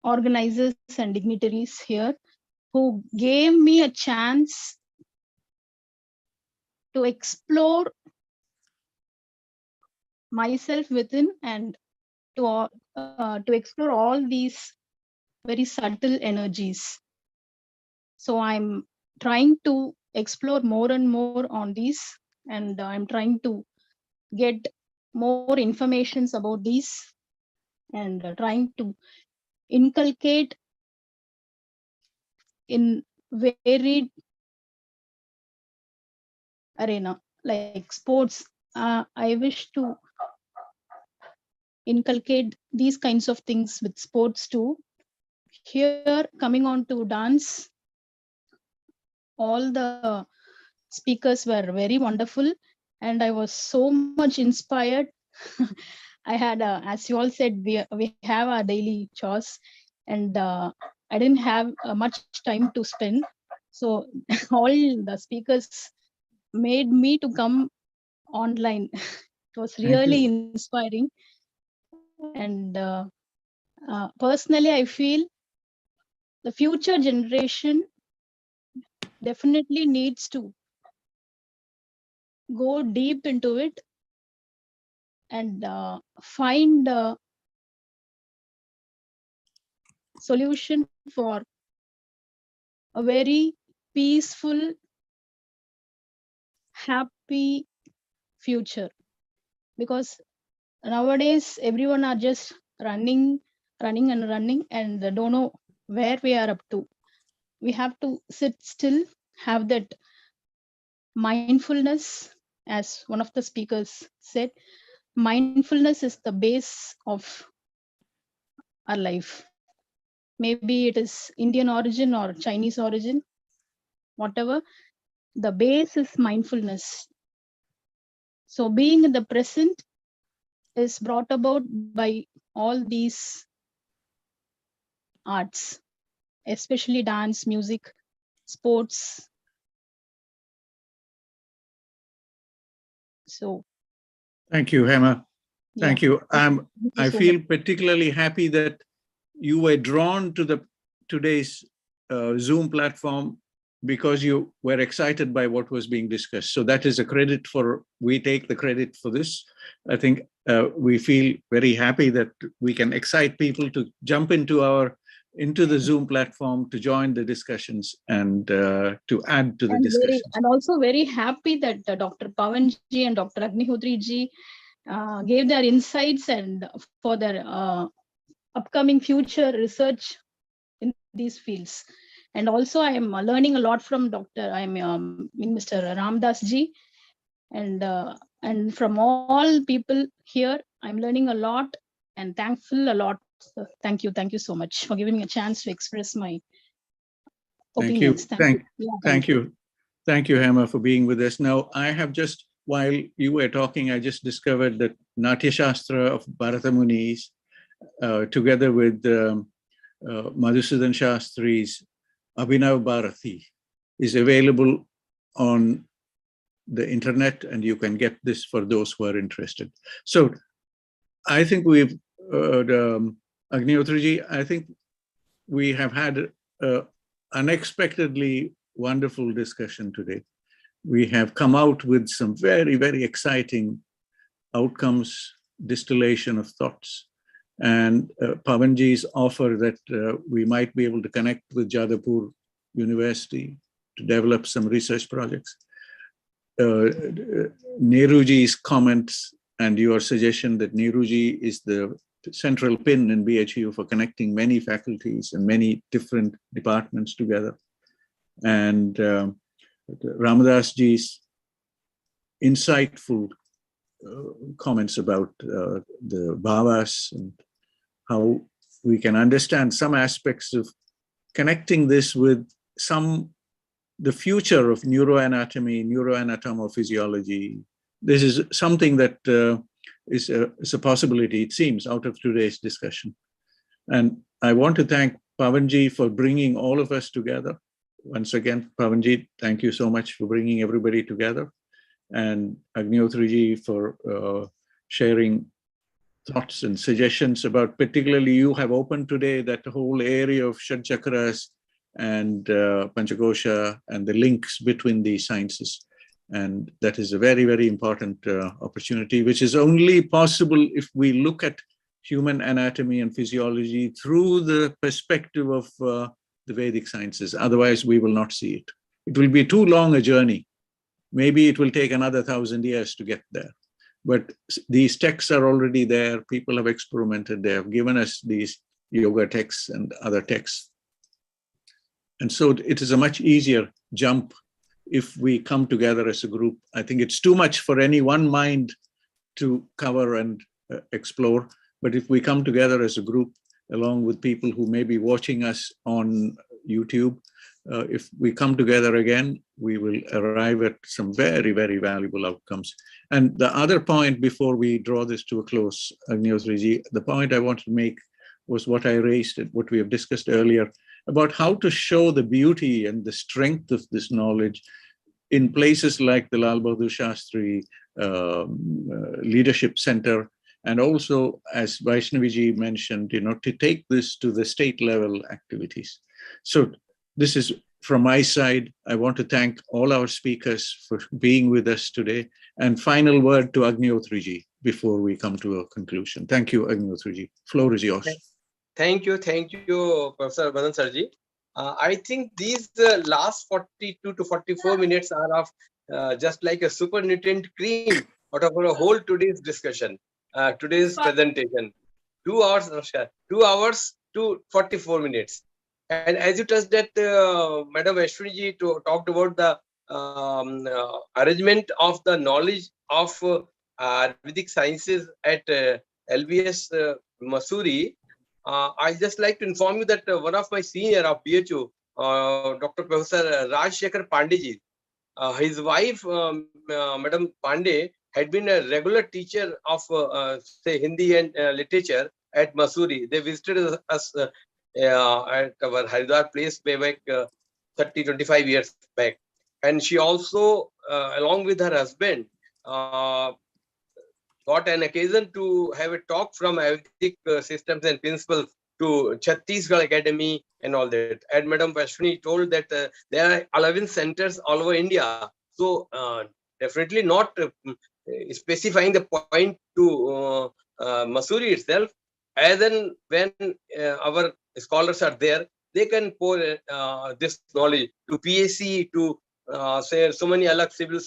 organizers and dignitaries here who gave me a chance to explore myself within, and to explore all these very subtle energies. So I'm trying to explore more and more on these, and I'm trying to get more informations about these, and trying to inculcate in varied arena like sports. I wish to inculcate these kinds of things with sports too. Here, coming on to dance, all the speakers were very wonderful, and I was so much inspired. I had, as you all said, we have our daily chores, and I didn't have much time to spend. So all the speakers made me to come online. It was Thank really you. inspiring. And personally, I feel the future generation definitely needs to go deep into it and find a solution for a very peaceful, happy future. Because nowadays everyone are just running and they don't know where we are up to. We have to sit still, have that mindfulness. As one of the speakers said, mindfulness is the base of our life. Maybe it is Indian origin or Chinese origin, whatever, the base is mindfulness. So being in the present is brought about by all these arts, especially dance, music, sports. So Thank you, Hema. Thank you. Thank you I so feel much. particularly happy that you were drawn to today's Zoom platform because you were excited by what was being discussed. So that is a credit for, we take the credit for this. I think we feel very happy that we can excite people to jump into the Zoom platform to join the discussions and to add to the discussions. And also very happy that Dr. Pavanji and Dr. Agnihotri ji gave their insights and for their upcoming future research in these fields. And also I am learning a lot from Mr. Ramdas ji, and from all people here, I'm learning a lot and thankful a lot. So thank you so much for giving me a chance to express my opinions. Thank you, Hema, for being with us. Now, I have just, while you were talking, I just discovered that Natya Shastra of Bharata Munis, together with Madhusudan Shastri's Abhinav Bharati, is available on the internet, and you can get this for those who are interested. So I think we've, Agnihotriji, I think we have had an unexpectedly wonderful discussion today. We have come out with some very, very exciting outcomes, distillation of thoughts. And Pavanji's offer that we might be able to connect with Jadavpur University to develop some research projects. Nehruji's comments and your suggestion that Nehruji is the central pin in BHU for connecting many faculties and many different departments together. And Ramadasji's insightful comments about the bhavas and how we can understand some aspects of connecting this with the future of neuroanatomy, neuroanatomo-physiology. This is something that is a possibility, it seems, out of today's discussion. And I want to thank Pavanji for bringing all of us together. Once again, Pavanji, thank you so much for bringing everybody together. And Agnihotriji for sharing thoughts and suggestions about, particularly you have opened today that whole area of Shad Chakras and Panchakosha and the links between these sciences. And that is a very, very important opportunity, which is only possible if we look at human anatomy and physiology through the perspective of the Vedic sciences. Otherwise, we will not see it. It will be too long a journey. Maybe it will take another 1,000 years to get there. But these texts are already there. People have experimented. They have given us these yoga texts and other texts. And so it is a much easier jump if we come together as a group. I think it's too much for any one mind to cover and explore. But if we come together as a group, along with people who may be watching us on YouTube, if we come together again, we will arrive at some very, very valuable outcomes. And the other point before we draw this to a close, Agnihotriji, the point I wanted to make was what I raised, what we have discussed earlier, about how to show the beauty and the strength of this knowledge in places like the Lal Bahadur Shastri leadership center. And also, as Vaishnaviji mentioned, to take this to the state level activities. So this is from my side. I want to thank all our speakers for being with us today. And final word to Agnihotriji before we come to a conclusion. Thank you, Agnihotriji. Floor is yours. Thank you, Professor Madan Sarji. I think these last 42 to 44 minutes are of just like a super nutrient cream out of a whole today's discussion, today's presentation. 2 hours, 2 hours to 44 minutes. And as you touched that, Madam Vaishnaviji talked about the arrangement of the knowledge of Ayurvedic sciences at LBS Mussoorie. I just like to inform you that one of my senior of BHU, Dr. Professor Rajshekhar Pandeyji, his wife, Madam Pandey, had been a regular teacher of say Hindi and literature at Mussoorie. They visited us at our Haridwar place way back 30-25 years back. And she also, along with her husband, got an occasion to have a talk from Ayurvedic systems and principles to Chhattisgarh Academy and all that. And Madam Vaishnavi told that there are 11 centers all over India. So definitely not specifying the point to Mussoorie itself. As and when our scholars are there, they can pour this knowledge to PAC, to say so many other civil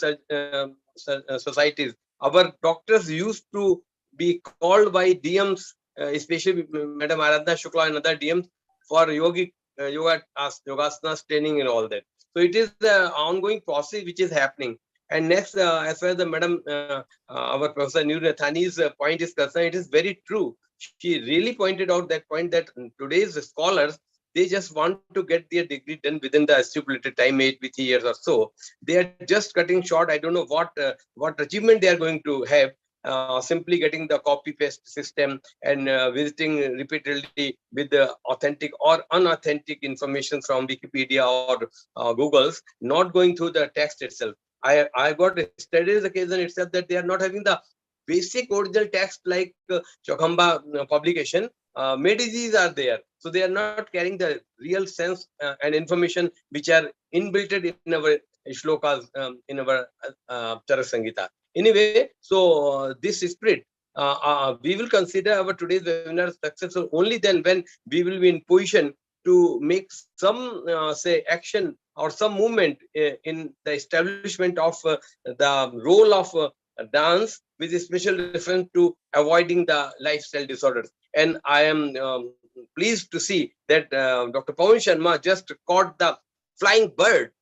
societies. Our doctors used to be called by DMs, especially Madam Aradhana Shukla and other DMs, for yogasanas training and all that. So it is the ongoing process which is happening. And next, as far as the Madam, our Professor Nurnathani's point is concerned, it is very true. She really pointed out that point that today's scholars, they just want to get their degree done within the stipulated time, 8 to 3 years or so. They are just cutting short. I don't know what achievement they are going to have, simply getting the copy-paste system and visiting repeatedly with the authentic or unauthentic information from Wikipedia or Google's, not going through the text itself. I got yesterday's occasion itself that they are not having the basic original text like Chokhamba publication. Medizis are there. So they are not carrying the real sense and information which are inbuilt in our shlokas, in our Charasangita. Anyway, so this spirit, we will consider our today's webinar successful only then when we will be in position to make some say action or some movement in the establishment of the role of dance with a special reference to avoiding the lifestyle disorders. And I am pleased to see that Dr. Pawan Sharma just caught the flying bird.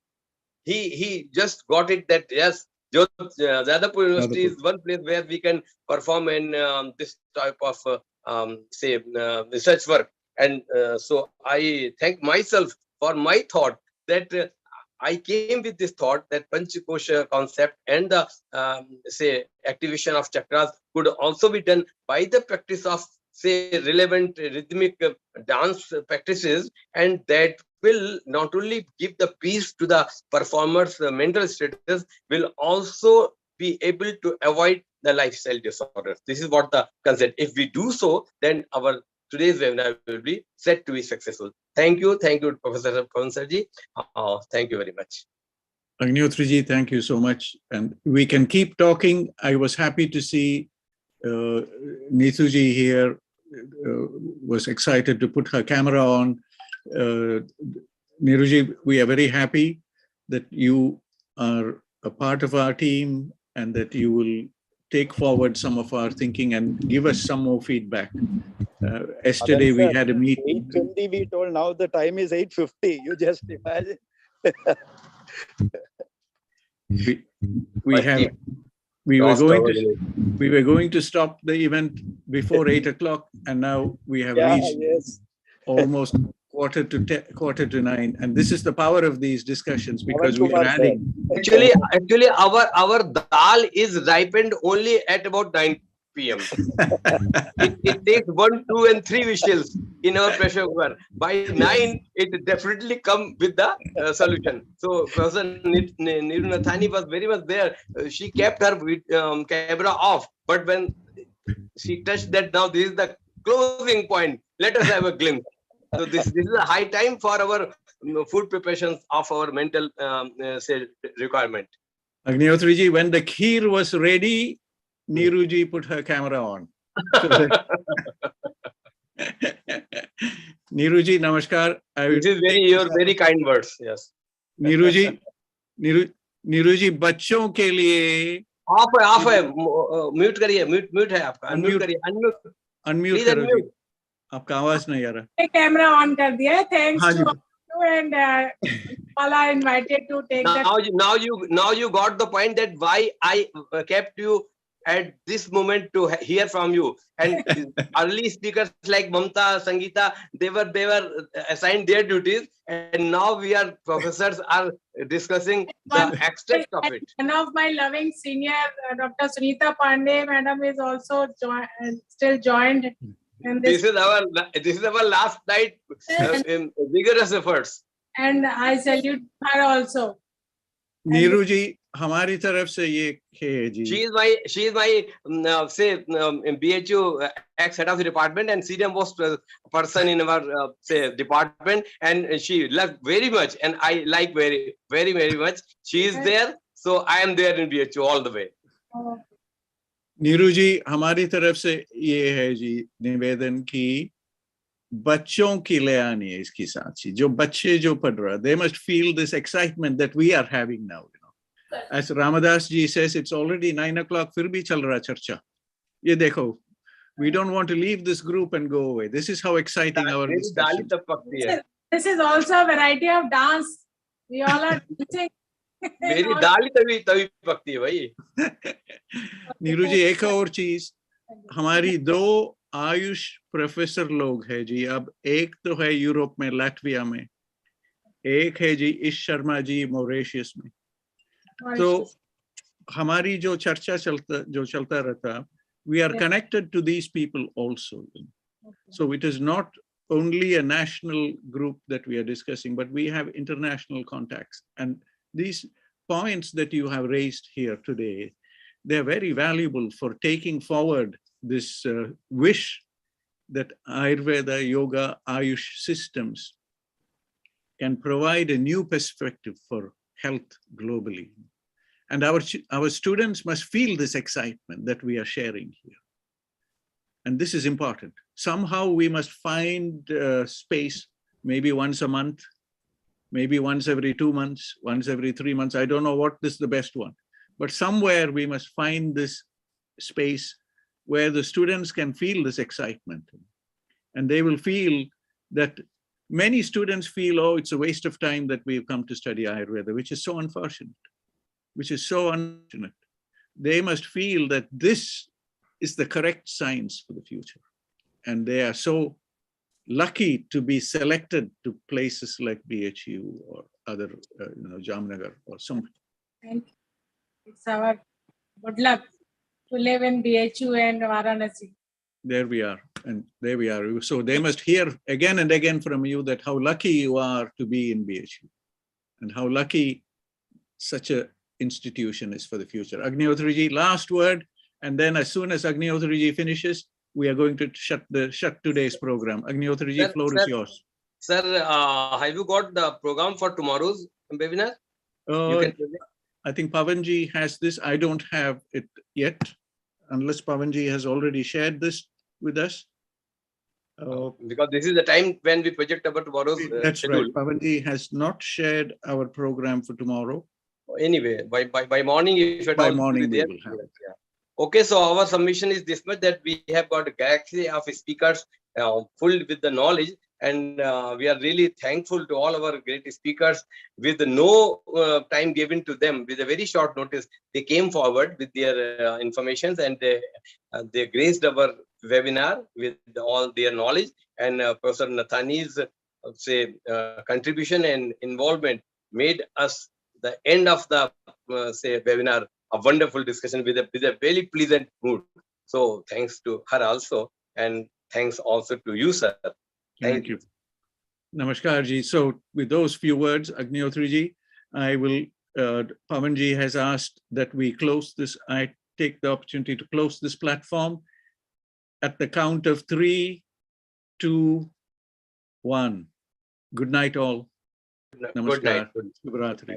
He just got it that yes, Jadavpur University is one place where we can perform in this type of say research work. And so I thank myself for my thought that I came with this thought that Panchakosha concept and the say activation of chakras could also be done by the practice of say relevant rhythmic dance practices, and that will not only give the peace to the performer's mental status, will also be able to avoid the lifestyle disorders. This is what the concept. If we do so, then our today's webinar will be set to be successful. Thank you, Professor Pawan Sarji. Thank you very much. Agnihotriji, thank you so much. And we can keep talking. I was happy to see Neethuji here, was excited to put her camera on. Neeruji, we are very happy that you are a part of our team and that you will take forward some of our thinking and give us some more feedback. Yesterday we had a meeting. 8:20 we told, now the time is 8:50. You just imagine. we were going to stop the event before 8 o'clock, and now we have reached almost quarter to 9. And this is the power of these discussions, because we are adding. Actually, our dal is ripened only at about 9 p.m. it takes 1, 2, and 3 whistles in our pressure cooker. By 9, it definitely come with the solution. So Professor Niru Nathani was very much there. She kept her camera off, but when she touched that, now this is the closing point. Let us have a glimpse. So this is a high time for our food preparations of our mental say requirement. Agnihotriji, when the kheer was ready, Neeruji put her camera on. Neeruji, namaskar. This is your very kind words. Yes. Neeruji, Neeruji, बच्चों के लिए of है mute करिए mute है आपका unmute करिए unmute करो जी आपका आवाज नहीं आ रहा कैमरा ऑन कर दिया है thanks to you and all are invited to take now you got the point that why I kept you at this moment to hear from you. And early speakers like Mamta, Sangeeta, they were assigned their duties, and now we are professors are discussing the extract of it. One of my loving senior, Dr. Sunita Pandey, madam, is also still joined. And this is our last night in vigorous efforts. And I salute her also. Neeruji, हमारी तरफ से ये है जी. She is my say BHU ex-head of the department and senior most person in our say department, and she loved very much, and I like very much. She is there, so I am there in BHU all the way. Neeru जी हमारी तरफ से ये है जी निवेदन की बच्चों की ले आनी है इसकी साथ ही जो बच्चे जो पढ़ रहा they must feel this excitement that we are having now, you know. As Ramadas ji says, it's already 9 o'clock, फिर भी चल रहा चर्चा. ये देखो, we don't want to leave this group and go away. This is how exciting our discussion. This is also a variety of dance. We all are dancing. मेरी दाल ही तभी पकती है भाई. नीरू जी एक और चीज, हमारी 2 आयुष प्रोफेसर लोग हैं जी. अब एक तो है यूरोप में लैटविया में, एक है जी ईश शर्मा जी मॉरिशस में. तो हमारी जो चर्चा चलता रहता, we are connected to these people also. So it is not only a national group that we are discussing, but we have international contacts. And these points that you have raised here today, they're very valuable for taking forward this wish that Ayurveda, Yoga, Ayush systems can provide a new perspective for health globally. And our students must feel this excitement that we are sharing here. And this is important. Somehow we must find space, maybe once a month, maybe once every 2 months, once every 3 months. I don't know what is the best one, but somewhere we must find this space where the students can feel this excitement. And they will feel that many students feel, oh, it's a waste of time that we've come to study Ayurveda, which is so unfortunate, They must feel that this is the correct science for the future. And they are so lucky to be selected to places like BHU or other, Jamnagar or something. Thank you. It's our good luck to live in BHU and Varanasi. There we are, and there we are. So they must hear again and again from you that how lucky you are to be in BHU and how lucky such a institution is for the future. Agnihotriji, last word, and then as soon as Agnihotriji finishes, we are going to shut today's program. Agnihotriji, floor is yours. Sir, have you got the program for tomorrow's webinar? I think Pavanji has this. I don't have it yet, unless Pavanji has already shared this with us. Because this is the time when we project our tomorrow's that's schedule. Right. Pavanji has not shared our program for tomorrow. Anyway, by morning, if at by all morning we will have it. Yeah. Okay, so our submission is this much, that we have got a galaxy of speakers full with the knowledge, and we are really thankful to all our great speakers. With no time given to them, with a very short notice, they came forward with their informations, and they graced our webinar with all their knowledge. And Professor Nathani's contribution and involvement made us the end of the webinar a wonderful discussion with a very pleasant mood. So thanks to her also, and thanks also to you, sir. Thank you. Namaskar ji. So with those few words, Agnihotri ji, I will, Pawan ji has asked that we close this. I take the opportunity to close this platform at the count of 3, 2, 1. Good night all. Good Namaskar. night. Shubhratri.